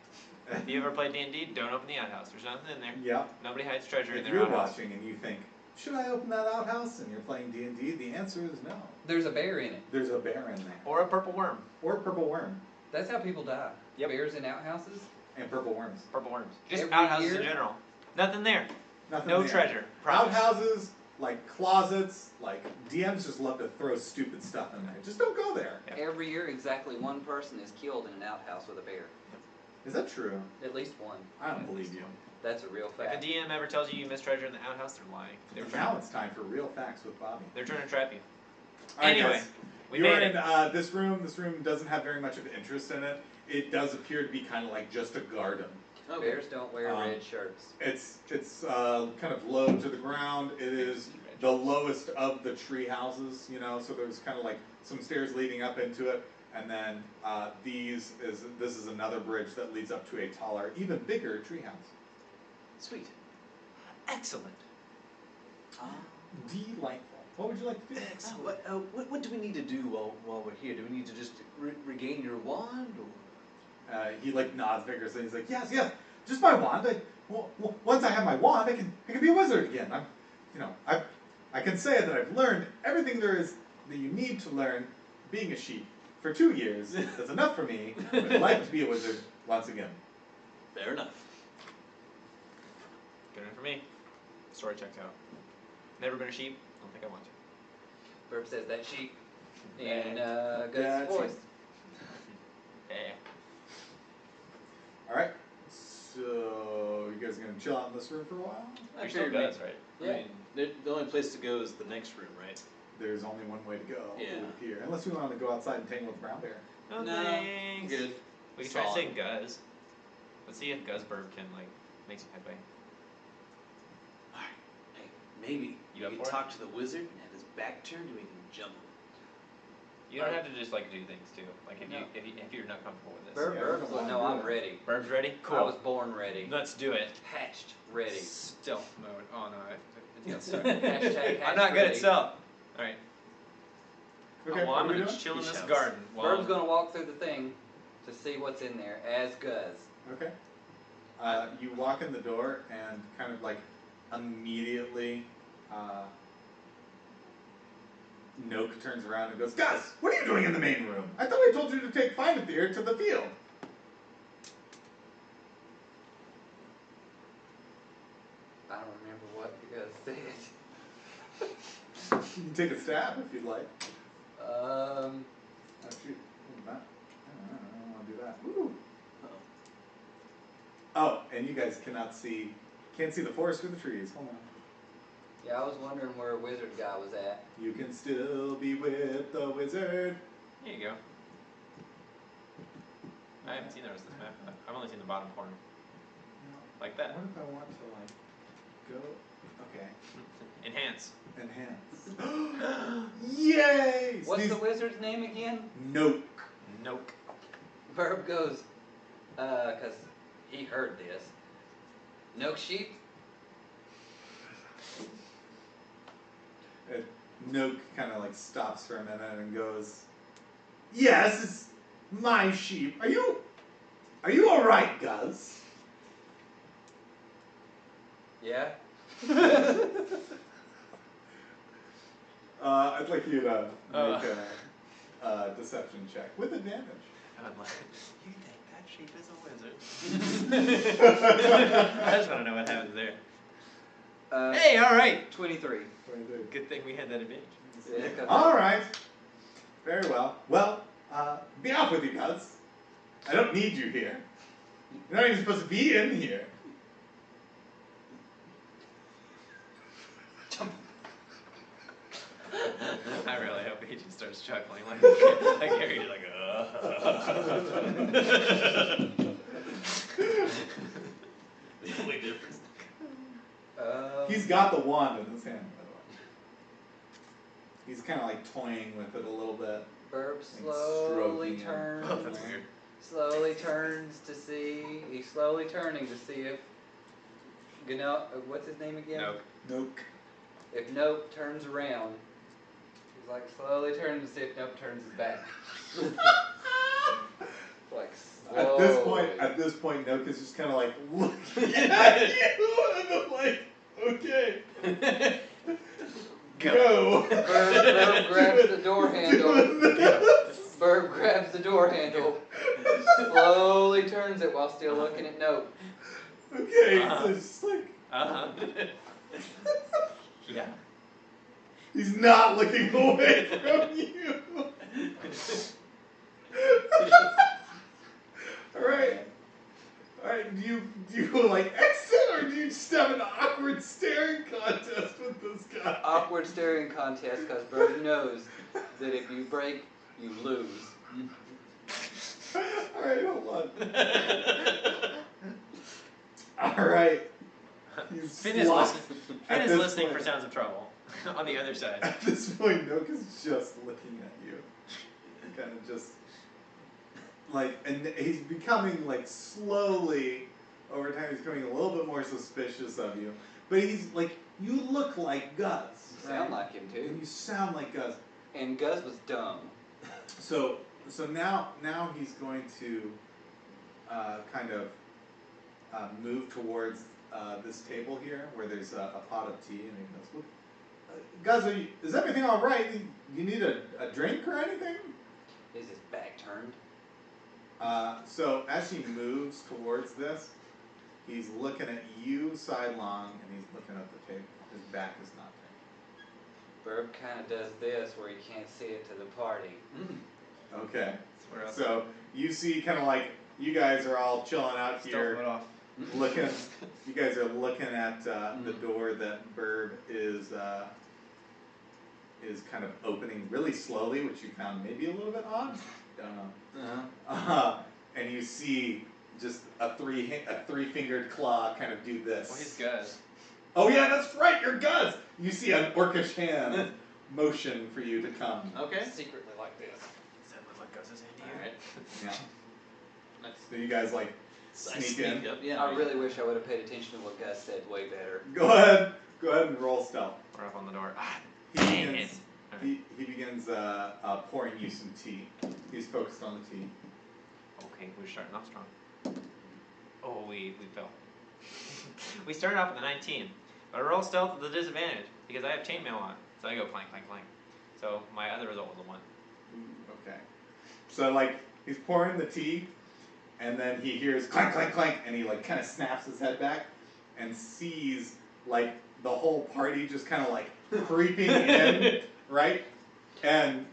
If you ever played D&D, don't open the outhouse. There's nothing in there. Yeah. Nobody hides treasure in If their you're outhouse. watching and you think, should I open that outhouse? And you're playing D&D, the answer is no. There's a bear in it. There's a bear in there. Or a purple worm. Or purple worm. That's how people die. Yep. Bears in outhouses. And purple worms. Purple worms. Just Every outhouses year? in general. Nothing there. Nothing No there. treasure. Promise. Outhouses, like closets, like DMs just love to throw stupid stuff in there. Just don't go there. Every year, exactly one person is killed in an outhouse with a bear. Is that true? At least one. I don't believe you. That's a real If fact. a DM ever tells you you missed treasure in the outhouse, they're lying. Now it's time for real facts with Bobby. They're trying to trap you. All right, Anyway, guys. we You're made in it. this room. This room doesn't have very much of interest in it. It does appear to be kind of like just a garden. Okay. Bears don't wear red shirts. It's kind of low to the ground. It is the lowest of the tree houses, you know. So there's kind of like some stairs leading up into it, and then this is another bridge that leads up to a taller, even bigger tree house. Sweet. Excellent. Delightful. What would you like to do? What do we need to do while we're here? Do we need to just regain your wand, or? He like nods vigorously. He's like, yes, just my wand. Once I have my wand, I can be a wizard again. I can say that I've learned everything there is that you need to learn being a sheep for 2 years. That's enough for me. I'd like to be a wizard once again. Fair enough. Good enough for me. Story checks out. Never been a sheep. Don't think I want to. Burp says that sheep in Yeah, Gut's voice. Yeah. All right. So you guys are gonna chill out in this room for a while? You're still guys, right? I mean, the only place to go is the next room, right? There's only one way to go. Yeah. It would appear. Unless we want to go outside and tangle with brown bear. No, No, thanks. good. We can try to Solid. say Guz. Let's see if Guzburb can like make some headway. Alright, hey, maybe You we up can for it? talk to the wizard and have his back turned and we can jump him. You don't have to just like do things too. Like if No. if you're not comfortable with this. Burp, Yeah, Burp, we don't well, wanna no, do I'm that. ready. Burb's ready? Cool. I was born ready. Let's do it. Hatched ready. Stealth mode. Oh no, it got stuck. Hashtag I'm not good ready. at stealth. Alright. Okay. Well, I'm what are we gonna doing? chill in He this shouts. garden while Burb's gonna walk through the thing to see what's in there as Guz. Okay. You walk in the door and kind of like immediately, Noak turns around and goes, Gus, what are you doing in the main room? I thought I told you to take Finethir to the field. I don't remember what Guz said. You can take a stab if you'd like. Oh, shoot. I don't want to do that. Woo. Oh, and you guys can't see the forest or the trees. Hold on. Yeah, I was wondering where Wizard Guy was at. You can still be with the wizard. There you go. I haven't seen the rest of this map. I've only seen the bottom corner. Like that. What if I want to like go? Okay. Enhance. Enhance. Yay! What's These- the wizard's name again? Noak. Nope. Burp goes, cause he heard this. No sheep? And Noak kind of like stops for a minute and goes, "Yes, it's my sheep. Are you all right, Gus?" Yeah? I'd like you to make a deception check with advantage. I'm like, you think that sheep is a wizard? I just want to know what happens there. Hey, alright! 23. Good thing we had that advantage. Yeah, 'cause All right. Very well. Well, be off with you, Gus. I don't need you here. You're not even supposed to be in here. I really hope he just starts chuckling like Gary's like, The only difference. He's got the wand in his hand, by the way. He's kind of like toying with it a little bit. Burp Like slowly stroking it. turns. Oh, that's weird. Slowly turns to see. He's slowly turning to see if. What's his name again? Nope. Nope. If Nope turns around, he's like slowly turning to see if Nope turns his back. Like slowly. At this point, Noak is just kind of like looking at you, and I'm like, okay, go. Burb grabs the door handle. Doing this. Burb grabs the door handle, slowly turns it while still looking at Nope. Okay, so it's just like. Uh-huh. Yeah. He's not looking away from you. Alright. Alright, do you like exit or do you just have an awkward staring contest with this guy? Awkward staring contest because Bird knows that if you break, you lose. Alright, hold on. Alright. Finn is listening for sounds of trouble on the other side. At this point, Noka's just looking at you. Kind of just like, and he's becoming like slowly over time. He's becoming a little bit more suspicious of you. But he's like, you look like Gus. You sound like him And too. you sound like Gus. And Gus was dumb. So now he's going to kind of move towards this table here, where there's a pot of tea, and he goes, Gus, is everything all right? You need a drink or anything? Is his back turned? So as he moves towards this, he's looking at you sidelong, and he's looking at the table. His back is not turned. Burb kind of does this where he can't see it to the party. Okay. We're up. So you see, kind of like you guys are all chilling out Stealth here, went off. looking. You guys are looking at the door that Burb is kind of opening really slowly, which you found maybe a little bit odd. Don't know. And you see just a three-fingered claw kind of do this. Well, he's Gus. Oh yeah, that's right, you're Gus! You see an orcish hand motion for you to come. Okay. Secretly like this. Does that look like Gus's hand to you? Alright. Yeah. So you guys like I sneak in. up, yeah. I really wish I would have paid attention to what Gus said way better. Go ahead and roll stealth. We're up on the door. He Dang begins, it. he begins pouring you some tea. He's focused on the tea. Okay, we're starting off strong. Oh, we fell. We started off with a 19, but I roll stealth with a disadvantage because I have chainmail on, so I go clank, clank, clank. So my other result was a 1. Ooh, okay. So like he's pouring the tea, and then he hears clank, clank, clank, and he like kind of snaps his head back and sees like the whole party just kind of like creeping in, right? And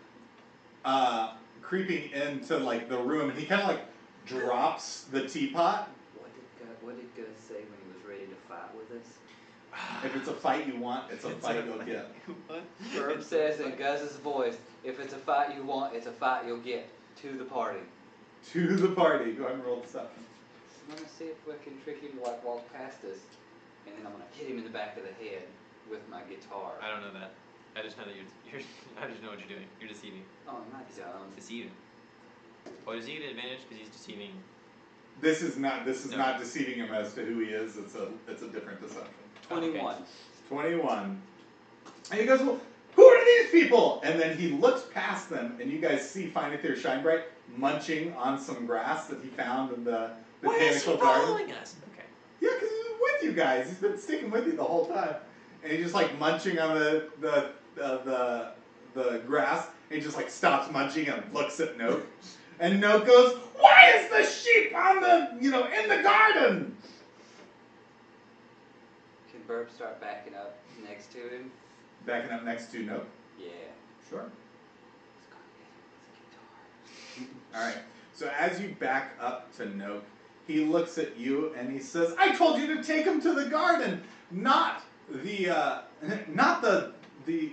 creeping into like the room, and he kind of like drops the teapot. What did Gus say when he was ready to fight with us? If it's a fight you want, it's a fight you'll get. Burb says in Gus's voice, if it's a fight you want, it's a fight you'll get. To the party. To the party. Go ahead and roll deception. I'm gonna see if we can trick him to like walk past us, and then I'm gonna hit him in the back of the head with my guitar. I don't know that. I just know that you're I just know what you're doing. You're deceiving. Oh, I'm not dumb. Deceiving. Well, does he get an advantage because he's deceiving? This is not No. not deceiving him as to who he is. It's a different deception. 21. 21. And he goes, well, who are these people? And then he looks past them, and you guys see Find It There Shine Bright munching on some grass that he found in the Why is he botanical garden. following us? Okay. Yeah, because he's with you guys. He's been sticking with you the whole time. And he's just like munching on the grass, and he just like stops munching and looks at Note. And Note goes, why is the sheep on the, in the garden? Can Burb start backing up next to him? Backing up next to Note. Yeah. Sure. Let's go get him with the guitar. All right. So as you back up to Note, he looks at you and he says, "I told you to take him to the garden, not the,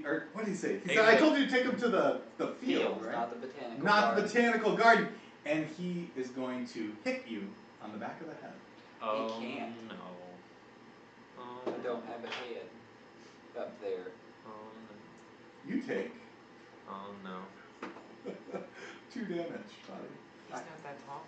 or what did he say? He said, I told you to take him to the field, Fields, right? not the botanical Not garden. the botanical garden." And he is going to hit you on the back of the head. Oh can't. no. I don't have a head up there. Oh You take no. Oh no. 2 damage, buddy. He's not that tall.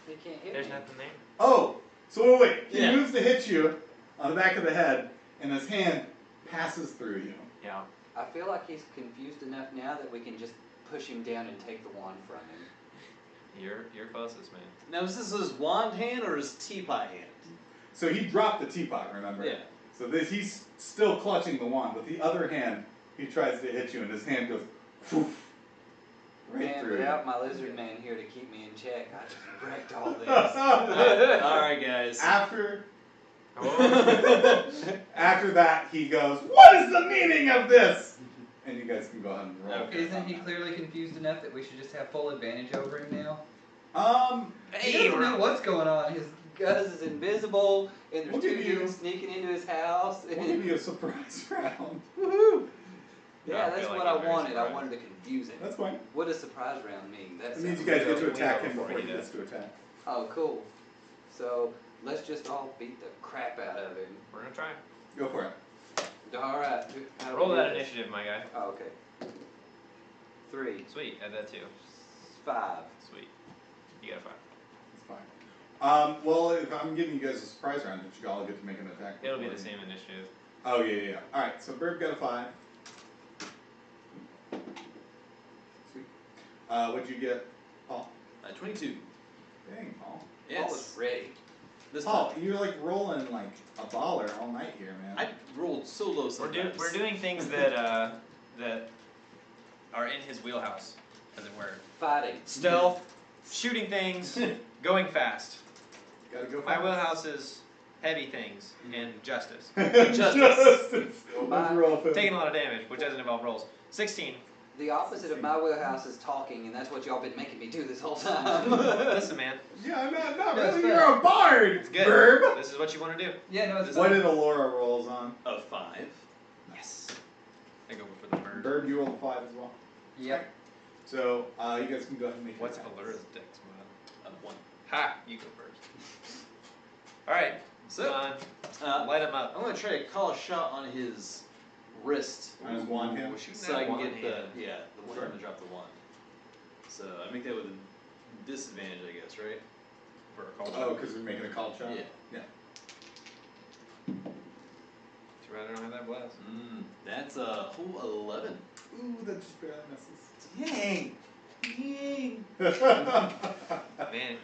He can't hit There's me. nothing there. Oh, so wait. He Yeah. moves to hit you on the back of the head, and his hand passes through you. Yeah. I feel like he's confused enough now that we can just push him down and take the wand from him. You're closest, man. Now, is this his wand hand or his teapot hand? So he dropped the teapot, remember? Yeah. So he's still clutching the wand, but the other hand, he tries to hit you, and his hand goes poof, right Man, through without my lizard man here to keep me in check, I just wrecked all this. you. Alright, guys. After Oh. after that, he goes, "What is the meaning of this?" And you guys can go ahead and roll. Okay. Isn't he clearly confused enough that we should just have full advantage over him now? He Hey, doesn't know what's going on. His Gus is invisible, and We'll there's two give you- dudes sneaking into his house. we'll give you a surprise round. woohoo. Yeah, I that's feel like what he's I very wanted. I surprised. wanted to confuse him. That's fine. What does surprise round mean? That It means you sounds guys get to we attack know him before before he he gets does. to attack. Oh, cool. So let's just all beat the crap out of him. We're gonna try. Go for it. All right. How do we Roll do that this? initiative, my guy. Oh, okay. 3, Sweet, add that too. 5. Sweet. You got a 5. It's fine. Well, if I'm giving you guys a surprise round, don't you all get to make an attack? It'll be before the me? same initiative. Oh, yeah. Alright, so Burb got a 5. Sweet. What'd you get, Paul? 22. Dang, Paul. Paul was ready. This Paul, time. you're like rolling like a baller all night here, man. I rolled so low We're, sometimes. we're doing things that that are in his wheelhouse, as it were. Fighting. Stealth, shooting things, going fast. Gotta go My fast. wheelhouse is heavy things and justice. Justice. My- Let's roll for Taking a lot of damage, which doesn't involve rolls. 16. The opposite of my wheelhouse is talking, and that's what y'all been making me do this whole time. Listen, man, Yeah, not No, really. it's You're a bard. it's good. Burb. This is what you want to do. Yeah, no, it's What fine. did Alora rolls on? A 5. Yes. I go for the bird. Burb, you rolled a 5 as well. Yep. So you guys can go ahead and make. What's your attacks. Allura's dex mod? A 1. Ha! You go first. Alright, So, John, uh, light him up. I'm gonna try to call a shot on his wrist. On his wand hand? Ooh, shooting So that I can wand get hand. the one Sure. hand to drop the wand. So I make that with a disadvantage, I guess, right? For a call Oh, because we're making a call shot. Yeah. Yeah. Too bad I don't have that blast. That's a whole 11. Ooh, that just barely misses. Dang! Dang! Man,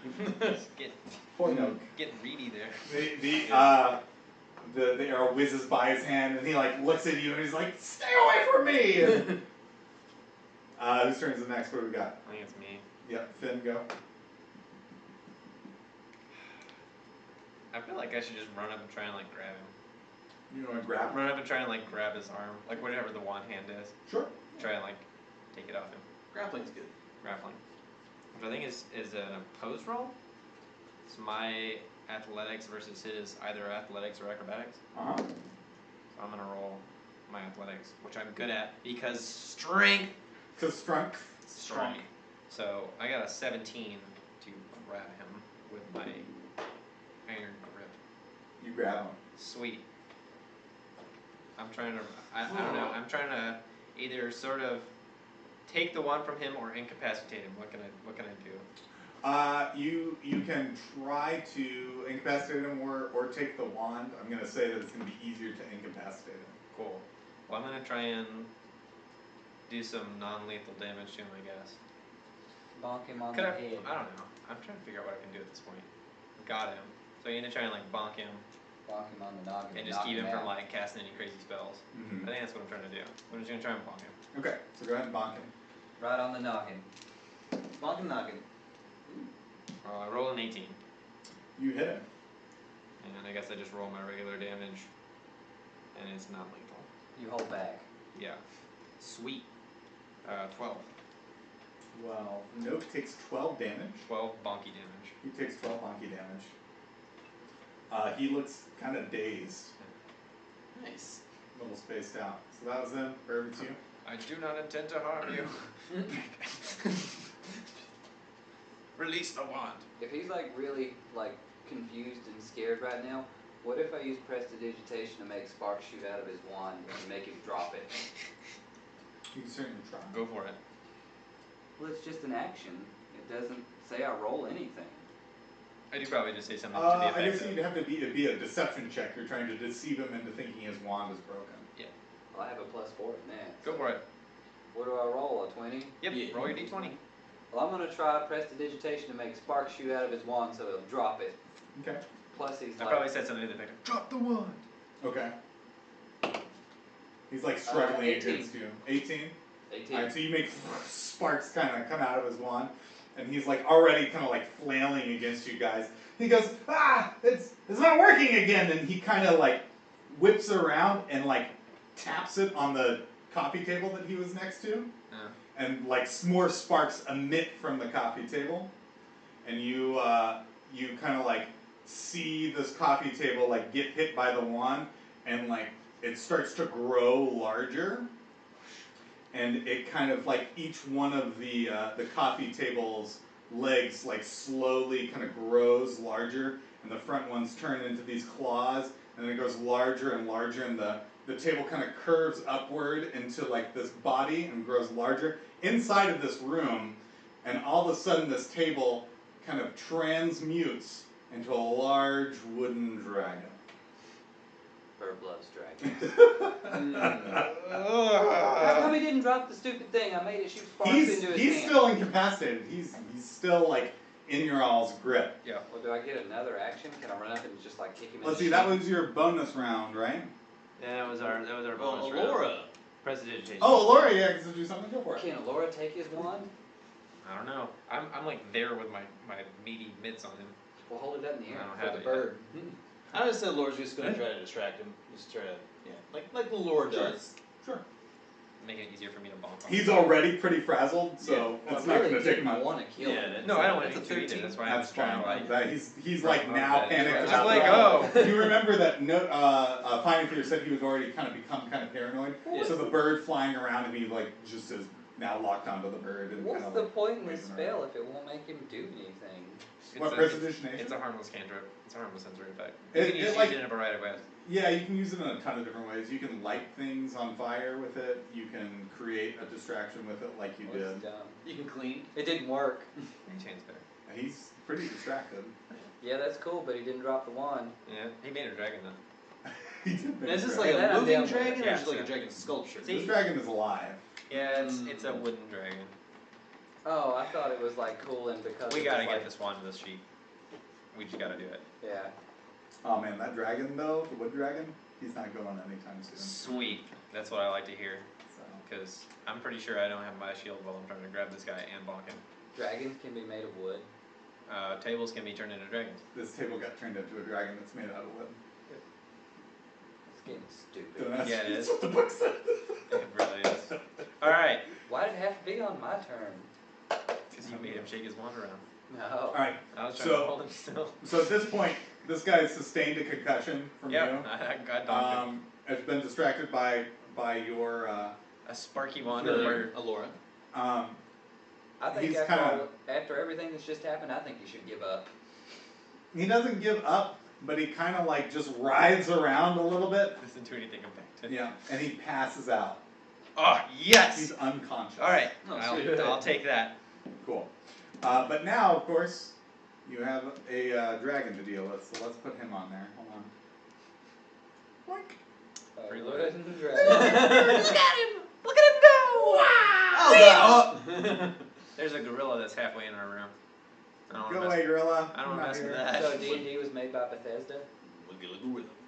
get Point oak. getting greedy there. The arrow whizzes by his hand and he like looks at you and he's like, "Stay away from me!" And, whose turn is the next? What do we got? I think it's me. Yep, Finn, go. I feel like I should just run up and try and like grab him. You want to grab him? Run up and try and like grab his arm, like whatever the wand hand is. Sure. Try and like take it off him. Grappling's good. Grappling, which I think is an opposed roll. It's my athletics versus his either athletics or acrobatics. Uh-huh. So I'm gonna roll my athletics, which I'm good at because strength. So strength. Strong. So I got a 17 to grab him with my iron grip. You grab him. Sweet. I'm trying to. I don't know. I'm trying to either sort of take the wand from him or incapacitate him. What can I do? You can try to incapacitate him or take the wand. I'm gonna say that it's gonna be easier to incapacitate him. Cool. Well, I'm gonna try and do some non-lethal damage to him, I guess. Bonk him on Could the I? head. I don't know. I'm trying to figure out what I can do at this point. Got him. So I'm gonna try and like bonk him Bonk him on the noggin. and just knock keep him from out. like casting any crazy spells. Mm-hmm. I think that's what I'm trying to do. I'm just gonna try and bonk him. Okay, so go ahead and bonk him. Right on the noggin. Bonkin noggin. I roll an 18, You hit him. and I guess I just roll my regular damage, and it's not lethal. You hold back. Yeah. Sweet. 12. Well, Nope takes 12 damage. 12 bonky damage. He takes 12 honky damage. He looks kind of dazed, Nice. a little spaced out. So that was him. Burb, it's you. I do not intend to harm you. Release the wand. If he's like really like confused and scared right now, what if I use prestidigitation to make sparks shoot out of his wand and make him drop it? You can certainly try. Go for it. Well, it's just an action. It doesn't say I roll anything. I do probably just say something to the I effect guess of, you'd have to be a deception check. You're trying to deceive him into thinking his wand is broken. Well, I have a +4 in that. go for it. What do I roll? A 20? Yep, Yeah. roll your d20. Well, I'm gonna try prestidigitation to make sparks shoot out of his wand so he'll drop it. Okay. Plus he's I like, probably said something to the effect of, drop the wand. Okay. He's like struggling 18. against you. 18? 18. Alright, so you make sparks kind of come out of his wand, and he's like already kind of like flailing against you guys. He goes, it's not working again, and he kind of like whips around and like taps it on the coffee table that he was next to, Yeah. and like more sparks emit from the coffee table, and you kind of like see this coffee table like get hit by the wand, and like it starts to grow larger, and it kind of like each one of the coffee table's legs like slowly kind of grows larger, and the front ones turn into these claws, and then it goes larger and larger, and the table kind of curves upward into like this body and grows larger inside of this room, and all of a sudden this table kind of transmutes into a large wooden dragon. Herb loves dragons. Mm. How come he didn't drop the stupid thing? I made it shoot sparks into his He's hand. still incapacitated. He's still like in your all's grip. Yeah. Well, do I get another action? Can I run up and just like kick him in Let's the see, that shin? was your bonus round, right? Yeah, that was our bonus Well, round. Laura. Prestidigitation. Oh, Laura, yeah, because do something, go for it. Can Laura take his wand? I don't know. I'm like there with my meaty mitts on him. We'll hold it up in the air I don't for have the it bird. I would say Laura's just gonna try to distract him. Just try to, like Laura Sure. does. Sure. Make it easier for me to bonk on. He's already pretty frazzled, so Well, it's I not really going to take didn't much. want to kill him. Yeah, No, I don't want That's to a do either. 13. That's why I'm That's just trying fine. to like. That he's like now that. panicked Just about like, that. oh. You remember that Finding Fear said he was already kind of become kind of paranoid. Yeah. So the bird flying around and he like just is now locked onto the bird and What's kind of the like point in this waving around. spell if it won't make him do anything? What, a- prestidigitation? It's a harmless cantrip. It's a harmless sensory effect. It- You can it use like- it in a variety of ways. Yeah, you can use it in a ton of different ways. You can light things on fire with it. You can create a distraction with it like you What's did. dumb? You can clean. It didn't work. He changed there. And he's pretty distracted. Yeah, that's cool, but he didn't drop the wand. Yeah, he made a dragon though. He did make Now, is this a like dragon. that a I'm moving down with. dragon or Yeah, is it like a so- dragon sculpture? See- This dragon is alive. Yeah, it's a wooden dragon. Oh, I thought it was like cool and because We it gotta was, get like, this wand to this sheep. We just gotta do it. Yeah. Oh man, that dragon though, the wood dragon, he's not going anytime soon. Sweet. That's what I like to hear. So. Because I'm pretty sure I don't have my shield while I'm trying to grab this guy and bonk him. Dragons can be made of wood. Tables can be turned into dragons. This table got turned into a dragon that's made out of wood. It's getting stupid. So that's, Yeah, it that's is. what the book said. It really is. Alright. Why did it have to be on my turn? Because you made him shake his wand around. No. Alright, I was trying So- to hold him still. so at this point, this guy's sustained a concussion from Yep, I got donked him. Has been distracted by your A sparky wand Really? or Alora. um I think He's after everything that's just happened, I think you should give up. he doesn't give up, but he kind of like just writhes around a little bit. doesn't do anything effective. Yeah, and he passes out. Oh, yes! He's unconscious. Alright, Oh, sweet. I'll take that. Cool. But now, of course, you have a dragon to deal with, so let's put him on there. Hold on. Boink. Pretty Wooden loaded. dragon. Look at him! Look at him go! Wow! Oh, There's a gorilla that's halfway in our room. I don't Go wanna away, gorilla. I don't I'm wanna not mess with here. that. So D&D was made by Bethesda?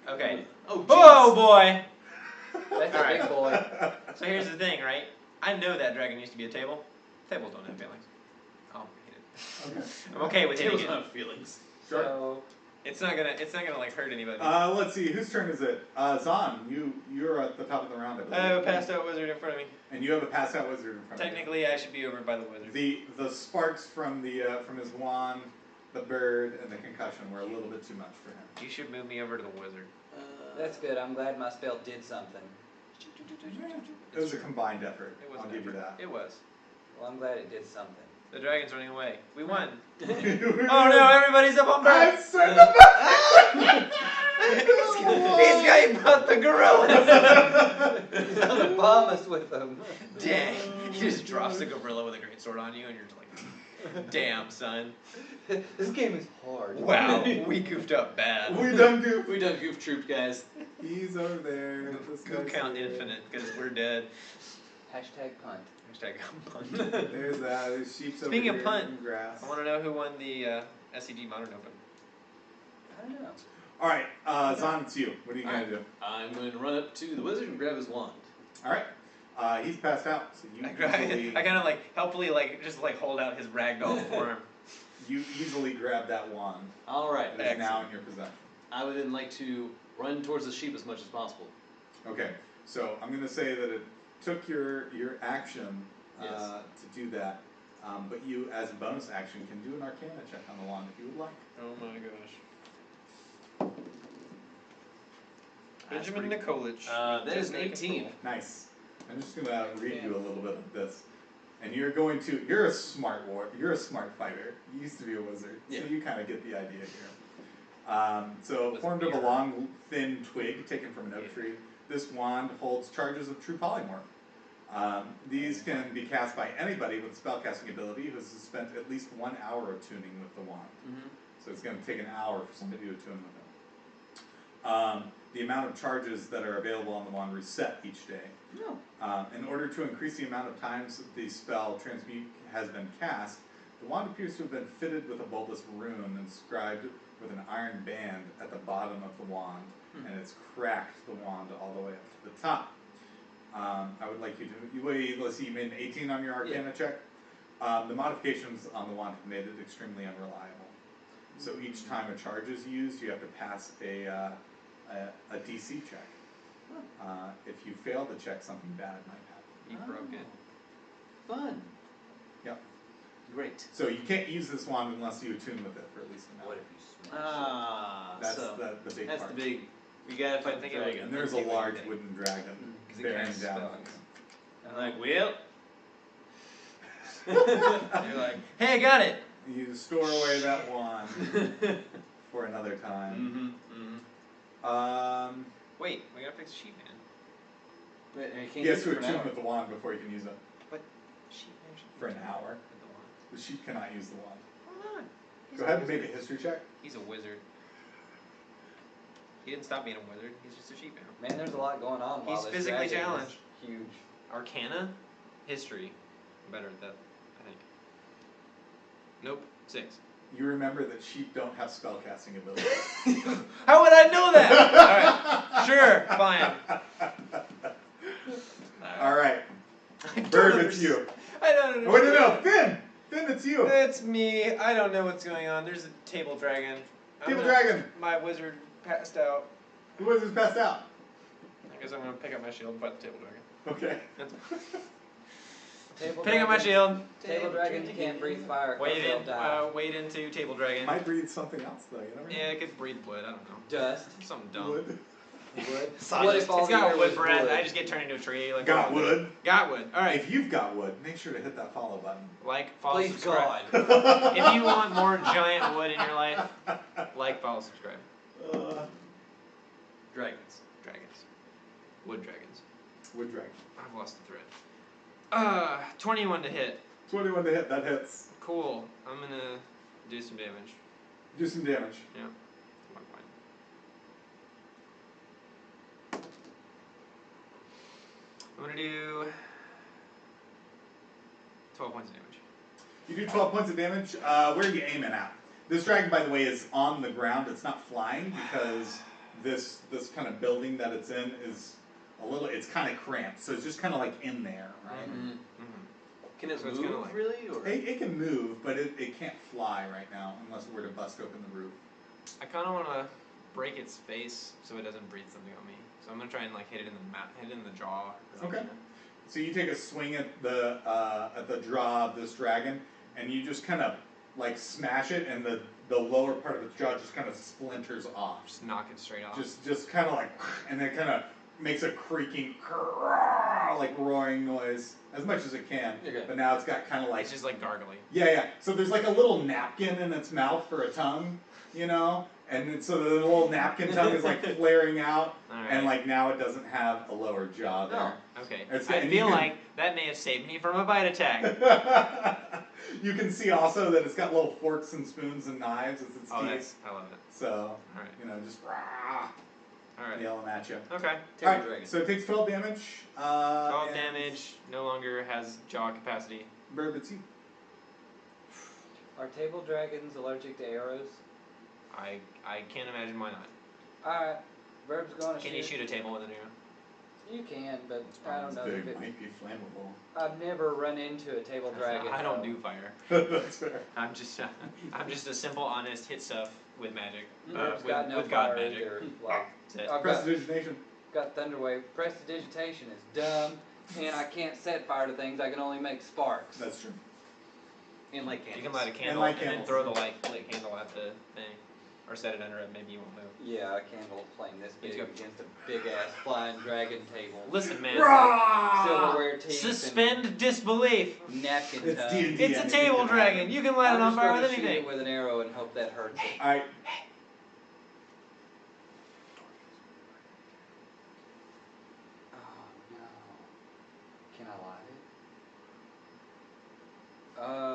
Okay. Oh, Oh boy! That's a Alright. big boy. So here's the thing, right? I know that dragon used to be a table. Tables don't have feelings. Oh, I hate it. Okay. I'm okay with hitting Tables it. don't have feelings. Sure. So, It's not gonna like hurt anybody. Let's see, whose turn is it? Zahn, you're at the top of the round, I believe. I have a passed out wizard in front of me. And you have a passed out wizard in front Technically, I should be over by the wizard. of you. The sparks from his wand, the bird, and the concussion were a little bit too much for him. You should move me over to the wizard. that's good. I'm glad my spell did something. It was a combined effort. It was I'll an give you effort. that. It was. Well, I'm glad it did something. The dragon's running away. We won. Oh Oh no! Everybody's up on I bird. said the He's got brought the gorilla. He's gonna bomb us with them. Dang! He just drops the gorilla with a great sword on you, and you're just like, "Damn, son! This game is hard. Wow, we goofed up bad." We done goof. We done goof troop, guys. He's over there. This Goo guy's count here. infinite because we're dead. Hashtag punt. Hashtag punt. There's that. There's sheep's over Speaking of here punt, in the grass. I want to know who won the SCG Modern Open. I don't know. All right, Zahn, it's you. What are you gonna do? I'm going to run up to the wizard and grab his wand. All right. He's passed out, so you I kind of like helpfully like just like hold out his ragdoll for him. you easily grab that wand. All right. It is now in your possession. I would then like to run towards the sheep as much as possible. Okay, so I'm gonna say that took your action Yes. to do that, but you, as a bonus action, can do an Arcana check on the wand if you would like. Oh my gosh. Benjamin Nikolich. That is an 18. Nice. I'm just gonna read you a little bit of this. And you're a smart you're a smart fighter. You used to be a wizard, Yeah. so you kind of get the idea here. So formed of a long, thin twig taken from an oak tree, this wand holds charges of true polymorph. These can be cast by anybody with a spellcasting ability who has spent at least 1 hour attuning with the wand. Mm-hmm. So it's going to take an hour for somebody to attune with it. The amount of charges that are available on the wand reset each day. No. In order to increase the amount of times the spell Transmute has been cast, the wand appears to have been fitted with a bulbous rune inscribed with an iron band at the bottom of the wand, and it's cracked the wand all the way up to the top. I would like you to, let's see, you made an 18 on your Arcana check. The modifications on the wand have made it extremely unreliable. So each time a charge is used, you have to pass a DC check. If you fail the check, something bad might happen. You broke it. Fun. Yep. Great. So you can't use this wand unless you attune with it for at least an hour. What if you smash That's so the big that's part. the big. We gotta fight the Think of it dragon. And there's a large wooden dragon Because it bearing casts down. spells. I'm like, well. You're like, hey, I got it! You store away that wand for another time. Mm-hmm. Wait, we gotta fix Sheep Man. But I can't He has use to it for an attune hour. with the wand before you can use it. Sheep Man should For an hour. with the wand. The sheep cannot use the wand. Hold on. He's Go a ahead and wizard. make a history check. He's a wizard. He didn't stop being a wizard, he's just a sheep man. Man, there's a lot going on. While He's this physically dragon is challenged. Huge. Arcana, history. Better at that, I think. Nope, 6. You remember that sheep don't have spellcasting abilities. How would I know that? Alright, sure, fine. Alright. I don't Bird, it's understand. you. I don't understand. Wait, no, Finn! Finn, it's you! It's me. I don't know what's going on. There's a table dragon. Table dragon! My wizard passed out. The wizard's passed out. I guess I'm gonna pick up my shield and fight the table dragon. Okay. Table Pick up my dragon- shield. Table dragons can't breathe fire. 'cause Wade they'll in. die. Wade into table dragon. Might breathe something else though, you never know. Yeah, it could breathe wood. I don't know. Dust. Something dumb. Wood. Wood. So What it's if all the got air wood was breath. wood? I just get turned into a tree. Like Got wood. Got wood. All right. If you've got wood, make sure to hit that follow button. Like, follow, Please subscribe. God. If you want more giant wood in your life, like, follow, subscribe. Dragons. Dragons. Wood dragons. Wood dragon. I've lost the thread. 21 to hit. 21 to hit, that hits. Cool. I'm gonna do some damage. Do some damage. Yeah. 1 point. I'm gonna do 12 points of damage. You do 12 points of damage. Where are you aiming at? This dragon, by the way, is on the ground. It's not flying because this kind of building that it's in is it's kind of cramped. So it's just kind of like in there, right? Mm-hmm. Mm-hmm. Can it So it's move kinda like- really? Or? It can move, but it can't fly right now unless it were to bust open the roof. I kind of want to break its face so it doesn't breathe something on me. So I'm gonna try and like hit it in the jaw. Or something. Okay. So you take a swing at the jaw of this dragon, and you just kind of like smash it, and the lower part of its jaw just kind of splinters off. Just knock it straight off. Just kind of like, and then kind of makes a creaking, like roaring noise as much as it can. Okay. But now it's got kind of like It's just like gargly. yeah. So there's like a little napkin in its mouth for a tongue, you know, and so the little napkin tongue is like flaring out, Alright. and like now it doesn't have a lower jaw there. Okay. It's- I and you feel can- like that may have saved me from a bite attack. You can see also that it's got little forks and spoons and knives as its Oh, teeth. I love it. So, Alright. you know, just Alright. yelling at you. Okay. Table Alright, dragon. so it takes 12 damage. 12 and damage. No longer has jaw capacity. Burb, it's you. Are table dragons allergic to arrows? I can't imagine why not. Alright. Verb's gonna Can you shoot a table with an arrow? You can, but It's I don't know big, if it, might be flammable. I've never run into a table dragon. I don't though. do fire. That's fair. I'm just a simple, honest hit stuff with magic. Verb's With got no God fire magic. either. Like, That's it. I've got Prestidigitation. Thunderwave. Prestidigitation is dumb. and I can't set fire to things. I can only make sparks. That's true. And light You candles. can light a candle light and then candles. throw the lit candle at the thing, or set it under it. Maybe you won't move. Yeah, a candle flame this big Let's go. against a big ass flying dragon table. Listen, man. Silverware teeth Suspend disbelief. and napkin It's tub. D&D. It's a anything table can dragon. happen. You can light it I'm on just fire gonna with shoot anything. it with an arrow and hope that hurts it. Alright. Oh no. Can I light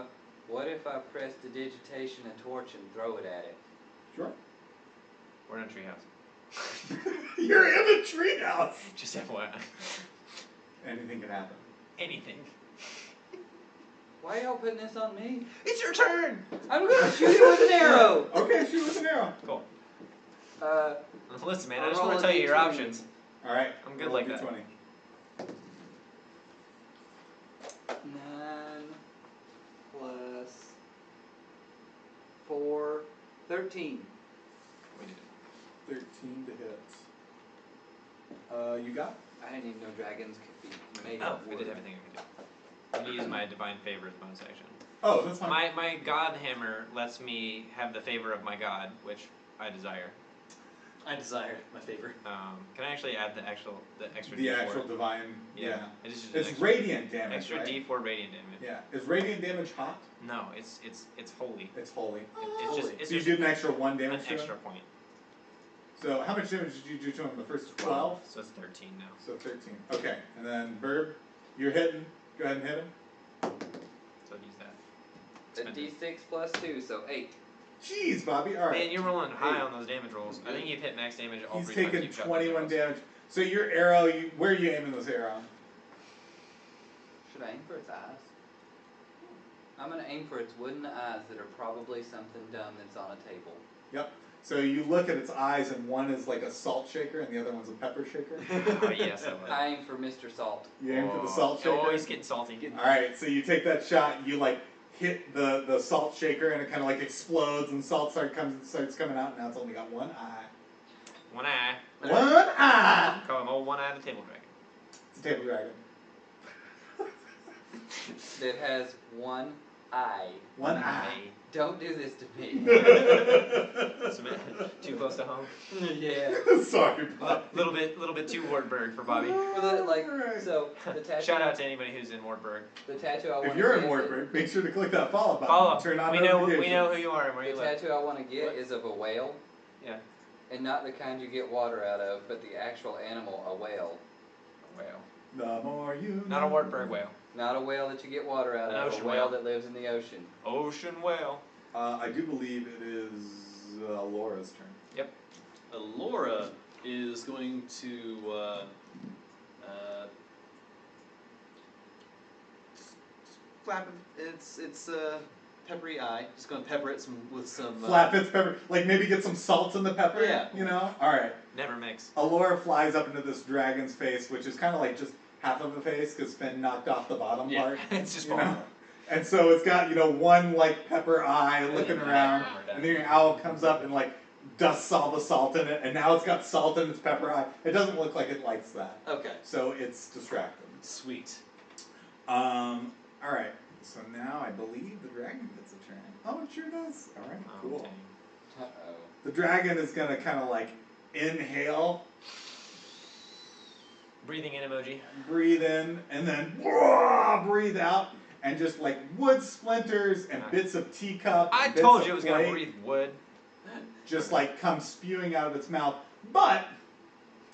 it? What if I press the digitation and torch and throw it at it? Sure. We're in a treehouse. You're in the treehouse. Just FYI. Anything can happen. Anything. Why are y'all putting this on me? It's your turn. I'm gonna shoot it with an arrow! Okay, shoot with an arrow. Cool. Uh, Listen, man. I I'll just want roll to a tell you your D20. options. Alright. I'm good roll like a that. D20. 9 plus 4, 13. We did it. 13 to hit. You got? I didn't even know dragons could be made Oh, of we wood. did everything I could do. I'm gonna use my divine favor as bonus action. Oh, that's fine. My god hammer lets me have the favor of my god, which I desire. I desire my favor. Can I actually add the extra the D4? actual divine. Yeah. It's just It's extra, radiant damage. extra right? D4 radiant damage. Yeah. Is radiant damage hot? No, it's holy. It's holy. It's just Holy. it's So you just did an extra 1 an damage to extra him? point. So how much damage did you do to him the first 12? So it's 13 now. So 13. Okay. And then Burb, you're hitting. Go ahead and hit him. So use that. A Spend it. D6 plus 2, so 8. Jeez, Bobby. Alright. Man, you're rolling high on those damage rolls. I think you've hit max damage all He's 3 times taken you've shot 21 those arrows. damage. So your arrow, where are you aiming this arrow? Should I aim for its eyes? I'm gonna aim for its wooden eyes that are probably something dumb that's on a table. Yep. So you look at its eyes, and one is like a salt shaker, and the other one's a pepper shaker. Oh, yes, I would. I aim for Mr. Salt. You aim for the salt shaker. Oh, he's getting salty. Alright, so you take that shot, you like hit the salt shaker, and it kind of like explodes, and salt starts coming out, and now it's only got one eye. One eye. One eye! Call him old one-eyed table dragon. It's a table dragon. That has one eye. One eye. Don't do this to me. Too close to home. Yeah. Sorry, A Bob. little bit too Wartburg for Bobby. For the, like, Alright. so the tattoo. Shout out to anybody who's in Wartburg. The tattoo I want If to you're get. in Wartburg, make sure to click that follow button. Follow. Turn on We know notifications. who you are and where The you live. tattoo I want to get is of a whale. Yeah. And not the kind you get water out of, but the actual animal, a whale. Whale. The more you Not a know. Wartburg whale. Not a whale that you get water out An of, ocean a whale whale. that lives in the ocean. Ocean whale. I do believe it is Laura's turn. Laura is going to flap its peppery eye. Just going to pepper it with some. Flap its pepper, like maybe get some salt in the pepper. Yeah. You know. All right. Never mix. Allura flies up into this dragon's face, which is kind of like just half of the face because Finn knocked off the bottom Yeah. part. It's just You falling. know? And so it's got, one like pepper eye looking around, and then your owl comes up and like dusts all the salt in it, and now it's got salt in its pepper eye. It doesn't look like it likes that, Okay. so it's distracted. Sweet. All right. So now I believe the dragon gets a turn. Oh, it sure does. All right, Oh, cool. dang. Uh-oh. The dragon is gonna kind of like inhale, Breathing in emoji. breathe in, and then breathe out, and just like wood splinters and bits of teacup. I and bits told of you it was gonna plate breathe wood. just like come spewing out of its mouth, but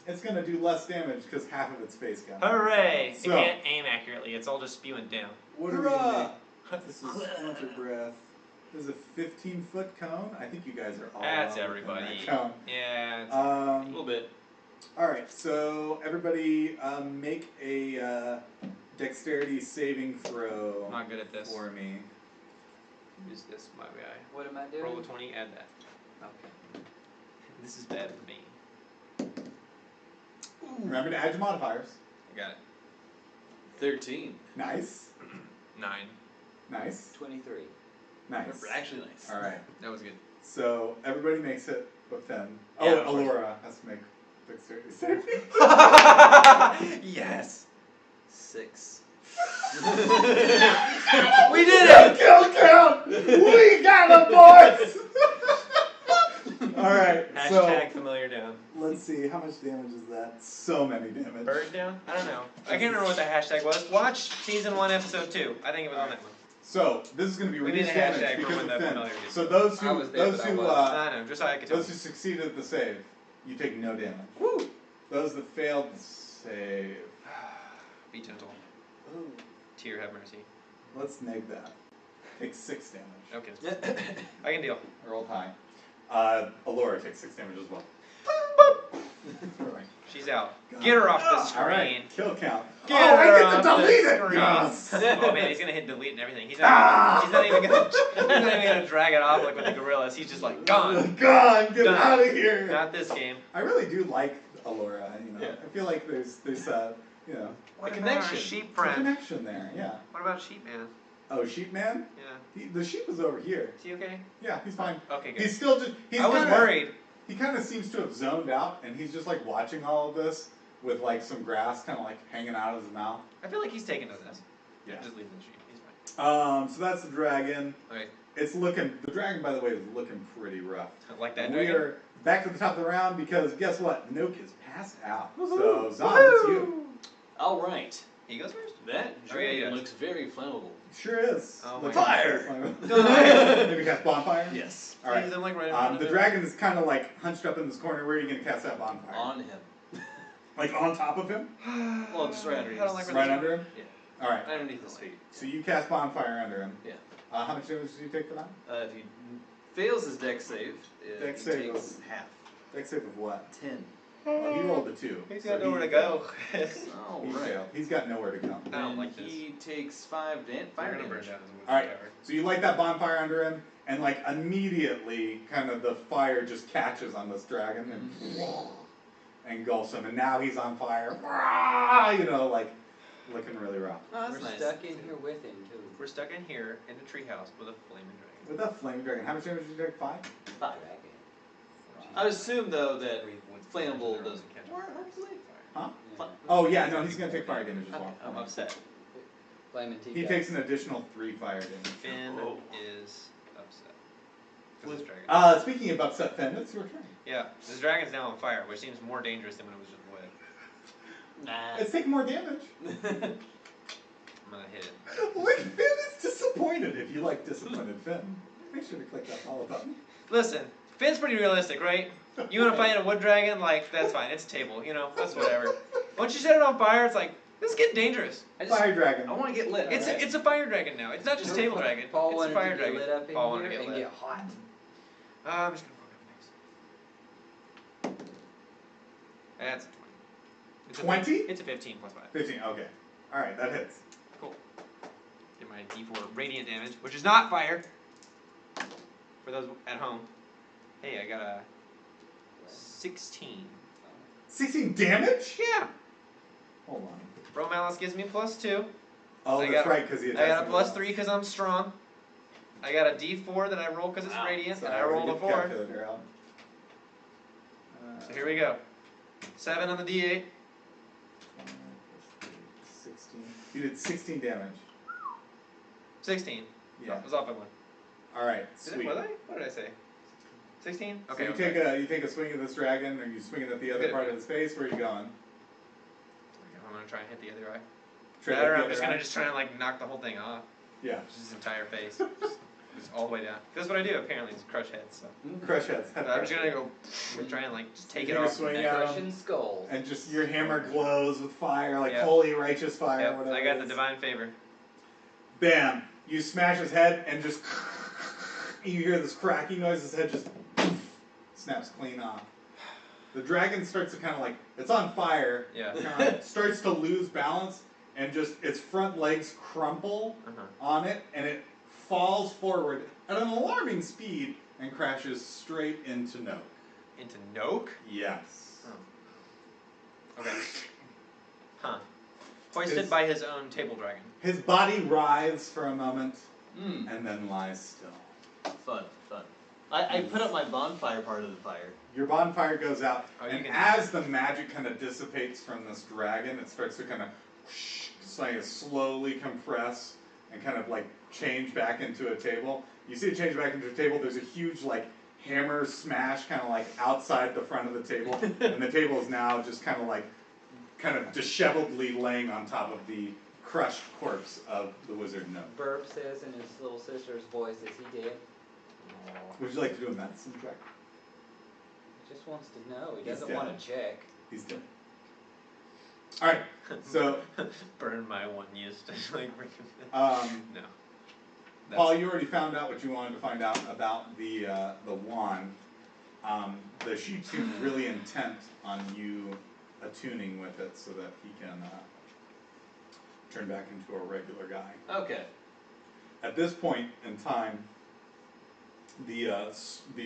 it's gonna do less damage because half of its face got. Hooray! So- It can't aim accurately. It's all just spewing down. What are we gonna make? This is splinter breath. This is a 15-foot cone. I think you guys are all. That's well within everybody. that cone. Yeah. It's, A little bit. All right, so everybody make a dexterity saving throw I'm not good at this. for me. Use this, my guy. What am I doing? Roll a 20, add that. Okay. This is bad for me. Remember to add your modifiers. I got it. 13. Nice, 9. nice, 23. nice. Actually nice. All right, That was good. so everybody makes it but Finn. Yeah, Oh, of course. Allura has to make dexterity saving. Yes! 6. We did it! Kill count! We got it, boys! Alright, so Hashtag familiar down. let's see, how much damage is that? So many damage. Bird down? I don't know. I can't remember what the hashtag was. Watch season 1, episode 2. I think it was on that one. So this is going to be We need reduced a damage hashtag for because when of the Finn. familiar gets So those I was there, but I wasn't. I know, just so I could tell. those who succeeded at the save, you take no damage. Woo! Those that failed the save, Be gentle. Ooh. Tear, have mercy. let's neg that. Take 6 damage. Okay. I can deal. Roll high. Alora takes 6 damage as well. Alright. She's out. Get her off the screen. Alright, kill count. Get oh, her I get off to delete the it! screen. Yes! Oh man, he's gonna hit delete and everything. He's not even gonna drag it off like with the gorillas. He's just like gone. Gone! Get Done. out of here! Not this game. I really do like Alora, you know. Yeah. I feel like there's you know, What A about our connection. sheep a friend? connection there, yeah. What about sheep man? Oh, Sheep Man? Yeah. The sheep is over here. Is he okay? Yeah, he's fine. Okay, good. He's still just, I was worried. He kind of seems to have zoned out, and he's just like watching all of this with like some grass kind of like hanging out of his mouth. I feel like he's taken to this. Yeah. Just leave the sheep. He's fine. So that's the dragon. Okay. It's looking, the dragon by the way is looking pretty rough. Like that And dragon. we are back to the top of the round because guess what? Nook is passed out. So Zon, it's you. All right. He goes first. That Oh, yeah, dragon yeah. looks very flammable. Sure is. Oh Looks my God. like maybe cast bonfire? Yes. Alright. Please, I'm like right in front of The him. dragon is kind of like hunched up in this corner. Where are you going to cast that bonfire? On him. Like on top of him? Well, just right under I don't like his where Right this- under him? Yeah. Alright. Underneath his feet. So you cast bonfire under him. Yeah. How much damage do you take for that? If he fails his dex save, Dex he save takes of- half. Dex save of what? 10. Oh, he rolled a 2. He's so got nowhere he to go. All He right. failed. He's got nowhere to go. I don't And like this. he takes 5 Fire fire number damage. down. Alright, so you light that bonfire under him, and like immediately, kind of the fire just catches on this dragon and engulfs him, and now he's on fire. You know, like looking really rough. Oh, that's We're nice. stuck in here with him too. We're stuck in here in the treehouse with a flaming dragon. With that flame dragon, how much damage did you take? 5? 5. Dragon. I would assume though that Three wood flammable fires doesn't catch work, on fire. hopefully. Huh? Yeah. Oh yeah, no, he's gonna take fire damage as Okay, well. I'm upset. Flaming tea He cups. takes an additional 3 fire damage. Finn Whoa. is upset. 'Cause this dragon. Speaking of upset Finn, it's your turn. Yeah, this dragon's now on fire, which seems more dangerous than when it was just wood. Nah. It's taking more damage. I'm gonna hit it. Look, Finn is disappointed. If you like disappointed Finn, make sure to click that follow button. Listen, Finn's pretty realistic, right? You wanna fight a wood dragon? Like, that's fine, it's a table, you know, that's whatever. Once you set it on fire, it's like, this is getting dangerous. Fire dragon. I want to get lit. It's alright? a fire dragon now. It's not just table dragon. Paul It's a wanted fire to get dragon. lit up in Paul wanted to here get and lit. get hot. I'm just gonna fuck up face. That's a 20. 20? It's a 15 plus 5. 15, okay. Alright, that hits. Cool. Get my D4 radiant damage, which is not fire. For those at home. Hey, I got a 16. 16 damage? Yeah. Hold on. Bro Malice gives me +2. Oh, I that's got- right, because he I got a attacks +3 because I'm strong. I got a D4 that I roll because it's Wow. radiant, Sorry, and I rolled a get the 4. calculator out. So here we go. 7 on the D8. 16. You did 16 damage. 16. Yeah. I was off by 1. Alright, Did sweet. I? What did I say? 16? So Okay. you okay. take a swing at this dragon, or you swing it at the other Good. part of his face. Where are you going? I'm gonna try and hit the other eye. Try That or the I'm just other gonna eye? just try and like knock the whole thing off. Yeah. Just his entire face. Just all the way down. That's what I do apparently, is crush heads. So Crush heads. I'm just gonna go and try and like just take it You're gonna off. swing and- out. Crushing skulls. And just your hammer glows with fire, like Yep. holy righteous fire, Yep, whatever. I got it the is. divine favor. Bam! You smash his head and just you hear this cracking noise, his head just snaps clean off. The dragon starts to kind of like, it's on fire, Yeah. kinda like starts to lose balance, and just its front legs crumple Uh-huh. on it, and it falls forward at an alarming speed and crashes straight into Noak. Into Noak? Yes. Okay. Huh. Hoisted His- by his own table dragon. His body writhes for a moment, Mm. and then lies still. Fun. I put up my bonfire part of the fire. Your bonfire goes out, Oh, you and can- as the magic kind of dissipates from this dragon, it starts to kind of like slowly compress and kind of like change back into a table. You see it change back into a table. There's a huge like hammer smash kind of like outside the front of the table, and the table is now just kind of disheveledly laying on top of the crushed corpse of the wizard Nook. Burb says in his little sister's voice, "Is he dead?" Would you like to do a medicine check? He just wants to know. He He's doesn't dead. want to check. He's dead. All right. So, burn my one used to like. No. Paul, you already found out what you wanted to find out about the wand. The sheep seems really intent on you attuning with it so that he can turn back into a regular guy. Okay. At this point in time, the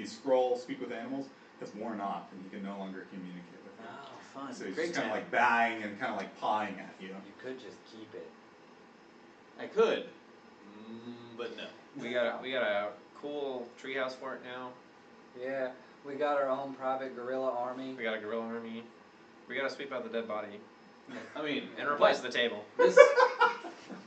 scroll "Speak with Animals" has worn off, and you can no longer communicate with him. Oh, fun. So he's Great just kind of time. like bowing and kind of like pawing at you. You could just keep it. I could, but no. We got a cool treehouse fort now. Yeah, we got our own private guerrilla army. We got a gorilla army. We gotta sweep out the dead body I mean, and replace the table. this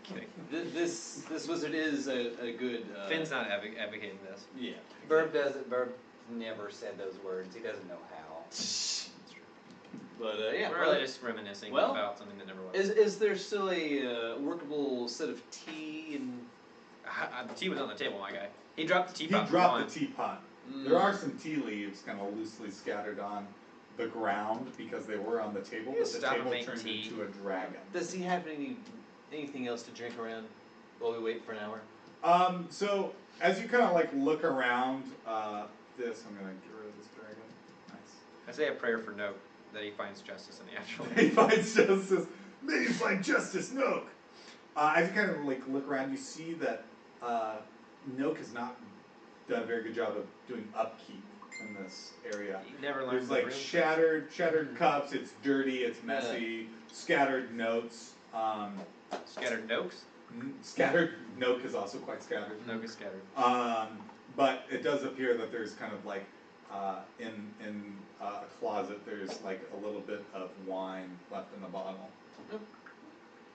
Kidding. this wizard is a good. Finn's not advocating this. Yeah. Burb doesn't. Burb never said those words. He doesn't know how. That's true. But yeah. We're really just reminiscing well, about something that never was. Is there still a workable set of tea and? The tea was on the table, my guy. He dropped the He teapot. dropped the teapot. There are some tea leaves kind of loosely scattered on the ground because they were on the table, You but the stop and table make turned tea. into a dragon. Does he have anything else to drink around while we wait for an hour? So as you kind of like look around this, I'm gonna get rid of this dragon. Nice. I say a prayer for Noak that he finds justice in the actual. He finds justice. May you find justice, Nook. As you kind of like look around, you see that Nook has not done a very good job of doing upkeep in this area. He never learns There's the like room. shattered cups. It's dirty. It's messy. Scattered notes. Scattered Noaks. Scattered Nook is also quite scattered. Noak is scattered. But it does appear that there's kind of like in a closet. There's like a little bit of wine left in the bottle.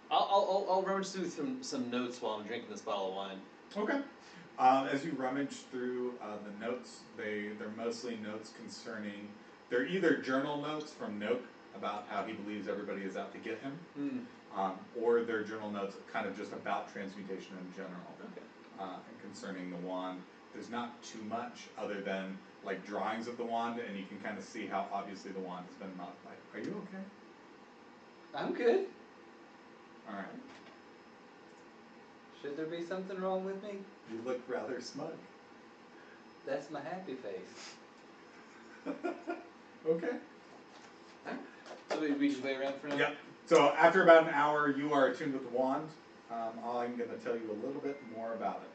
I'll rummage through some notes while I'm drinking this bottle of wine. Okay. As you rummage through the notes, they're mostly notes concerning. They're either journal notes from Nook about how he believes everybody is out to get him, or they're journal notes kind of just about transmutation in general, and concerning the wand. There's not too much other than like drawings of the wand, and you can kind of see how obviously the wand has been modified. Are you okay? I'm good. All right. Should there be something wrong with me? You look rather smug. That's my happy face. Okay. So we just wait around for now? Yep. So after about an hour, you are attuned with the wand. I'm going to tell you a little bit more about it.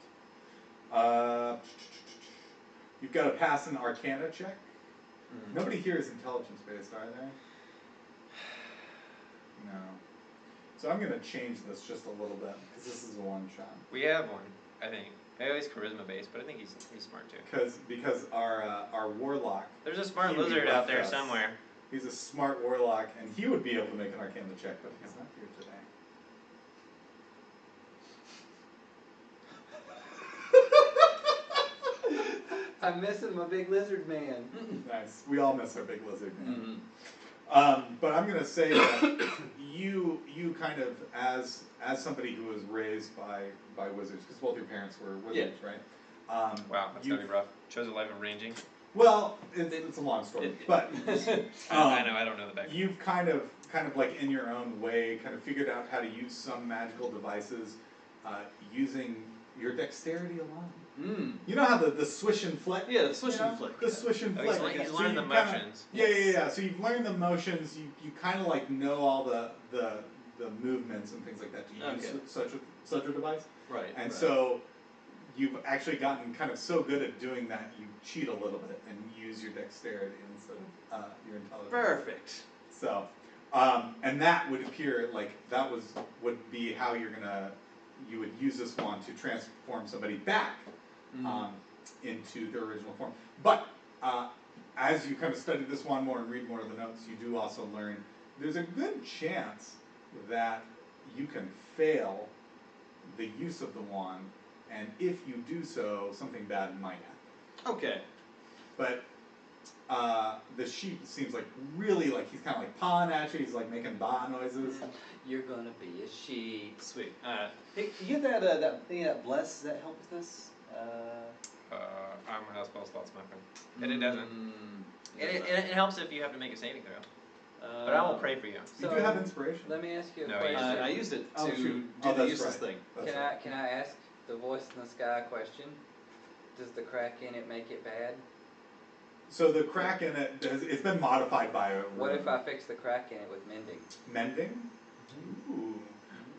You've got to pass an Arcana check. Nobody here is intelligence based, are they? No. So I'm going to change this just a little bit because this is a one shot. We have one, I think. I know he's charisma based, but I think he's smart too. Because our warlock. There's a smart He would lizard be out like there us. somewhere. He's a smart warlock, and he would be able to make an Arcana check, but he's not here today. I'm missing my big lizard man. Nice. We all miss our big lizard man. Mm-hmm. But I'm going to say that you kind of, as somebody who was raised by wizards, because both your parents were wizards, right? Wow, that's gotta be rough. Chose a life of ranging. Well, it's a long story, but I know, I don't know the background. you've kind of like in your own way, kind of figured out how to use some magical devices using your dexterity alone. You know how the swish and flick? Yeah, the swish you know? and flick. The swish and Oh, flick. he's So learned the you kinda- motions. Yeah. So you've learned the motions. You kind of like know all the movements and things like that to use such a device. Right. And so you've actually gotten kind of so good at doing that, you cheat a little bit and use your dexterity instead of your intelligence. Perfect. So, and that would appear like that would be how you would use this wand to transform somebody back into their original form. But as you kind of study this wand more and read more of the notes, you do also learn there's a good chance that you can fail the use of the wand, and if you do so, something bad might happen. Okay. But the sheep seems like really like he's kind of like pawing at you. He's like making ba noises. You're gonna be a sheep. Sweet. Hey, you have that thing that bless? Does that help with this? I'm out of spell slots, my friend. And it doesn't. It helps if you have to make a saving throw. But I won't pray for you. You do have inspiration. Let me ask you a No, question. I used it Oh, to shoot. do Oh, the that's useless right. thing. That's Can right. I ask the voice in the sky a question? Does the crack in it make it bad? So the crack in it, it's been modified by a What if I fix the crack in it with mending? mending? Ooh.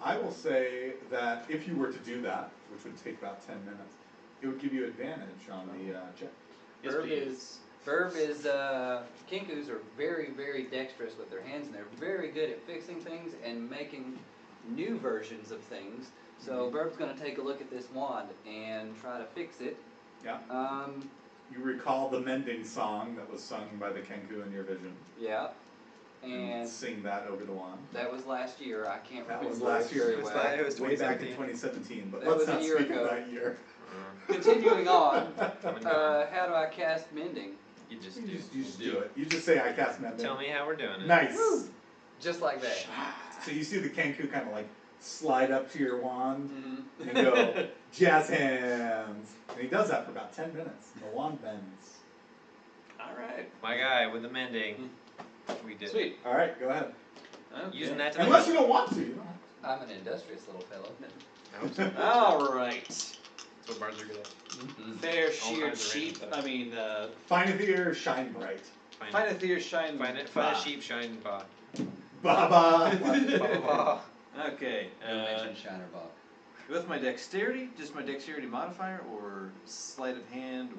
I will say that if you were to do that, which would take about 10 minutes, it would give you advantage on the check. Yes, please. Verb is Kinkus are very, very dexterous with their hands, and they're very good at fixing things and making new versions of things. So Verb's going to take a look at this wand and try to fix it. Yeah. Um, You recall the mending song that was sung by the Kenku in your vision. yeah. And sing that over the wand. that was last year. I can't That remember was last year. very It was, well. It was way back in 2017. 2017. But That let's was a not year speak ago. of that year. Continuing on, Come on. how do I cast mending? You just You do. just do it. You just say, I cast mending. Tell me how we're doing it. Nice. Just like that. So you see the Kenku kind of like slide up to your wand Mhm. and go, jazz hands. And he does that for about 10 minutes. And the wand bends. All right. My guy with the mending. We did. Sweet. All right, go ahead. Okay. Using that to Unless you don't want to. You don't have I'm an industrious little fellow. I hope so. All right. That's what bards are good at. Fair All sheared kinds of sheep. random stuff. I mean, to. Find a theater, shine bright. find a theater shine. Find a Bah. sheep, shine, ba. Baba. Ba, ba, Okay. No mention Shiner Bob. With my dexterity, just my dexterity modifier, or sleight of hand,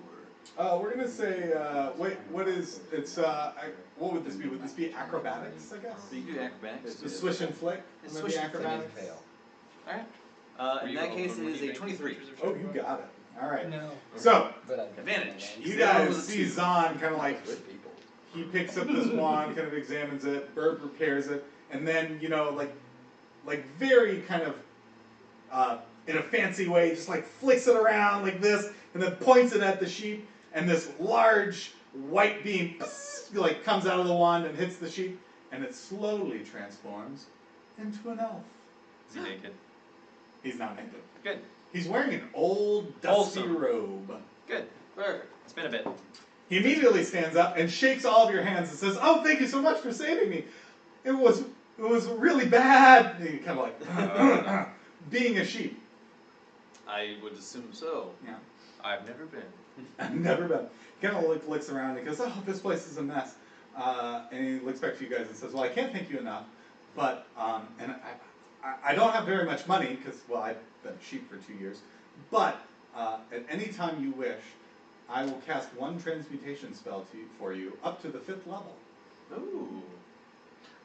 or We're gonna say, wait, what is, it's, what would this be? Would this be acrobatics, I guess? so you can do acrobatics. The swish and flick? It's Would it be swish and flick. acrobatics? Fail. All right. Were In you that all case, over it is money a bank 23. features Oh, or you something? got it. All right. No. So, But I Advantage. you Yeah, guys those are see two. Zahn kind of like, Good people. he picks up this wand, kind of examines it, Burb repairs it, and then, you know, like very kind of, in a fancy way, just like flicks it around like this, and then points it at the sheep, and this large white beam, like comes out of the wand and hits the sheep, and it slowly transforms into an elf. Is he naked? He's not naked. Good. He's wearing an old, dusty Wholesome. robe. Good. Perfect. It's been a bit. He immediately stands up and shakes all of your hands and says, "Oh, thank you so much for saving me. It was really bad." And he kind of like, being a sheep. I would assume so. Yeah. I've never been. I've never been. He kind of looks around and he goes, "Oh, this place is a mess." And he looks back to you guys and says, "Well, I can't thank you enough, but and I don't have very much money because, well, I've been a sheep for 2 years, but at any time you wish, I will cast one transmutation spell for you up to the 5th level." Ooh.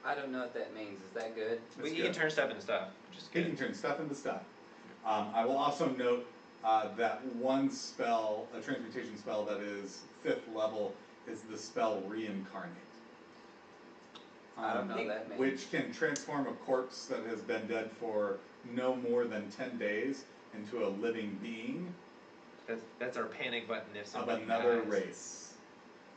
I don't know what that means. Is that good? We That's can good. turn stuff into stuff, which is He good. can turn stuff into stuff. I will also note that one spell, a transmutation spell that is 5th level, is the spell Reincarnate. I don't know what that means. Which can transform a corpse that has been dead for no more than 10 days into a living being That's our panic button if of somebody another dies. race.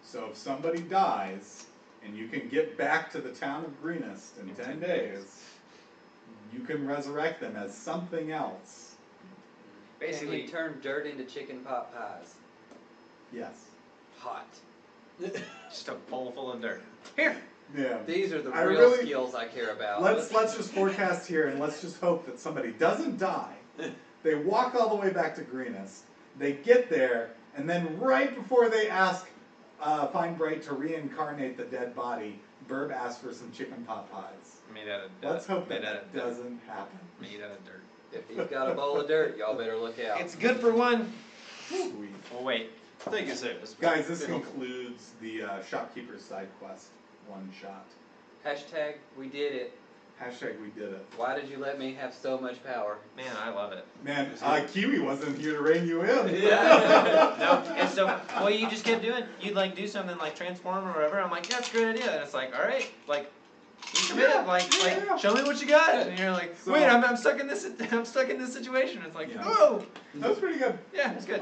So if somebody dies, and you can get back to the town of Greenest in 10 days, you can resurrect them as something else. Basically, Can we turn dirt into chicken pot pies? Yes. Hot. just a bowl full of dirt. Here. Yeah. These are the I real really- skills I care about. Let's just forecast here, and let's just hope that somebody doesn't die. They walk all the way back to Greenest. They get there, and then right before they ask Find Bright to reincarnate the dead body, Burb asks for some chicken pot pies. Made out of Let's hope made that out that of dirt. doesn't happen. Made out of dirt. If he's got a bowl of dirt, y'all better look out. It's good for one. Sweet. Oh wait. Thank you, Samus. Guys, this concludes the Shopkeeper's Side Quest one shot. Hashtag we did it. Hashtag we did it. Why did you let me have so much power? Man, I love it. Man, Kiwi wasn't here to rein you in. No, and so what you just kept doing, you'd like do something like transform or whatever. I'm like, that's a great idea. And it's like, all right, like Commit, show me what you got, and you're like, So- wait, I'm stuck in this situation. It's like, Yeah. oh, That was pretty good. yeah, it's good.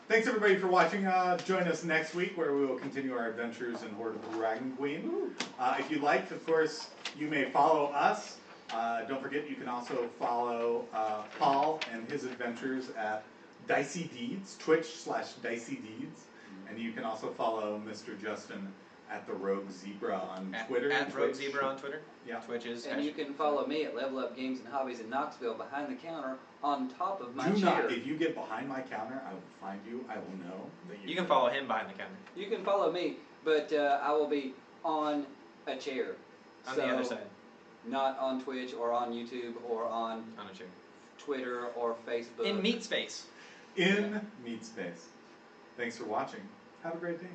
Thanks everybody for watching. Join us next week where we will continue our adventures in Horde of the Dragon Queen. If you liked, of course, you may follow us. Don't forget, you can also follow Paul and his adventures at Dicey Deeds, Twitch/Dicey Deeds. And you can also follow Mr. Justin at the Rogue Zebra on Twitter. At Rogue Zebra on Twitter. Yeah. Twitch is. And you can follow me at Level Up Games and Hobbies in Knoxville behind the counter on top of my Do chair. not, if you get behind my counter, I will find you. I will know that You can follow him behind the counter. You can follow me, but I will be on a chair. On the other side. Not on Twitch or on YouTube or on On a chair. Twitter or Facebook. In meat space. in Meat Space. Thanks for watching. Have a great day.